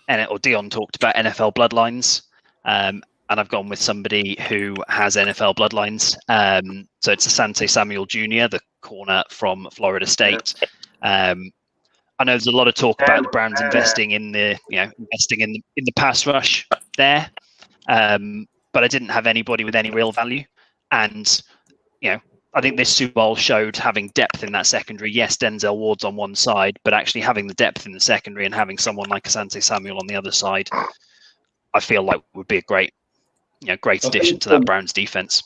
Speaker 7: or Dion talked about NFL bloodlines, and I've gone with somebody who has NFL bloodlines. So it's Asante Samuel Jr., the corner from Florida State. I know there's a lot of talk about the Browns investing in the pass rush there, but I didn't have anybody with any real value. And, I think this Super Bowl showed having depth in that secondary. Yes, Denzel Ward's on one side, but actually having the depth in the secondary and having someone like Asante Samuel on the other side, I feel like would be a great addition to that Browns defense.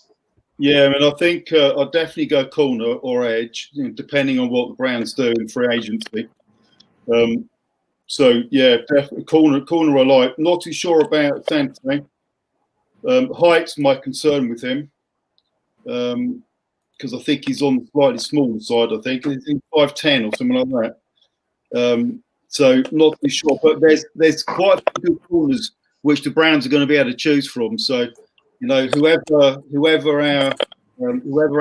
Speaker 4: Yeah, I mean, I think I'll definitely go corner or edge, depending on what the Browns do in free agency. So yeah, definitely corner I like. Not too sure about Asante. Height's my concern with him. Because I think he's on the slightly smaller side. I think he's 5'10" or something like that. So not too sure, but there's quite a few good corners which the Browns are going to be able to choose from. So whoever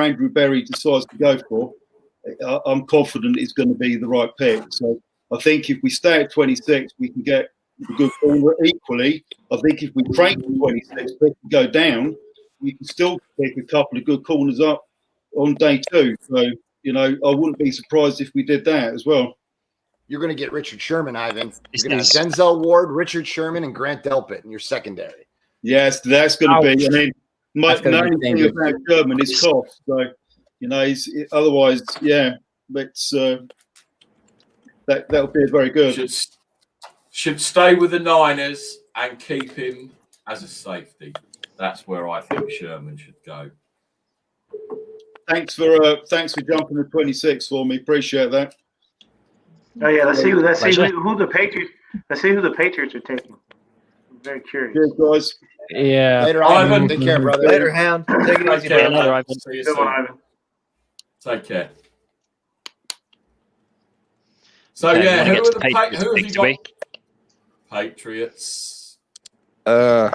Speaker 4: Andrew Berry decides to go for, I'm confident it's going to be the right pick. So I think if we stay at 26, we can get a good corner. Equally, I think if we trade to 26, we can go down. We can still pick a couple of good corners up on day two. So, I wouldn't be surprised if we did that as well.
Speaker 6: You're going to get Richard Sherman, Ivan. You're going to have Denzel Ward, Richard Sherman, and Grant Delpit in your secondary.
Speaker 4: Yes, that's going to be. I mean, my only thing about Sherman is cost. So, otherwise, yeah, but that'll be very good.
Speaker 1: Should stay with the Niners and keep him as a safety. That's where I think Sherman should go.
Speaker 4: Thanks for jumping to 26 for me. Appreciate that.
Speaker 9: Oh yeah, let's see who the Patriots. Let's see who the Patriots are taking. I'm very curious.
Speaker 4: Good guys.
Speaker 2: Yeah.
Speaker 6: Later, Ivan. Take care, brother.
Speaker 5: Later, Hound. Take it easy.
Speaker 1: Take care.
Speaker 7: Later, Ivan.
Speaker 1: See you
Speaker 9: Good
Speaker 1: soon.
Speaker 9: one, Ivan.
Speaker 1: Take care. So
Speaker 7: Okay, we
Speaker 1: yeah,
Speaker 7: wanna
Speaker 1: who
Speaker 7: get
Speaker 1: are
Speaker 7: to
Speaker 1: the
Speaker 7: Patriots
Speaker 1: who have you
Speaker 7: victory.
Speaker 1: got? Patriots.
Speaker 7: So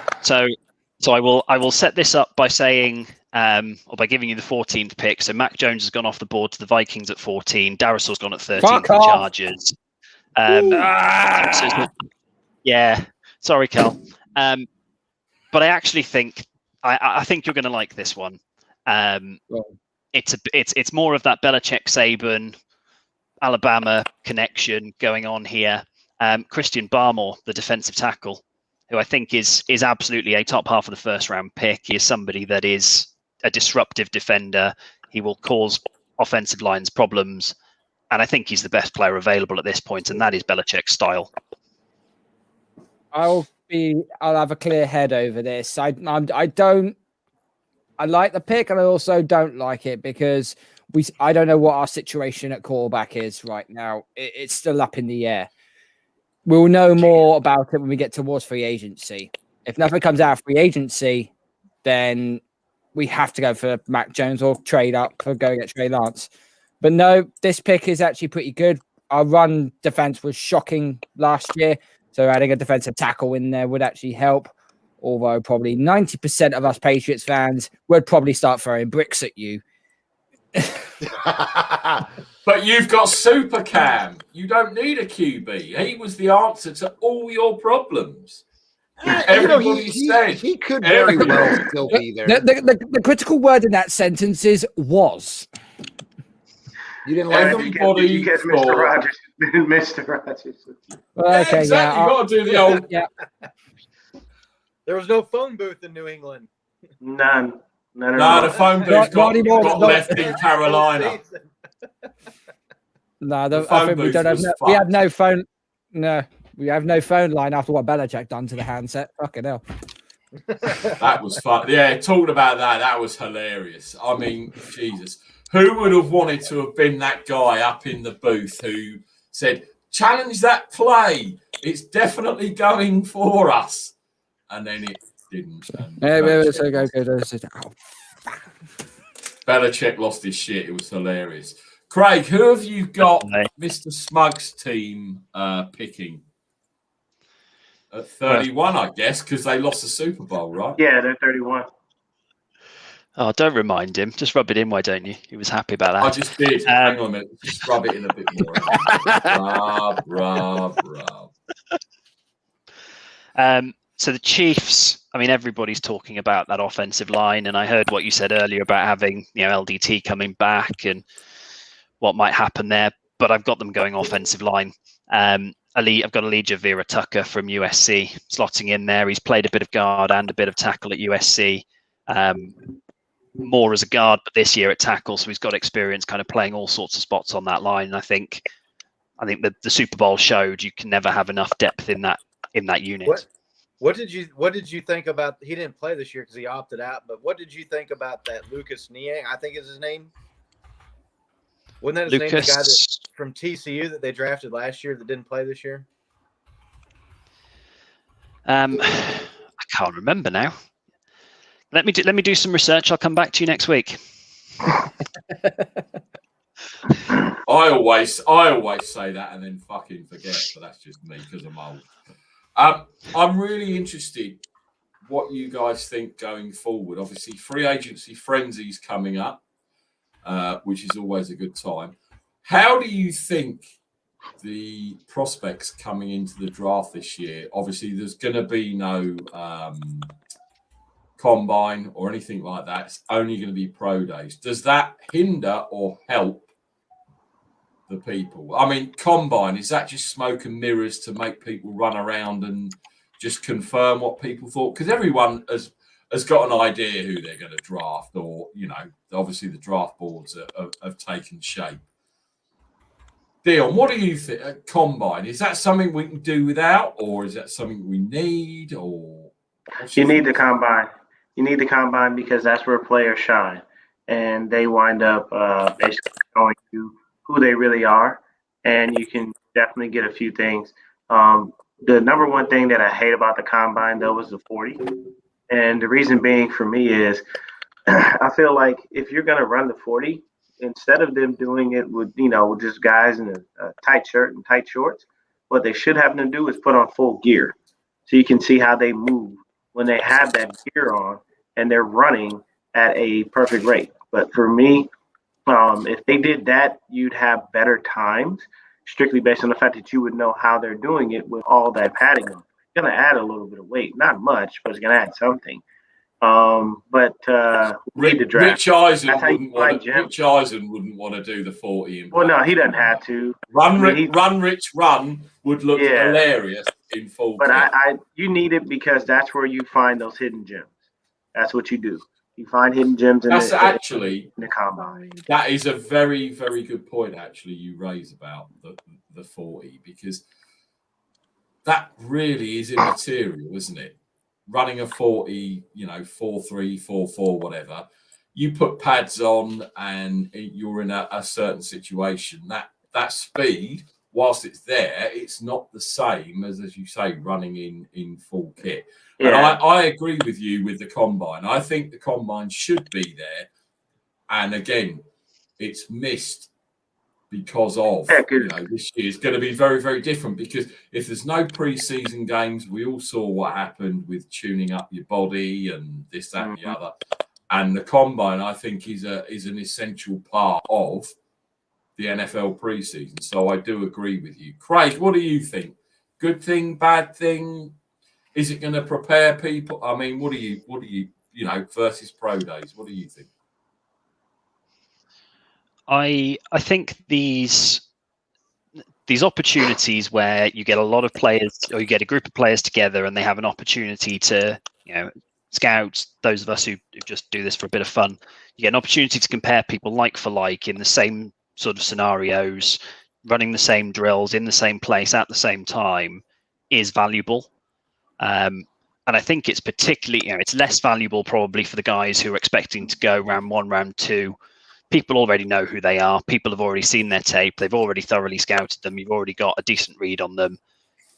Speaker 7: I will set this up by saying, or by giving you the 14th pick. So Mac Jones has gone off the board to the Vikings at 14. Darisol's gone at 13
Speaker 2: Fuck
Speaker 7: to the
Speaker 2: off.
Speaker 7: Chargers. Yeah, sorry, Cal. But I actually think I think you're going to like this one. It's more of that Belichick Saban Alabama connection going on here. Christian Barmore, the defensive tackle, who I think is absolutely a top half of the first round pick. He is somebody that is a disruptive defender. He will cause offensive lines problems. And I think he's the best player available at this point, and that is Belichick's style.
Speaker 2: I'll have a clear head over this. I like the pick, and I also don't like it because I don't know what our situation at quarterback is right now. It's still up in the air. We'll know more about it when we get towards free agency. If nothing comes out of free agency, then we have to go for Mac Jones or trade up for going at Trey Lance. But no, this pick is actually pretty good. Our run defense was shocking last year, so adding a defensive tackle in there would actually help. Although probably 90% of us Patriots fans would probably start throwing bricks at you.
Speaker 1: But you've got Super Cam. You don't need a QB. He was the answer to all your problems. Everybody said
Speaker 6: he could very well still be there.
Speaker 2: The critical word in that sentence is was.
Speaker 6: You didn't like
Speaker 1: everybody.
Speaker 9: You get Mr. Rogers. Mr. Rogers.
Speaker 2: Okay,
Speaker 1: exactly. You got to do the old.
Speaker 2: Yeah.
Speaker 5: There was no phone booth in New England.
Speaker 9: None.
Speaker 1: No, the phone booth got left in Carolina.
Speaker 2: No, I think we don't have. We have no phone. No, we have no phone line after what Belichick done to the handset. Fucking hell.
Speaker 1: That was fun. Yeah, talking about that, that was hilarious. I mean, Jesus. Who would have wanted to have been that guy up in the booth who said, challenge that play. It's definitely going for us. And then it didn't. Belichick lost his shit. It was hilarious. Craig, who have you got Mr. Smug's team picking? At 31, I guess, because they lost the Super Bowl, right?
Speaker 9: Yeah, they're 31.
Speaker 7: Oh, don't remind him. Just rub it in, why don't you? He was happy about that.
Speaker 1: I just did. Hang on a minute. Just rub it in a bit more. Rub.
Speaker 7: So the Chiefs, I mean, everybody's talking about that offensive line, and I heard what you said earlier about having, LDT coming back and what might happen there, but I've got them going offensive line. I've got Elijah Vera Tucker from USC slotting in there. He's played a bit of guard and a bit of tackle at USC. More as a guard, but this year at tackle, so he's got experience kind of playing all sorts of spots on that line. And I think the Super Bowl showed you can never have enough depth in that unit.
Speaker 5: What did you think about? He didn't play this year because he opted out. But what did you think about that Lucas Niang? I think is his name. Wasn't that his name? The guy from TCU that they drafted last year that didn't play this year.
Speaker 7: I can't remember now. Let me do some research. I'll come back to you next week.
Speaker 1: I always say that and then fucking forget, but that's just me because I'm old. I'm really interested what you guys think going forward. Obviously, free agency frenzy's coming up, which is always a good time. How do you think the prospects coming into the draft this year? Obviously, there's going to be no combine or anything like that. It's only going to be pro days. Does that hinder or help the people? I mean, combine, is that just smoke and mirrors to make people run around and just confirm what people thought? Because everyone has got an idea who they're going to draft, or, obviously the draft boards have taken shape. Dion, what do you think? Combine, is that something we can do without, or is that something we need? Or
Speaker 9: you need the combine. You need the combine because that's where players shine, and they wind up basically showing you who they really are, and you can definitely get a few things. The number one thing that I hate about the combine, though, is the 40. And the reason being for me is I feel like if you're going to run the 40, instead of them doing it with, just guys in a tight shirt and tight shorts, what they should have them do is put on full gear so you can see how they move when they have that gear on and they're running at a perfect rate. But for me, if they did that, you'd have better times, strictly based on the fact that you would know how they're doing it with all that padding on. It's going to add a little bit of weight, not much, but it's going to add something. We need to draft.
Speaker 1: Rich Eisen wouldn't want to do the 40.
Speaker 9: Well, no, he doesn't have to.
Speaker 1: Run, Rich, Run would look hilarious in full.
Speaker 9: But you need it because that's where you find those hidden gems. That's what you do. You find hidden gems in the combine.
Speaker 1: That is a very, very good point, actually, you raise about the 40, because that really is immaterial, isn't it? Running a 40, 4.3, 4.4, whatever. You put pads on and you're in a certain situation. That speed, whilst it's there, it's not the same as you say, running in full kit. Yeah. And I agree with you with the combine. I think the combine should be there. And again, it's missed because of, this year is going to be very, very different, because if there's no preseason games, we all saw what happened with tuning up your body and this, that, and the other. And the combine, I think, is an essential part of the NFL preseason. So I do agree with you. Craig, what do you think? Good thing, bad thing? Is it going to prepare people? I mean, what do you, versus pro days? What do you think?
Speaker 7: I think these opportunities where you get a lot of players, or you get a group of players together and they have an opportunity to, scout, those of us who just do this for a bit of fun, you get an opportunity to compare people like for like in the same sort of scenarios, running the same drills in the same place at the same time is valuable. And I think it's particularly, it's less valuable probably for the guys who are expecting to go round one, round two. People already know who they are. People have already seen their tape. They've already thoroughly scouted them. You've already got a decent read on them.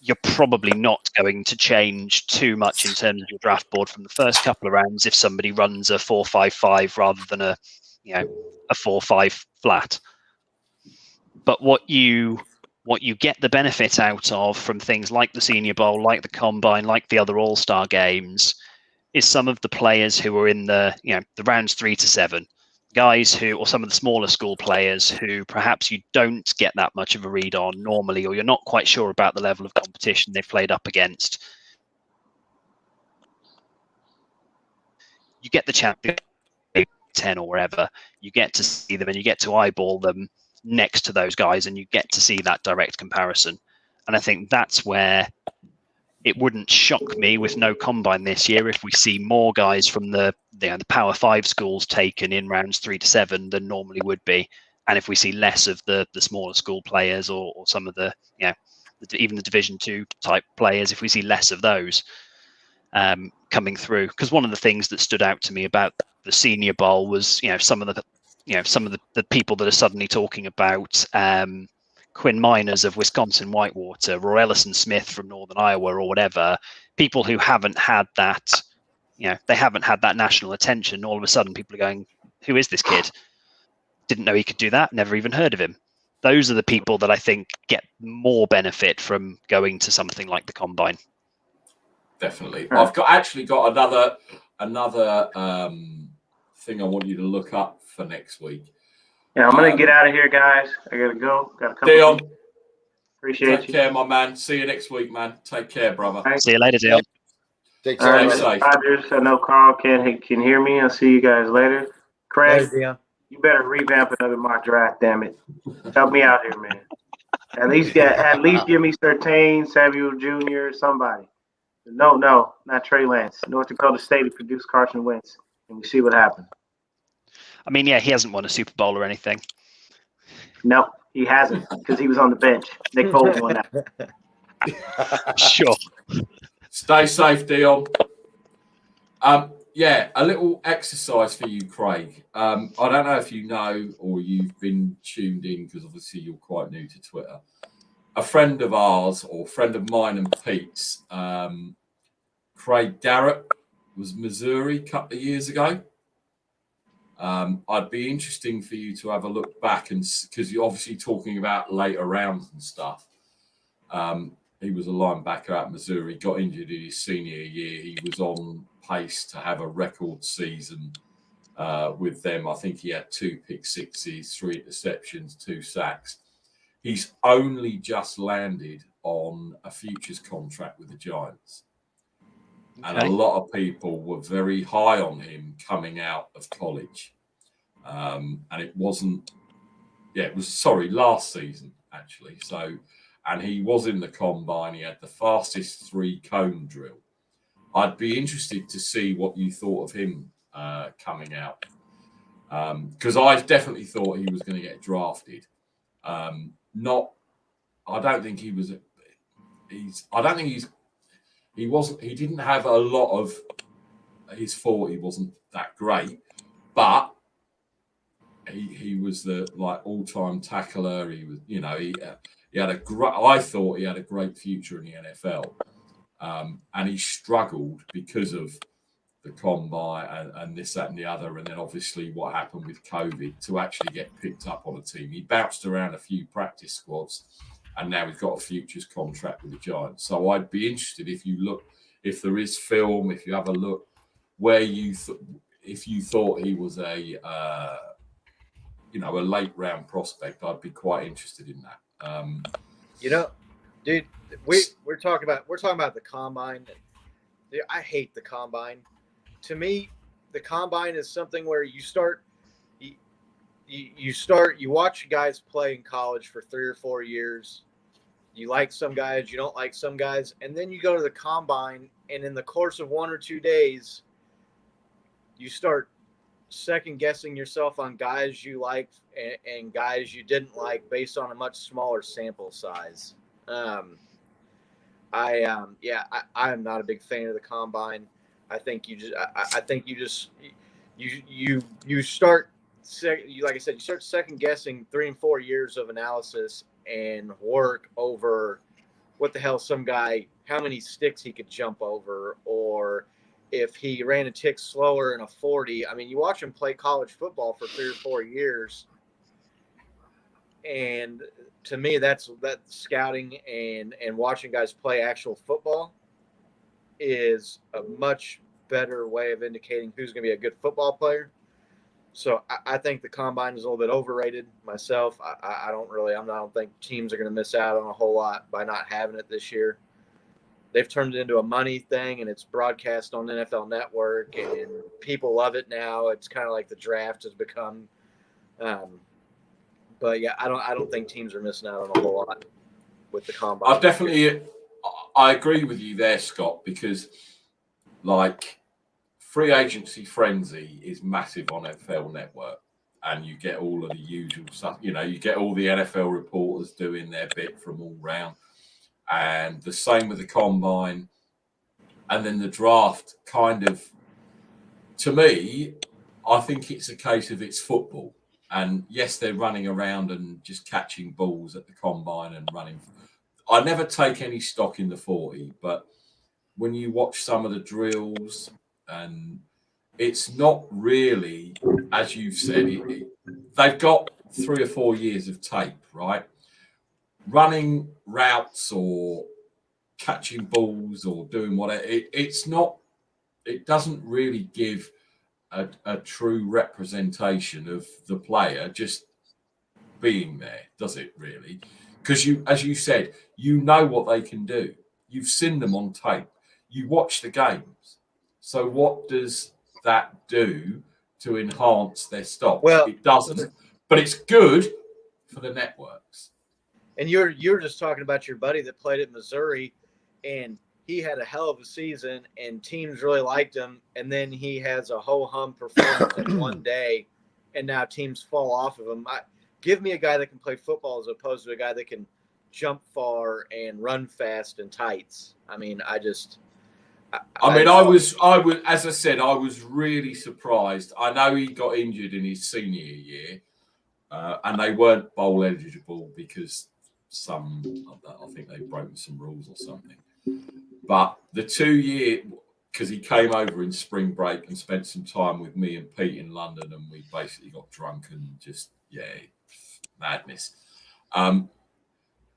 Speaker 7: You're probably not going to change too much in terms of your draft board from the first couple of rounds if somebody runs a 4.55 rather than a 4.5 flat. But what you get the benefit out of from things like the Senior Bowl, like the Combine, like the other All-Star games, is some of the players who are in the rounds 3 to 7. Guys who, or some of the smaller school players who perhaps you don't get that much of a read on normally, or you're not quite sure about the level of competition they've played up against. You get the chance, 10 or wherever, you get to see them and you get to eyeball them next to those guys and you get to see that direct comparison. And I think that's where it wouldn't shock me with no combine this year if we see more guys from the Power 5 schools taken in rounds 3 to 7 than normally would be, and if we see less of the smaller school players or some of the even the Division 2 type players, if we see less of those coming through. Because one of the things that stood out to me about the Senior Bowl was some of the people that are suddenly talking about Quinn Miners of Wisconsin Whitewater, or Ellison Smith from Northern Iowa, or whatever, people who haven't had that, they haven't had that national attention. All of a sudden, people are going, "Who is this kid? Didn't know he could do that. Never even heard of him." Those are the people that I think get more benefit from going to something like the Combine.
Speaker 1: Definitely, I've got another thing I want you to look up for next week.
Speaker 9: Yeah, I'm gonna get out of here, guys. I gotta go. Got a couple.
Speaker 1: Dion,
Speaker 9: appreciate you.
Speaker 1: Take care, my man. See you next week, man. Take care, brother.
Speaker 9: Right.
Speaker 7: See you later, Dion.
Speaker 6: Take care.
Speaker 1: Stay safe.
Speaker 9: Rogers, I know Carl can hear me. I'll see you guys later. Craig, you better revamp another mock draft. Damn it, help me out here, man. At least give me Surtain, Samuel Jr., somebody. No, not Trey Lance. North Dakota State produced Carson Wentz, and we see what happened.
Speaker 7: I mean, yeah, he hasn't won a Super Bowl or anything.
Speaker 9: No, he hasn't, because he was on the bench. Nick Foles won that.
Speaker 7: Sure.
Speaker 1: Stay safe, Dion. A little exercise for you, Craig. I don't know if you know or you've been tuned in, because obviously you're quite new to Twitter. A friend of ours, or friend of mine and Pete's, Craig Garrett, was Missouri a couple of years ago. I'd be interesting for you to have a look back, and because you're obviously talking about later rounds and stuff. He was a linebacker at Missouri, got injured in his senior year. He was on pace to have a record season with them. I think he had 2 pick sixes, 3 interceptions, 2 sacks. He's only just landed on a futures contract with the Giants. Okay. And a lot of people were very high on him coming out of college. And it wasn't, last season, actually. And he was in the combine. He had the fastest 3-cone drill. I'd be interested to see what you thought of him coming out. Because I definitely thought he was going to get drafted. I don't think he was. He didn't have a lot of his 40 wasn't that great, but he was the all-time tackler. He was, he had I thought he had a great future in the NFL, and he struggled because of the combine and this, that, and the other, and then obviously what happened with COVID to actually get picked up on a team. He bounced around a few practice squads, and now he's got a futures contract with the Giants. So I'd be interested if there is film, if you have a look where if you thought he was a late round prospect. I'd be quite interested in that.
Speaker 5: Dude, we're talking about the combine. Dude, I hate the combine. To me, the combine is something where you watch guys play in college for 3 or 4 years. You like some guys, you don't like some guys, and then you go to the combine, and in the course of 1 or 2 days, you start second guessing yourself on guys you liked and guys you didn't like based on a much smaller sample size. I am not a big fan of the combine. I think you start you start second guessing 3 and 4 years of analysis and work over what the hell how many sticks he could jump over, or if he ran a tick slower in a 40. I mean, you watch him play college football for 3 or 4 years, and to me, that's scouting and watching guys play actual football is a much better way of indicating who's going to be a good football player. So I think the combine is a little bit overrated myself. I don't think teams are going to miss out on a whole lot by not having it this year. They've turned it into a money thing, and it's broadcast on NFL Network, and people love it now. It's kind of like the draft has become. But yeah, I don't think teams are missing out on a whole lot with the combine.
Speaker 1: I agree with you there, Scott, because free agency frenzy is massive on NFL Network, and you get all of the usual stuff. You get all the NFL reporters doing their bit from all round, and the same with the combine, and then the draft. Kind of, to me, I think it's a case of it's football. And yes, they're running around and just catching balls at the combine and running. I never take any stock in the 40, but when you watch some of the drills, and it's not really, as you've said, they've got 3 or 4 years of tape, right? Running routes or catching balls or doing whatever. It doesn't really give a true representation of the player just being there, does it really? Because as you said, you know what they can do. You've seen them on tape. You watch the games. So what does that do to enhance their stock?
Speaker 5: Well,
Speaker 1: it doesn't, but it's good for the networks.
Speaker 5: And you're just talking about your buddy that played at Missouri, and he had a hell of a season, and teams really liked him. And then he has a ho-hum performance in one day, and now teams fall off of him. Give me a guy that can play football as opposed to a guy that can jump far and run fast in tights. I mean, I was, as I said, I was really surprised. I know he got injured in his senior year, and they weren't bowl eligible because I think they broke some rules or something. But the 2 year,
Speaker 1: because he came over in spring break and spent some time with me and Pete in London, and we basically got drunk and just madness.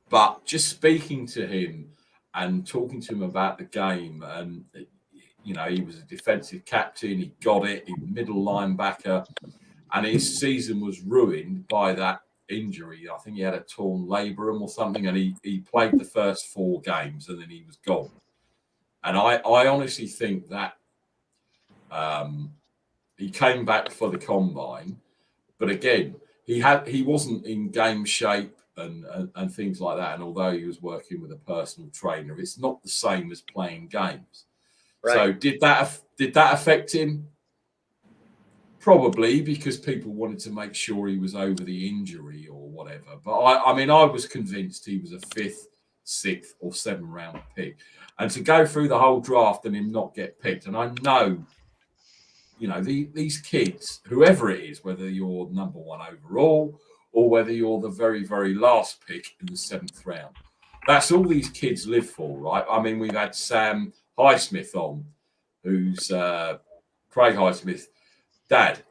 Speaker 1: But just speaking to him and talking to him about the game, and he was a defensive captain, he got it, he was middle linebacker, and his season was ruined by that injury. I think he had a torn labrum or something, and he played the first 4 games and then he was gone. And I honestly think that he came back for the combine, but again, he wasn't in game shape and things like that. And although he was working with a personal trainer, it's not the same as playing games. Right. So did that affect him? Probably, because people wanted to make sure he was over the injury or whatever. But I was convinced he was a 5th, 6th, or 7th round pick. And to go through the whole draft and him not get picked, and I know, these kids, whoever it is, whether you're number 1 overall or whether you're the very, very last pick in the 7th round, that's all these kids live for, right? I mean, we've had Sam Highsmith on, who's Craig Highsmith, dad,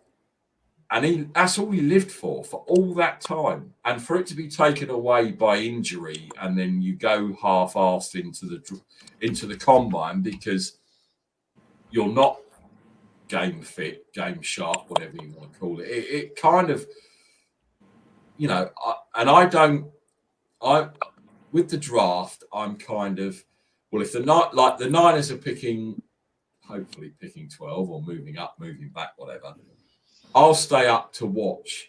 Speaker 1: and that's all he lived for all that time, and for it to be taken away by injury, and then you go half-assed into the combine because you're not game fit, game sharp, whatever you want to call it. It kind of, with the draft, I'm kind of, well, if the Niners are hopefully picking 12 or moving up, moving back, whatever, I'll stay up to watch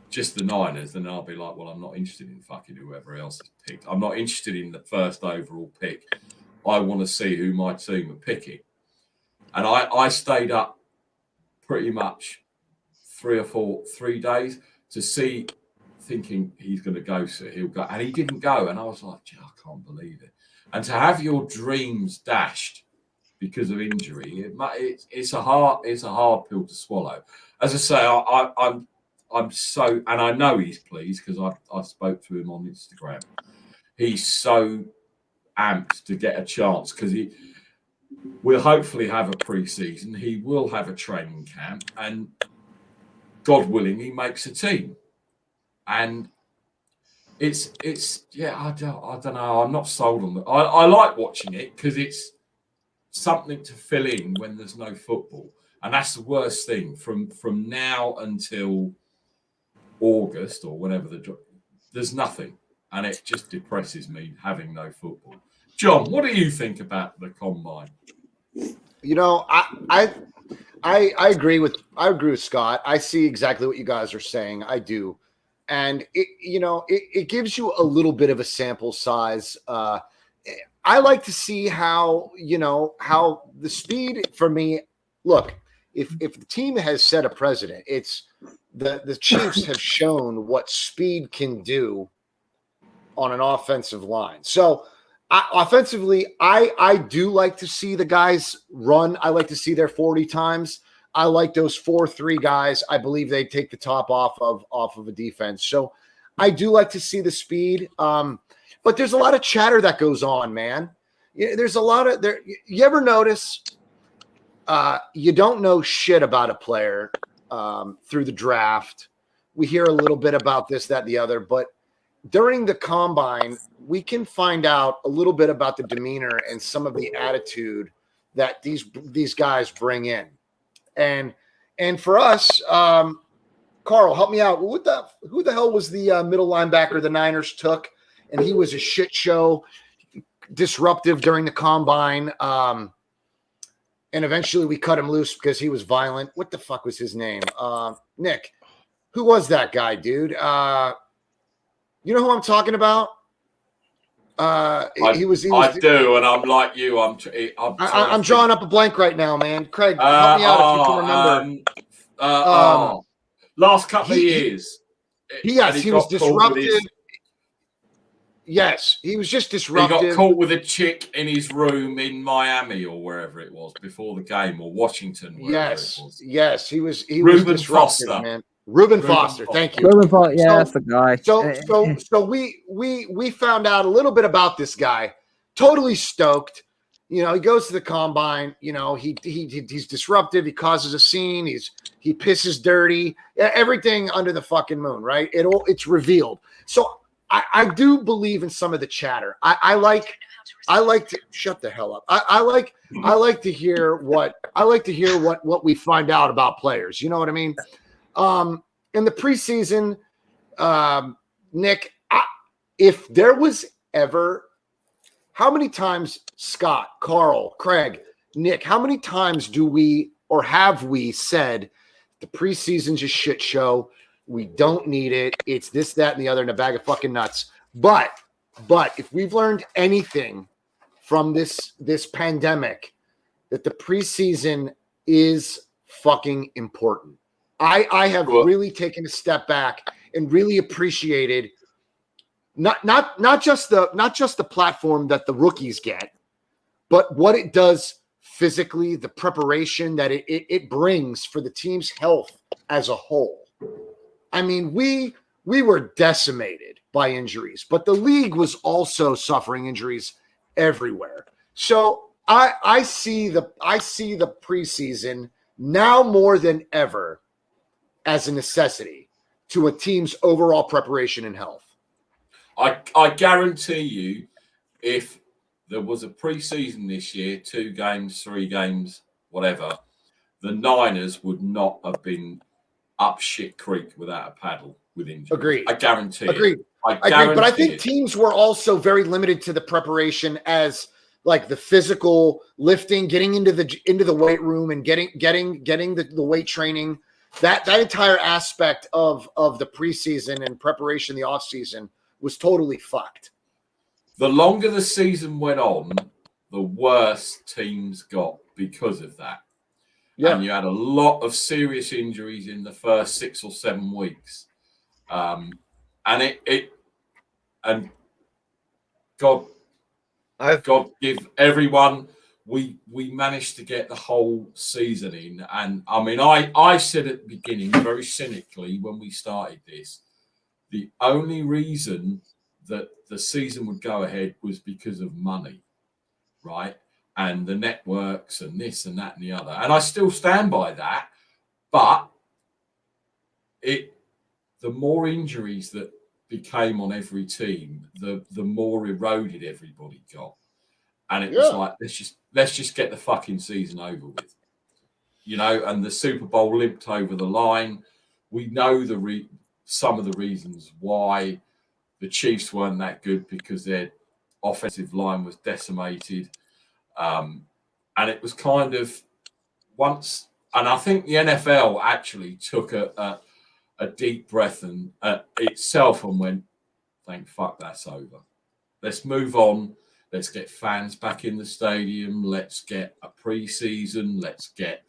Speaker 1: just the Niners, and I'll be like, well, I'm not interested in fucking whoever else is picked. I'm not interested in the first overall pick. I want to see who my team are picking. And I stayed up pretty much 3 days to see, thinking he's going to go, so he'll go. And he didn't go. And I was like, I can't believe it. And to have your dreams dashed because of injury, it's a hard pill to swallow. As I say, I'm so, and I know he's pleased because I spoke to him on Instagram. He's so amped to get a chance because he will hopefully have a pre-season. He will have a training camp, and God willing, he makes a team. And it's I don't know. I'm not sold on it. I like watching it because it's something to fill in when there's no football, and that's the worst thing from now until August or whenever there's nothing, and it just depresses me having no football. John, what do you think about the combine?
Speaker 6: I agree with Scott. I see exactly what you guys are saying. I do. And it gives you a little bit of a sample size. I like to see how the speed for me. Look, if the team has set a precedent, it's the Chiefs have shown what speed can do on an offensive line. So offensively, I do like to see the guys run. I like to see their 40 times. I like those 4-3 guys. I believe they take the top off of a defense. So I do like to see the speed. But there's a lot of chatter that goes on, man. There's a lot of there. You ever notice you don't know shit about a player through the draft? We hear a little bit about this, that, the other, but during the combine, we can find out a little bit about the demeanor and some of the attitude that these guys bring in. And for us, Carl, help me out. Who the hell was the middle linebacker the Niners took? And he was a shit show, disruptive during the combine. And eventually we cut him loose because he was violent. What the fuck was his name? Nick. Who was that guy, dude? You know who I'm talking about? I do, and I'm like you. I'm
Speaker 1: drawing
Speaker 6: up a blank right now, man. Craig, help me out if you can remember.
Speaker 1: Last couple of years.
Speaker 6: Yes, he was disruptive. Yes, he was just disruptive.
Speaker 1: He got caught with a chick in his room in Miami or wherever it was before the game, or Washington.
Speaker 6: Yes, he was
Speaker 1: Reuben
Speaker 6: disruptive,
Speaker 1: Foster.
Speaker 6: Man. Reuben Foster, thank you.
Speaker 2: Reuben Foster, that's the guy.
Speaker 6: So we found out a little bit about this guy. Totally stoked. You know, he goes to the combine. You know, he's disruptive. He causes a scene. He pisses dirty. Everything under the fucking moon, right? It's revealed. So I do believe in some of the chatter. I like to shut the hell up. I like to hear what we find out about players. You know what I mean? In the preseason, Nick, if there was ever, how many times, Scott, Carl, Craig, Nick, how many times have we said the preseason's a shit show? We don't need it. It's this, that, and the other, and a bag of fucking nuts. But if we've learned anything from this pandemic, that the preseason is fucking important. I have really taken a step back and really appreciated not just the platform that the rookies get, but what it does physically, the preparation that it brings for the team's health as a whole. I mean, we were decimated by injuries, but the league was also suffering injuries everywhere. So I see the preseason now more than ever as a necessity to a team's overall preparation and health.
Speaker 1: I guarantee you, if there was a preseason this year, 2 games, 3 games, whatever, the Niners would not have been up shit creek without a paddle with injuries.
Speaker 6: Agreed.
Speaker 1: I guarantee
Speaker 6: Agreed.
Speaker 1: it.
Speaker 6: Agreed. But I think teams were also very limited to the preparation as like the physical lifting, getting into the weight room and getting the weight training. That entire aspect of the preseason and preparation, the offseason, was totally fucked.
Speaker 1: The longer the season went on, the worse teams got because of that. Yeah. And you had a lot of serious injuries in the first 6 or 7 weeks. And God give everyone, we managed to get the whole season in. And I mean, I said at the beginning, very cynically, when we started this, the only reason that the season would go ahead was because of money, right? And the networks and this and that and the other. And I still stand by that. But the more injuries that became on every team, the more eroded everybody got. And it was like, let's just get the fucking season over with. You know, and the Super Bowl limped over the line. We know some of the reasons why the Chiefs weren't that good, because their offensive line was decimated. And it was kind of once, and I think the NFL actually took a deep breath and itself and went, thank fuck, that's over. Let's move on. Let's get fans back in the stadium. Let's get a preseason. Let's get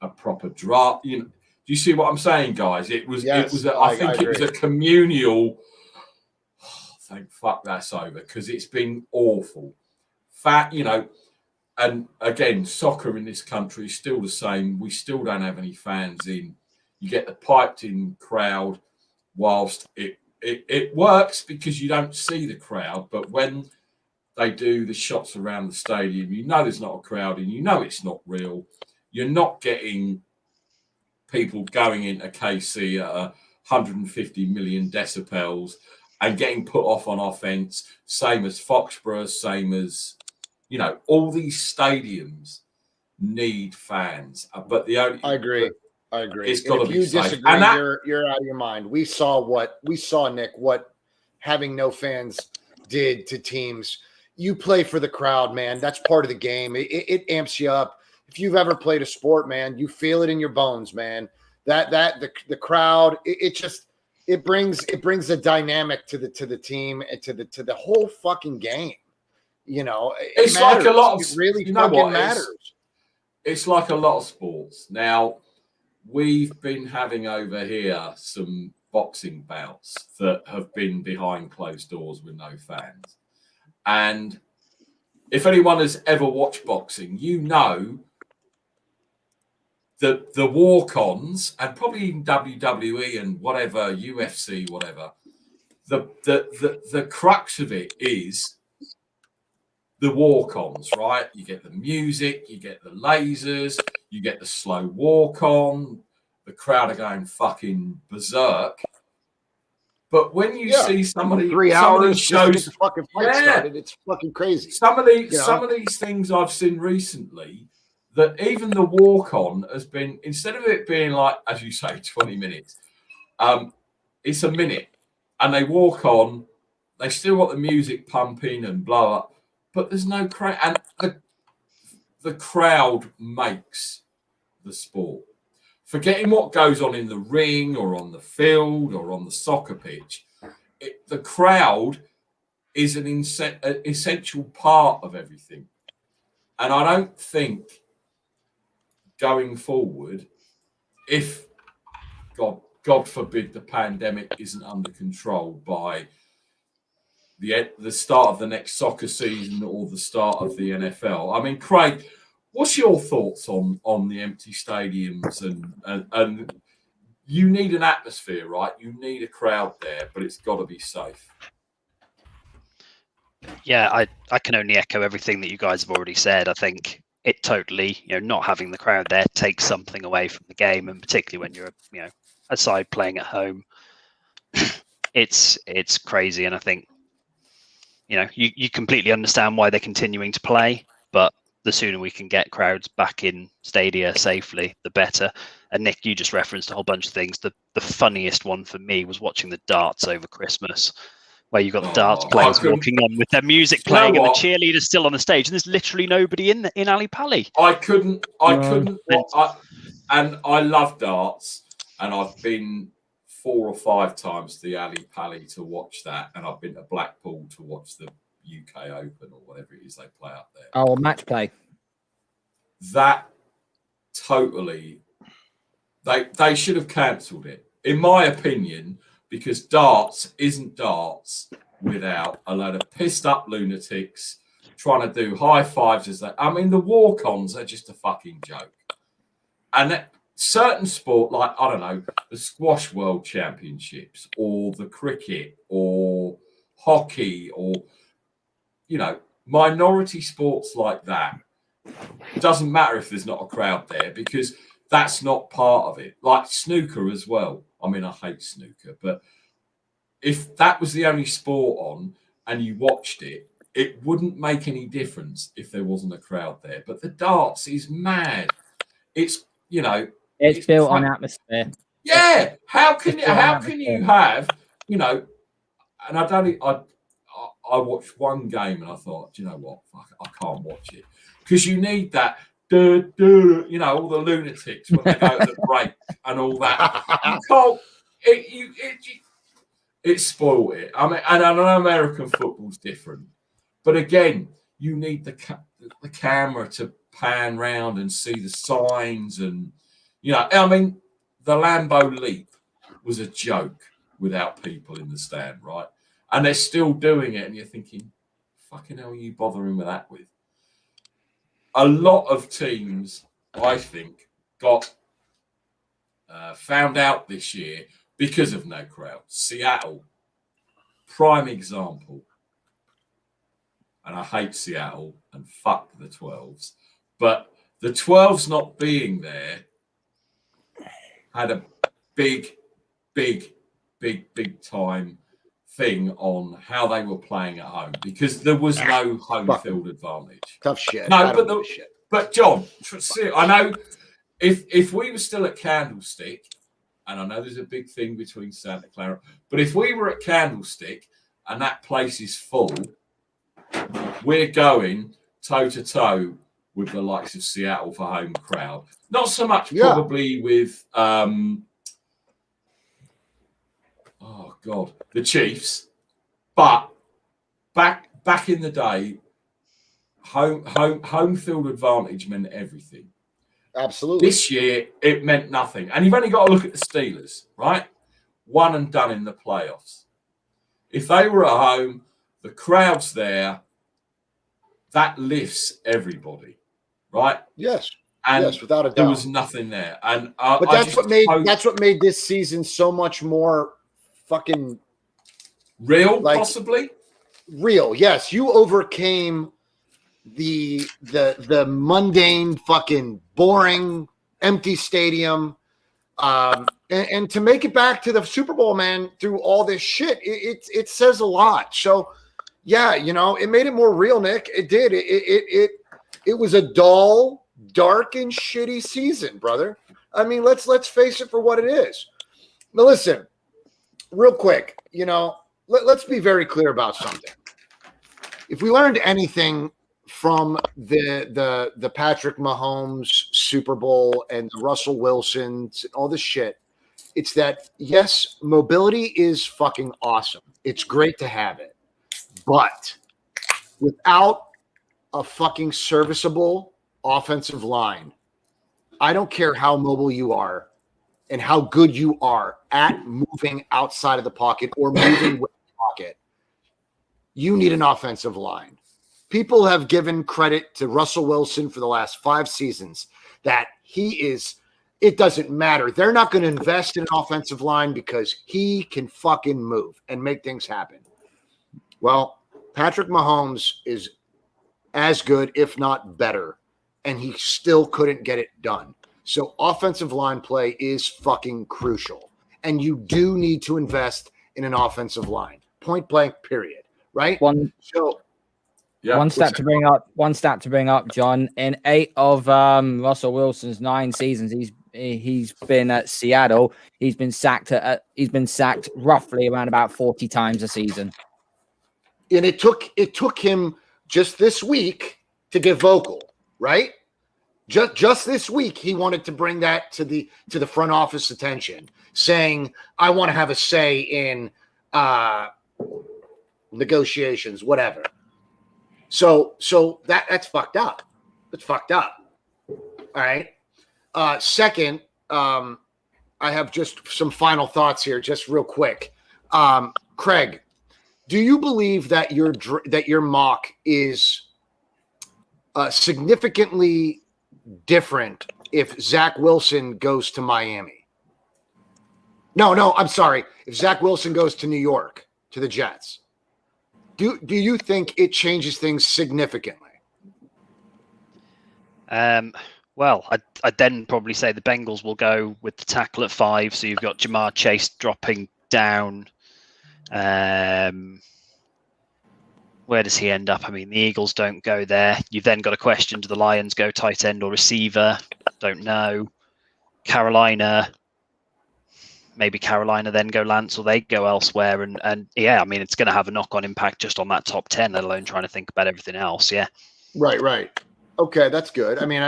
Speaker 1: a proper draft. You know, do you see what I'm saying, guys? I think it was a communal. Oh, thank fuck that's over, because it's been awful. And again, soccer in this country is still the same. We still don't have any fans in. You get the piped in crowd, whilst it works because you don't see the crowd. But when they do the shots around the stadium, you know there's not a crowd in. You know it's not real. You're not getting people going into KC at 150 million decibels and getting put off on offense. Same as Foxborough, same as, you know, all these stadiums need fans. But the only
Speaker 6: I agree.
Speaker 1: It's got to be
Speaker 6: you
Speaker 1: safe.
Speaker 6: disagree, you're out of your mind. We saw, Nick, what having no fans did to teams. You play for the crowd, man. That's part of the game. It amps you up. If you've ever played a sport, man, you feel it in your bones, man. The crowd, it brings a dynamic to the team and to the whole fucking game. You know,
Speaker 1: it's like a lot of,
Speaker 6: it really fucking matters.
Speaker 1: It's like a lot of sports. Now, we've been having over here some boxing bouts that have been behind closed doors with no fans. And if anyone has ever watched boxing, you know that the walk-ons, and probably even WWE and whatever, UFC, whatever, the crux of it is the walk-ons, right? You get the music, you get the lasers, you get the slow walk-on. The crowd are going fucking berserk. But when you see somebody,
Speaker 6: 3
Speaker 1: some of
Speaker 6: hours
Speaker 1: these
Speaker 6: just to get
Speaker 1: shows,
Speaker 6: the fucking fight started, it's fucking crazy.
Speaker 1: some of
Speaker 6: know?
Speaker 1: these things I've seen recently, that even the walk-on has been, instead of it being like, as you say, 20 minutes, it's a minute, and they walk on. They still got the music pumping and blah blah, but there's no crowd, and the crowd makes the sport. Forgetting what goes on in the ring or on the field or on the soccer pitch, the crowd is an essential part of everything. And I don't think going forward, if God forbid the pandemic isn't under control by the start of the next soccer season or the start of the NFL. I mean, Craig, what's your thoughts on the empty stadiums and you need an atmosphere, right? You need a crowd there, but it's got to be safe.
Speaker 7: Yeah, I can only echo everything that you guys have already said. I think it totally, not having the crowd there takes something away from the game, and particularly when you're, aside playing at home, it's crazy. And I think, you completely understand why they're continuing to play, but the sooner we can get crowds back in stadia safely, the better. And Nick, you just referenced a whole bunch of things. The funniest one for me was watching the darts over Christmas, where you've got the darts players walking on with their music playing and the cheerleaders still on the stage, and there's literally nobody in Ali Pali.
Speaker 1: I couldn't. And I love darts, and I've been 4 or 5 times to the Ali Pali to watch that, and I've been to Blackpool to watch the UK Open or whatever it is they play up there.
Speaker 2: Oh, match play.
Speaker 1: That totally, they should have cancelled it, in my opinion, because darts isn't darts without a load of pissed up lunatics trying to do high fives as they. I mean, the walk-ons are just a fucking joke. And certain sport, like, I don't know, the squash world championships or the cricket or hockey or, minority sports like that, it doesn't matter if there's not a crowd there because that's not part of it. Like snooker as well. I mean, I hate snooker, but if that was the only sport on and you watched it, it wouldn't make any difference if there wasn't a crowd there. But the darts is mad. It's,
Speaker 2: it's built on atmosphere.
Speaker 1: Yeah. How can you have, and I watched one game and I thought, do you know what? Fuck, I can't watch it. Because you need that, all the lunatics when they go to the break and all that. You can't, it spoiled it. I mean, and I know American football's different. But again, you need the camera to pan round and see the signs and, I mean, the Lambeau Leap was a joke without people in the stand, right? And they're still doing it, and you're thinking, fucking hell are you bothering with that with? A lot of teams, I think, got found out this year because of no crowd. Seattle, prime example. And I hate Seattle and fuck the 12s. But the 12s not being there had a big time thing on how they were playing at home because there was no home field advantage.
Speaker 6: Tough shit.
Speaker 1: No, but John, I know if we were still at Candlestick, and I know there's a big thing between Santa Clara, but if we were at Candlestick and that place is full, we're going toe to toe with the likes of Seattle for home crowd. Not so much probably with the Chiefs, but back in the day, home field advantage meant everything.
Speaker 6: Absolutely.
Speaker 1: This year it meant nothing, and you've only got to look at the Steelers, right? One and done in the playoffs. If they were at home, the crowd's there. That lifts everybody, right?
Speaker 6: Yes.
Speaker 1: And
Speaker 6: yes, without a doubt.
Speaker 1: There was nothing there, and
Speaker 6: but that's what made this season so much more fucking
Speaker 1: real, possibly
Speaker 6: real. Yes, you overcame the mundane, fucking boring, empty stadium, and to make it back to the Super Bowl, man, through all this shit, it says a lot. So, yeah, it made it more real, Nick. It did. It was a dull, dark, and shitty season, brother. I mean, let's face it for what it is. Now, listen, real quick, let's be very clear about something. If we learned anything from the Patrick Mahomes Super Bowl and the Russell Wilsons, all this shit, it's that, yes, mobility is fucking awesome. It's great to have it. But without a fucking serviceable offensive line, I don't care how mobile you are and how good you are at moving outside of the pocket or moving with the pocket, you need an offensive line. People have given credit to Russell Wilson for the last 5 seasons that it doesn't matter. They're not going to invest in an offensive line because he can fucking move and make things happen. Well, Patrick Mahomes is as good, if not better, and he still couldn't get it done. So offensive line play is fucking crucial, and you do need to invest in an offensive line. Point blank, period. Right? One
Speaker 2: stat to bring up, John. In 8 of Russell Wilson's 9 seasons, he's been at Seattle. He's been sacked roughly around about 40 times a season.
Speaker 6: And it took him just this week to get vocal, right? Just this week, he wanted to bring that to the front office attention, saying, "I want to have a say in negotiations, whatever." So that's fucked up. It's fucked up. All right. Second, I have just some final thoughts here, just real quick. Craig, do you believe that your mock is significantly different if Zach Wilson goes to Miami? No, I'm sorry. If Zach Wilson goes to New York, to the Jets, do you think it changes things significantly?
Speaker 7: Well, I'd then probably say the Bengals will go with the tackle at 5. So you've got Jamar Chase dropping down. Where does he end up? I mean, the Eagles don't go there. You've then got a question: do the Lions go tight end or receiver? Don't know. Carolina, maybe Carolina then go Lance, or they go elsewhere. And yeah, I mean, it's going to have a knock-on impact just on that top 10, let alone trying to think about everything else. Yeah.
Speaker 6: Right. Okay, that's good. I mean,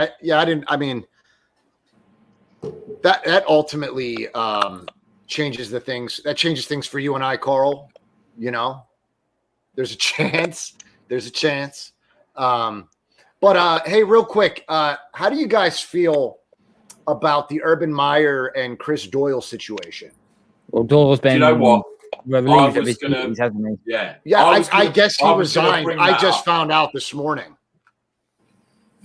Speaker 6: that ultimately changes the things. That changes things for you and I, Carl. There's a chance. But hey, real quick, how do you guys feel about the Urban Meyer and Chris Doyle situation?
Speaker 2: Well, Doyle's been.
Speaker 1: Do you know what?
Speaker 2: Relieved of his duties, hasn't he?
Speaker 6: Yeah. I guess he resigned. I just found out this morning.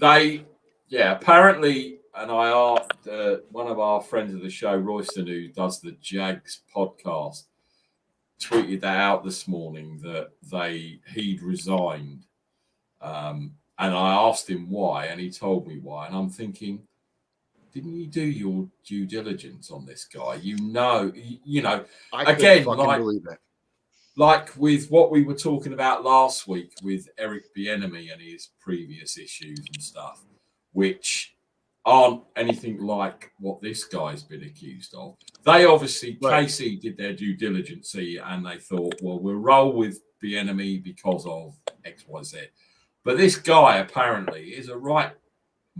Speaker 1: Apparently, and I asked one of our friends of the show, Royston, who does the Jags podcast, tweeted that out this morning that he'd resigned, and I asked him why, and he told me why, and I'm thinking, didn't you do your due diligence on this guy? I again,
Speaker 6: believe it.
Speaker 1: Like with what we were talking about last week with Eric Bieniemy and his previous issues and stuff, which aren't anything like what this guy's been accused of. They obviously, right. KC did their due diligence and they thought, well, we'll roll with Bieniemy because of X, Y, Z. But this guy apparently is a right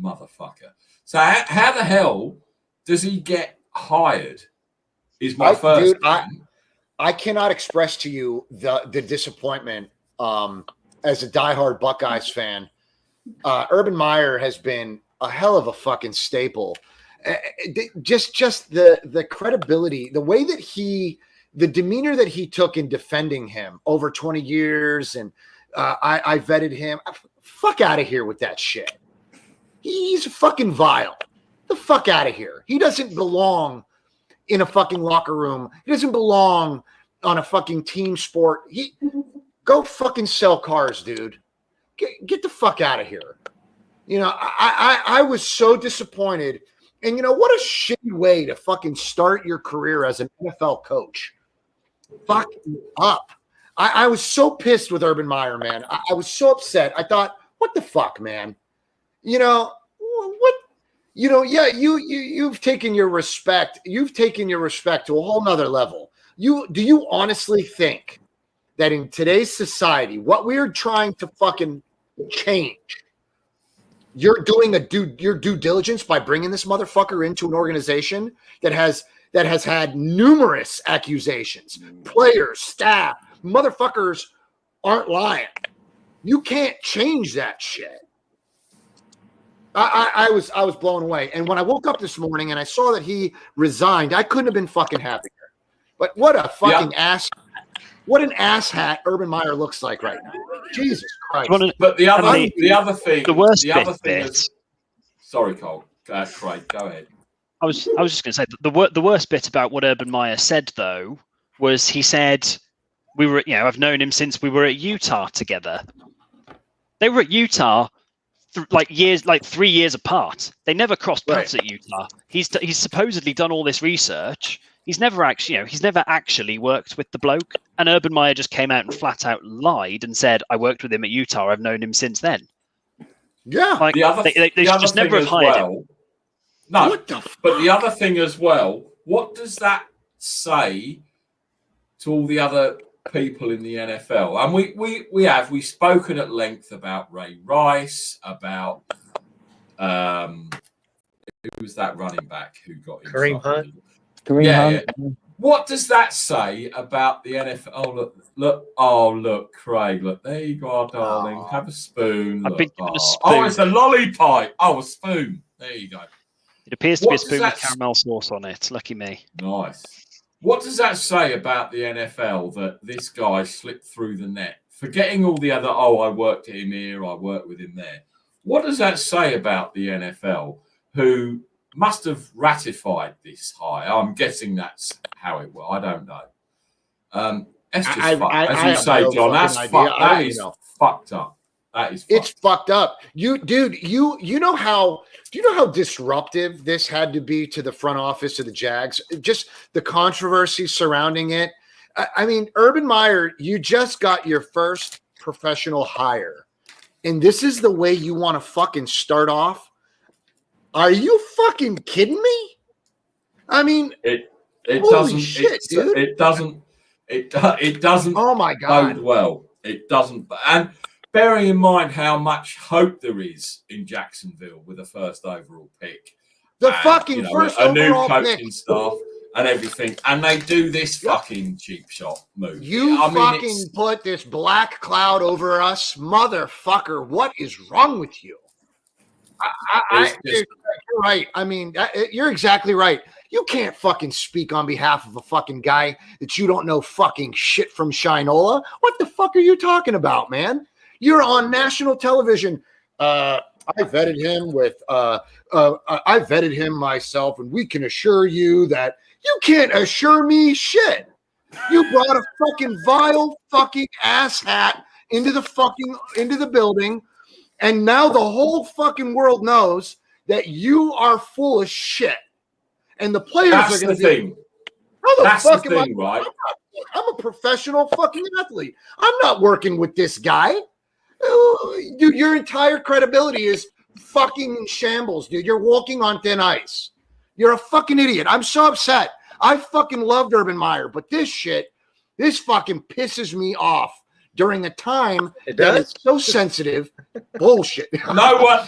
Speaker 1: motherfucker. So how the hell does he get hired? Is my first thing.
Speaker 6: I cannot express to you the disappointment as a diehard Buckeyes fan. Urban Meyer has been a hell of a fucking staple. Just the credibility, the way that the demeanor that he took in defending him over 20 years, and I vetted him. Fuck out of here with that shit. He's fucking vile. The fuck out of here. He doesn't belong in a fucking locker room. He doesn't belong on a fucking team sport. Go fucking sell cars, dude. get the fuck out of here. You know, I was so disappointed. And you know, what a shitty way to fucking start your career as an NFL coach. Fuck up. I was so pissed with Urban Meyer, man. I was so upset. I thought, what the fuck, man? You know, what? You know, yeah, you've taken your respect. You've taken your respect to a whole nother level. Do you honestly think that in today's society, what we're trying to fucking change, you're doing your due diligence by bringing this motherfucker into an organization that has had numerous accusations, players, staff, motherfuckers aren't lying. You can't change that shit. I was blown away. And when I woke up this morning and I saw that he resigned, I couldn't have been fucking happier. But what a fucking ass. What an ass hat Urban Meyer looks like right now. Jesus Christ.
Speaker 1: But the other thing,
Speaker 7: the bit.
Speaker 1: is, sorry, Cole. Craig, go ahead.
Speaker 7: I was just going to say the worst bit about what Urban Meyer said though was he said I've known him since we were at Utah together. They were at Utah 3 years apart. They never crossed paths at Utah. He's supposedly done all this research. He's never actually worked with the bloke. And Urban Meyer just came out and flat out lied and said, "I worked with him at Utah. I've known him since then."
Speaker 6: Yeah,
Speaker 7: like they should just never have hired him.
Speaker 1: No, but the other thing as well, what does that say to all the other people in the NFL? And we've spoken at length about Ray Rice, about who was that running back who got in
Speaker 10: Kareem
Speaker 1: trouble?
Speaker 10: Hunt.
Speaker 1: Yeah. What does that say about the NFL? Oh look, Craig, look, there you go, darling. Have a spoon.
Speaker 7: I've been given a spoon.
Speaker 1: Oh, it's a lollipop. Oh, a spoon. There you go.
Speaker 7: It appears to be a spoon with caramel sauce on it. Lucky me.
Speaker 1: Nice. What does that say about the NFL that this guy slipped through the net? Forgetting all the other, I worked at him here, I worked with him there. What does that say about the NFL who must have ratified this hire? I'm guessing that's how it was. I don't know. It's just fucked. As you say, John, that's fucked. That is fucked up. That is fucked.
Speaker 6: It's fucked up. You know how disruptive this had to be to the front office of the Jags? Just the controversy surrounding it. I mean, Urban Meyer, you just got your first professional hire, and this is the way you want to fucking start off? Are you fucking kidding me? I mean,
Speaker 1: it
Speaker 6: holy shit, dude.
Speaker 1: It doesn't. Oh my God. Bode well. It doesn't. And bearing in mind how much hope there is in Jacksonville with the first overall pick,
Speaker 6: fucking first overall pick,
Speaker 1: a new coaching staff and everything, and they do this fucking cheap shot move.
Speaker 6: Put this black cloud over us, motherfucker. What is wrong with you? You're right. I mean, you're exactly right. You can't fucking speak on behalf of a fucking guy that you don't know fucking shit from Shinola. What the fuck are you talking about, man? You're on national television. I vetted him I vetted him myself, and we can assure you that you can't assure me shit. You brought a fucking vile fucking ass hat into the building. And now the whole fucking world knows that you are full of shit. And the players are going to
Speaker 1: thing.
Speaker 6: That's the
Speaker 1: thing, right?
Speaker 6: I'm a professional fucking athlete. I'm not working with this guy. Dude, your entire credibility is fucking in shambles, dude. You're walking on thin ice. You're a fucking idiot. I'm so upset. I fucking loved Urban Meyer, but this fucking pisses me off. During a time that is so sensitive, bullshit.
Speaker 1: No one,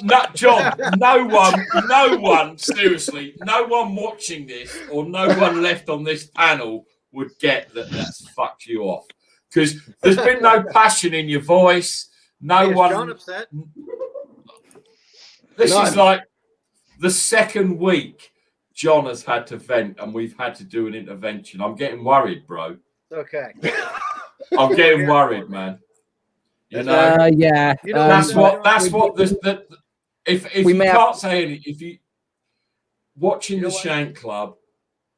Speaker 1: seriously, no one watching this or no one left on this panel would get that that's fucked you off. Because there's been no passion in your voice. Is John upset? This is like the second week John has had to vent and we've had to do an intervention. I'm getting worried, bro.
Speaker 10: Okay.
Speaker 1: I'm getting worried, man. You know,
Speaker 2: yeah.
Speaker 1: That's what. If you can't say anything, if you watching the Shank Club,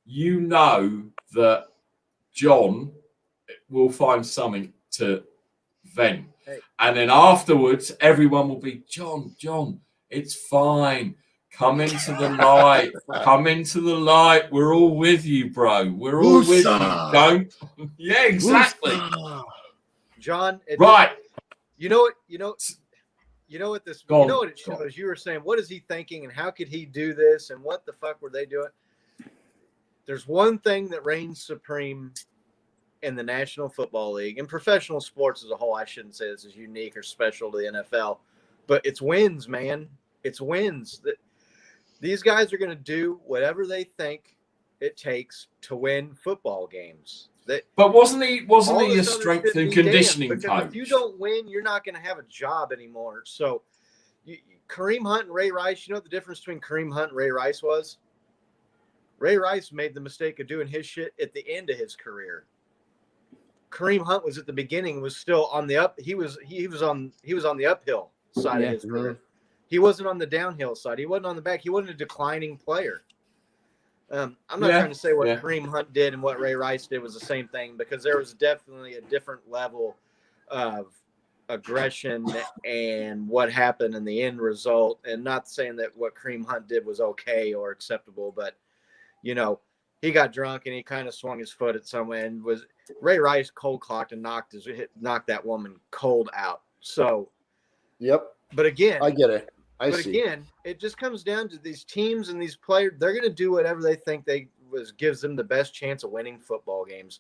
Speaker 1: you know that John will find something to vent. And then afterwards, everyone will be, John, it's fine. Come into the light. Come into the light. We're all with you, bro. We're all with you. Don't. Yeah, exactly.
Speaker 5: John.
Speaker 1: Right.
Speaker 5: You know what it shows. You were saying, what is he thinking and how could he do this and what the fuck were they doing? There's one thing that reigns supreme in the National Football League and professional sports as a whole. I shouldn't say this is unique or special to the NFL, but it's wins, man. It's wins. That these guys are going to do whatever they think it takes to win football games.
Speaker 1: But wasn't he a strength and conditioning coach?
Speaker 5: If you don't win, you're not going to have a job anymore. So Kareem Hunt and Ray Rice, you know what the difference between Kareem Hunt and Ray Rice was? Ray Rice made the mistake of doing his shit at the end of his career. Kareem Hunt was at the beginning, was still on the up. He was on the uphill side of his career. He wasn't on the downhill side. He wasn't on the back. He wasn't a declining player. I'm not trying to say what Kareem Hunt did and what Ray Rice did was the same thing, because there was definitely a different level of aggression and what happened in the end result. And not saying that what Kareem Hunt did was okay or acceptable, but he got drunk and he kind of swung his foot at someone, and was Ray Rice cold clocked and knocked that woman cold out. So, but again,
Speaker 6: I get it.
Speaker 5: Again, it just comes down to these teams and these players. They're going to do whatever they think gives them the best chance of winning football games.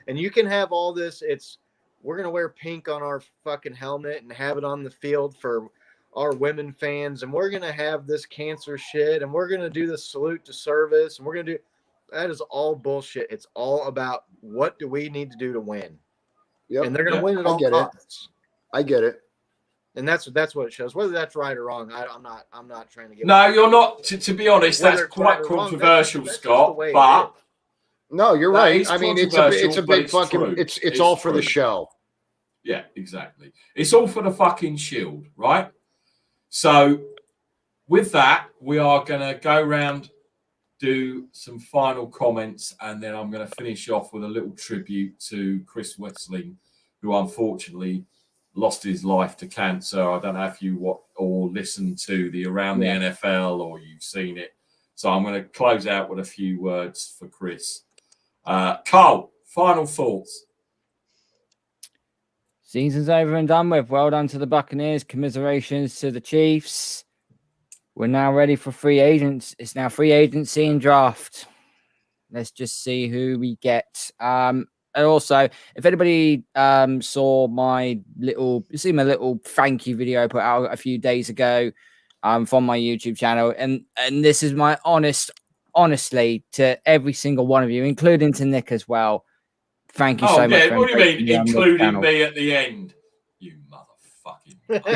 Speaker 5: And you can have all this. We're going to wear pink on our fucking helmet and have it on the field for our women fans. And we're going to have this cancer shit. And we're going to do the salute to service. And we're going to do that. Is all bullshit. It's all about what do we need to do to win. And they're going to win at all costs.
Speaker 6: I get it.
Speaker 5: And that's what it shows. Whether that's right or wrong, I'm not trying to get.
Speaker 1: No, you're not. To be honest, that's quite controversial, Scott. But
Speaker 6: no, you're right. I mean, it's a big fucking. It's all for the show.
Speaker 1: Yeah, exactly. It's all for the fucking shield, right? So, with that, we are going to go round, do some final comments, and then I'm going to finish off with a little tribute to Chris Wessling, who unfortunately lost his life to cancer. I don't know if you or listened to the Around the NFL or you've seen it. So I'm going to close out with a few words for Chris. Carl, final thoughts.
Speaker 2: Season's over and done with. Well done to the Buccaneers. Commiserations to the Chiefs. We're now ready for free agents. It's now free agency and draft. Let's just see who we get. And also, if anybody saw my little thank you video I put out a few days ago from my YouTube channel, and this is my honestly to every single one of you, including to Nick as well. Thank you so much.
Speaker 1: What do you mean, including me at the end? You motherfucking.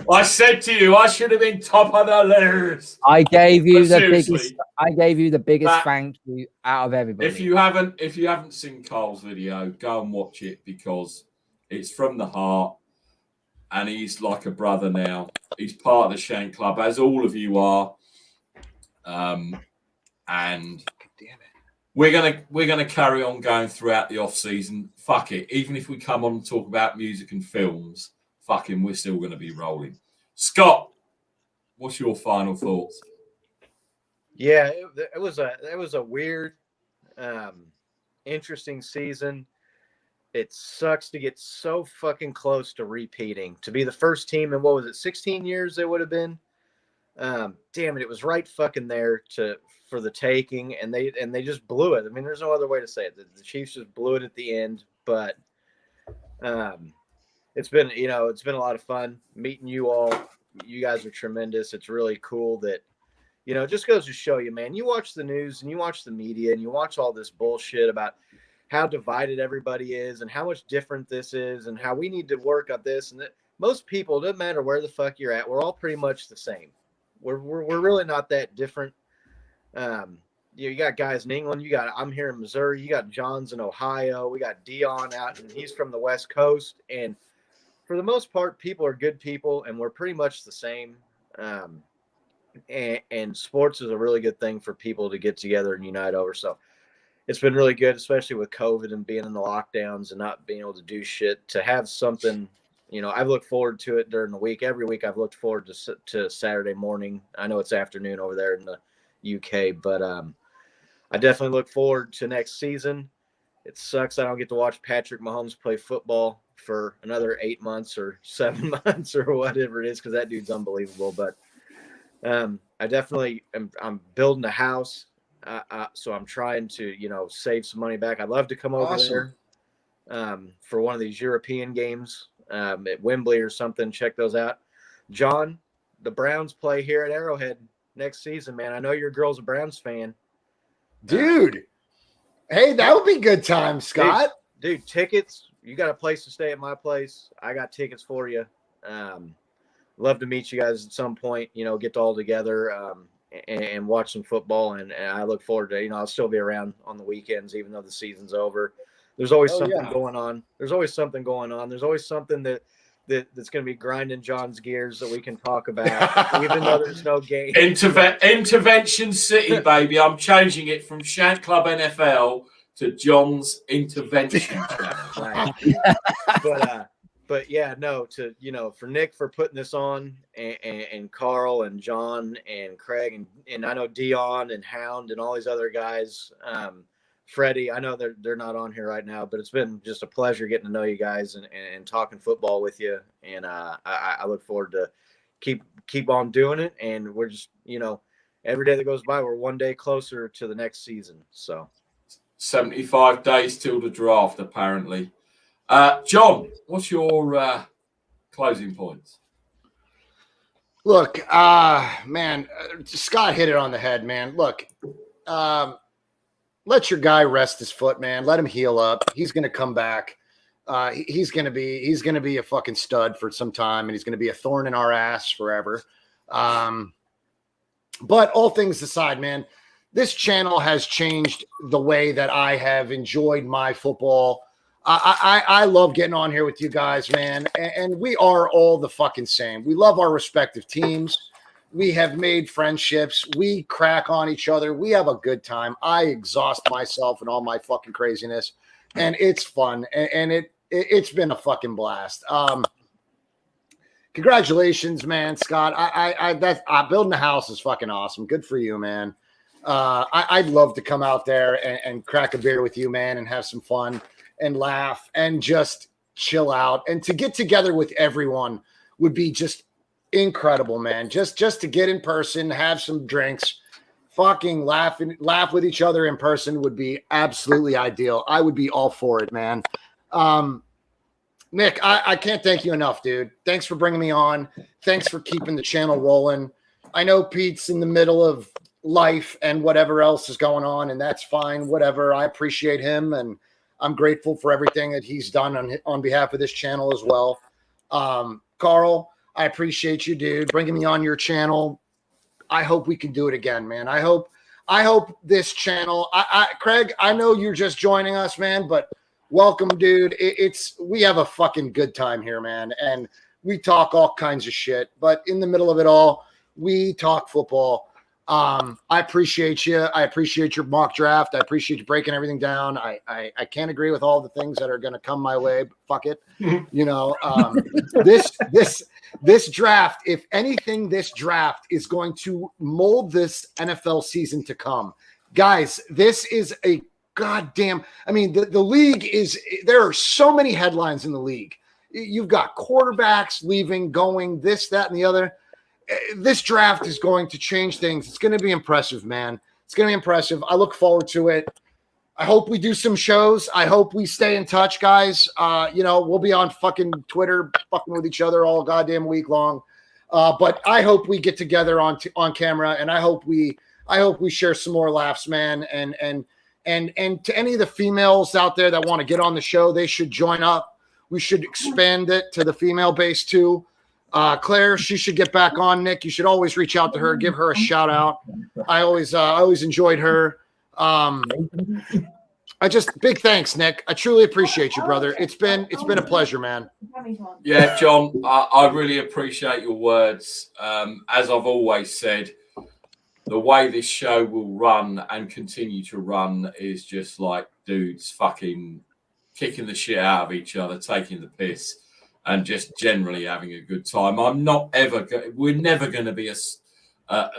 Speaker 1: I said to you, I should have been top of the list.
Speaker 2: I gave you the biggest thank you out of everybody.
Speaker 1: If you haven't seen Carl's video, go and watch it, because it's from the heart, and he's like a brother now. He's part of the Shank Club, as all of you are. And we're gonna carry on going throughout the off season. Fuck it. Even if we come on and talk about music and films, fucking we're still gonna be rolling. Scott, what's your final thoughts?
Speaker 5: Yeah, it was a weird, interesting season. It sucks to get so fucking close to repeating. To be the first team in, 16 years it would have been. Damn it, it was right fucking there for the taking, and they just blew it. I mean, there's no other way to say it. The Chiefs just blew it at the end, but it's been a lot of fun meeting you all. You guys are tremendous. It's really cool that, it just goes to show you, man, you watch the news and you watch the media and you watch all this bullshit about how divided everybody is and how much different this is and how we need to work on this. And that most people, it doesn't matter where the fuck you're at, we're all pretty much the same. We're really not that different. You got guys in England. I'm here in Missouri. You got John's in Ohio. We got Dion out, and he's from the West Coast. And for the most part, people are good people, and we're pretty much the same. And sports is a really good thing for people to get together and unite over. So it's been really good, especially with COVID and being in the lockdowns and not being able to do shit, to have something. I've looked forward to it during the week. Every week I've looked forward to Saturday morning. I know it's afternoon over there in the UK, but I definitely look forward to next season. It sucks I don't get to watch Patrick Mahomes play football for another 8 months or 7 months or whatever it is, because that dude's unbelievable. But I definitely I'm building a house, so I'm trying to save some money back. I'd love to come over there for one of these European games at Wembley or something. Check those out. John, the Browns play here at Arrowhead next season, man. I know your girl's a Browns fan.
Speaker 6: Dude. Hey, that would be good time, Scott.
Speaker 5: Dude, tickets. You got a place to stay at my place. I got tickets for you. Love to meet you guys at some point, get all together and watch some football. And I look forward to, I'll still be around on the weekends, even though the season's over. There's always something going on. There's always something going on. There's always something that's going to be grinding John's gears that we can talk about, even though there's no game.
Speaker 1: Intervention City, baby. I'm changing it from Shank Club NFL to John's Intervention.
Speaker 5: Right. But yeah, no, for Nick for putting this on, and Carl and John and Craig and I know Dion and Hound and all these other guys. Freddie, I know they're not on here right now, but it's been just a pleasure getting to know you guys and talking football with you. And I look forward to keep on doing it. And we're just, every day that goes by, we're one day closer to the next season. So
Speaker 1: 75 days till the draft, apparently. John, what's your closing points?
Speaker 6: Look, man, Scott hit it on the head, man. Look, let your guy rest his foot, man. Let him heal up. He's going to come back. He's going to be a fucking stud for some time, and he's going to be a thorn in our ass forever. But all things aside, man, this channel has changed the way that I have enjoyed my football. I love getting on here with you guys, man. And we are all the fucking same. We love our respective teams. We have made friendships. We crack on each other. We have a good time. I exhaust myself and all my fucking craziness, and it's fun. And it's been a fucking blast. Congratulations, man, Scott. Building a house is fucking awesome. Good for you, man. I'd love to come out there and crack a beer with you, man, and have some fun and laugh and just chill out. And to get together with everyone would be just incredible, man. Just to get in person, have some drinks, fucking laugh with each other in person would be absolutely ideal. I would be all for it, man. Nick, I can't thank you enough, dude. Thanks for bringing me on. Thanks for keeping the channel rolling. I know Pete's in the middle of life and whatever else is going on, and that's fine. Whatever. I appreciate him, and I'm grateful for everything that he's done on behalf of this channel as well. Carl, I appreciate you, dude, bringing me on your channel. I hope we can do it again, man. I hope this channel. Craig, I know you're just joining us, man, but welcome, dude. We have a fucking good time here, man, and we talk all kinds of shit. But in the middle of it all, we talk football. I appreciate you. I appreciate your mock draft. I appreciate you breaking everything down. I can't agree with all the things that are going to come my way, but fuck it. This draft, if anything, this draft is going to mold this NFL season to come. Guys, this is a goddamn, I mean, the league there are so many headlines in the league. You've got quarterbacks leaving, going, this, that, and the other. This draft is going to change things. It's going to be impressive, man. It's going to be impressive. I look forward to it. I hope we do some shows. I hope we stay in touch, guys. We'll be on fucking Twitter, fucking with each other all goddamn week long. But I hope we get together on camera, and I hope we share some more laughs, man. And to any of the females out there that want to get on the show, they should join up. We should expand it to the female base too. Claire, she should get back on. Nick, you should always reach out to her, give her a shout out. I always enjoyed her. Big thanks, Nick. I truly appreciate you, brother. It's been a pleasure, man.
Speaker 1: Yeah, John, I really appreciate your words. As I've always said, the way this show will run and continue to run is just like dudes fucking kicking the shit out of each other, taking the piss, and just generally having a good time. We're never going to be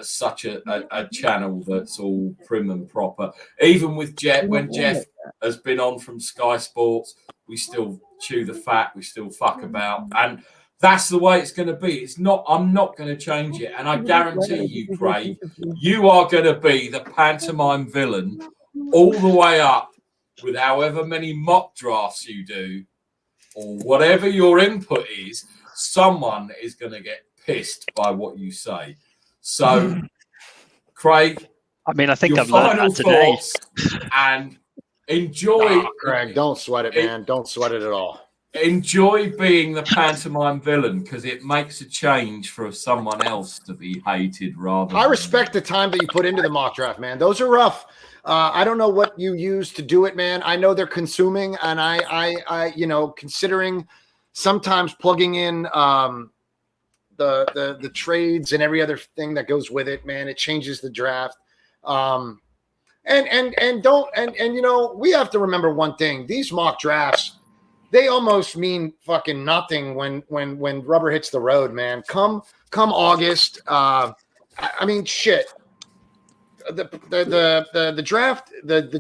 Speaker 1: such a channel that's all prim and proper. Even with Jeff, when Jeff has been on from Sky Sports, we still chew the fat, we still fuck about, and that's the way it's going to be. I'm not going to change it, and I guarantee you, Craig, you are going to be the pantomime villain all the way up with however many mock drafts you do, or whatever your input is. Someone is going to get pissed by what you say. So, Craig,
Speaker 7: I mean, I think
Speaker 1: your
Speaker 7: I've learned
Speaker 1: final
Speaker 7: that today.
Speaker 1: thoughts, and enjoy.
Speaker 6: Craig, don't sweat it, man. Don't sweat it at all.
Speaker 1: Enjoy being the pantomime villain, because it makes a change for someone else to be hated rather.
Speaker 6: I respect the time that you put into the mock draft, man. Those are rough. I don't know what you use to do it, man. I know they're consuming, and I considering sometimes plugging in the trades and every other thing that goes with it, man, it changes the draft. And we have to remember one thing: these mock drafts, they almost mean fucking nothing when rubber hits the road, man. Come August, I mean, shit. The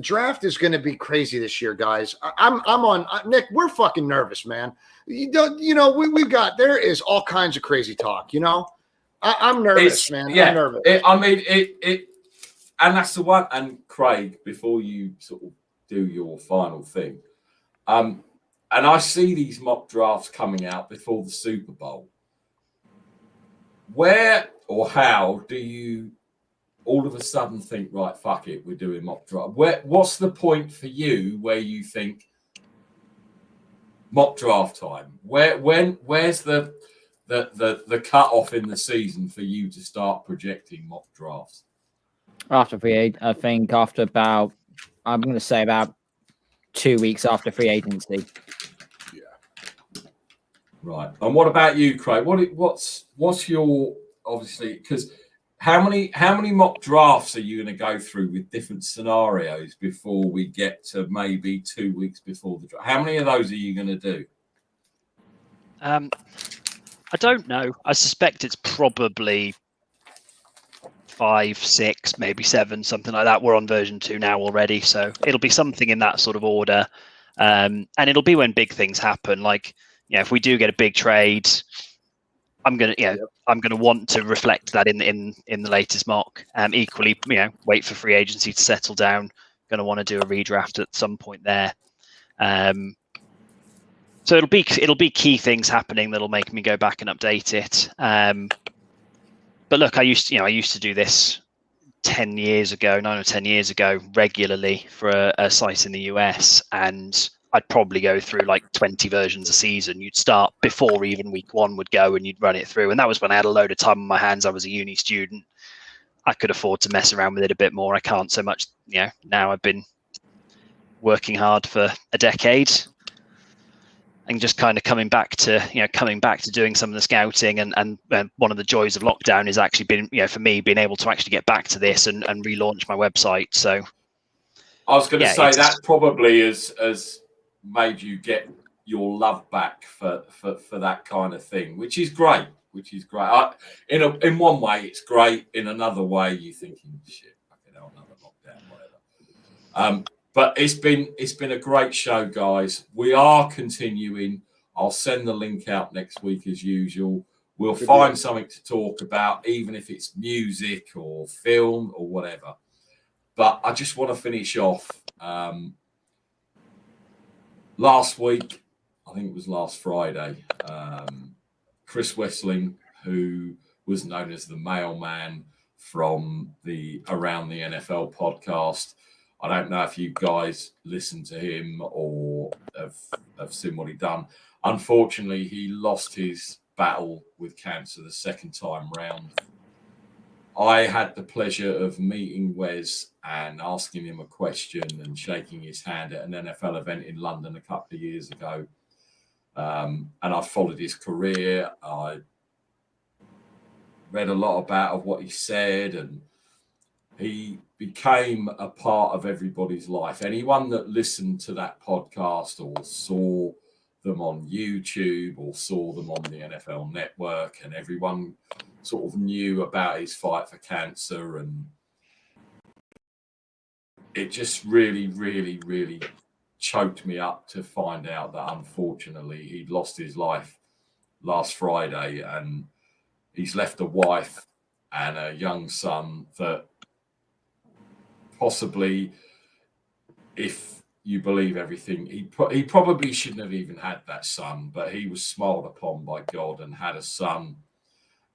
Speaker 6: draft is going to be crazy this year, guys. I'm on Nick. We're fucking nervous, man. We've got, there is all kinds of crazy talk. I'm nervous, man.
Speaker 1: Yeah,
Speaker 6: I'm nervous.
Speaker 1: And that's the one. And Craig, before you sort of do your final thing, and I see these mock drafts coming out before the Super Bowl. Where or how do you all of a sudden think, right, fuck it, we're doing mock draft? What's the point for you where you think mock draft time? Where's the cut off in the season for you to start projecting mock drafts?
Speaker 2: After free agency, I think after about 2 weeks after free agency.
Speaker 1: Right. And what about you, Craig? What's your, obviously, because how many mock drafts are you going to go through with different scenarios before we get to maybe 2 weeks before the draft? How many of those are you going to do?
Speaker 7: I don't know. I suspect it's probably 5, 6, maybe 7, something like that. We're on version 2 now already, so it'll be something in that sort of order. And it'll be when big things happen. Like, if we do get a big trade, I'm gonna want to reflect that in the latest mock. Equally, wait for free agency to settle down. Going to want to do a redraft at some point there. So it'll be key things happening that'll make me go back and update it. But look, I used to do this 9 or 10 years ago, regularly for a site in the US, and I'd probably go through like 20 versions a season. You'd start before even week 1 would go, and you'd run it through. And that was when I had a load of time on my hands. I was a uni student. I could afford to mess around with it a bit more. I can't so much, now I've been working hard for a decade and just kind of coming back to doing some of the scouting. And one of the joys of lockdown is actually been, for me, being able to actually get back to this and relaunch my website. So
Speaker 1: I was going to say that probably has made you get your love back for that kind of thing, which is great. In one way, it's great. In another way, you're thinking, shit, another lockdown, whatever. But it's been a great show, guys. We are continuing. I'll send the link out next week as usual. We'll find something to talk about, even if it's music or film or whatever. But I just want to finish off. Last week, I think it was last Friday, Chris Wessling, who was known as the mailman from the Around the NFL podcast. I don't know if you guys listened to him or have seen what he done. Unfortunately, he lost his battle with cancer the second time round. I had the pleasure of meeting Wes and asking him a question and shaking his hand at an NFL event in London a couple of years ago. And I followed his career. I read a lot about what he said, and he became a part of everybody's life. Anyone that listened to that podcast or saw them on YouTube or saw them on the NFL Network, and everyone sort of knew about his fight for cancer, and it just really, really, really choked me up to find out that unfortunately he'd lost his life last Friday, and he's left a wife and a young son that possibly, if you believe everything, he probably shouldn't have even had that son, but he was smiled upon by God and had a son.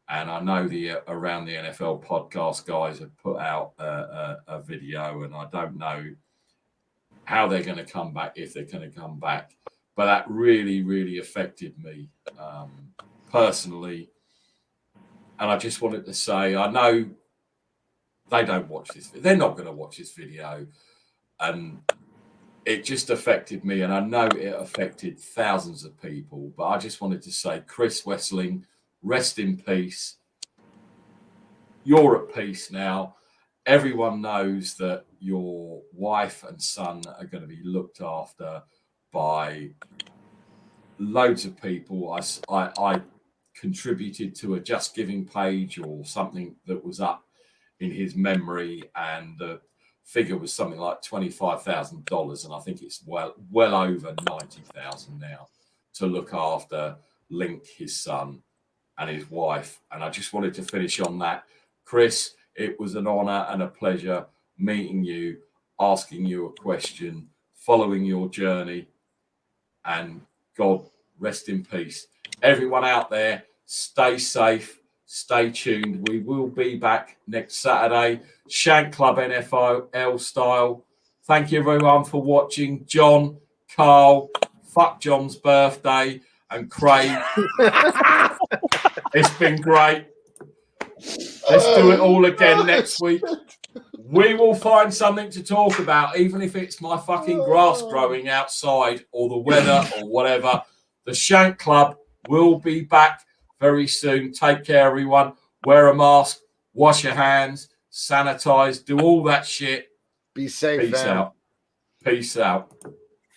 Speaker 1: And I know the Around the NFL podcast guys have put out a video, and I don't know how they're going to come back, if they're going to come back. But that really, really affected me personally. And I just wanted to say, I know they don't watch this. They're not going to watch this video. And it just affected me. And I know it affected thousands of people. But I just wanted to say, Chris Wessling, rest in peace. You're at peace now. Everyone knows that your wife and son are going to be looked after by loads of people. I contributed to a Just Giving page or something that was up in his memory, and the figure was something like $25,000, and I think it's well over 90,000 now to look after Link, his son, and his wife. And I just wanted to finish on that. Chris, it was an honor and a pleasure meeting you, asking you a question, following your journey, and God rest in peace. Everyone out there, stay safe, stay tuned. We will be back next Saturday, Shank Club NFL style. Thank you everyone for watching. John, Carl, fuck John's birthday, and Craig. It's been great. Let's do it all again next week. We will find something to talk about, even if it's my fucking grass growing outside or the weather or whatever. The Shank Club will be back very soon. Take care, everyone. Wear a mask, wash your hands, sanitize, do all that shit.
Speaker 6: Be safe.
Speaker 1: Peace out. Peace out.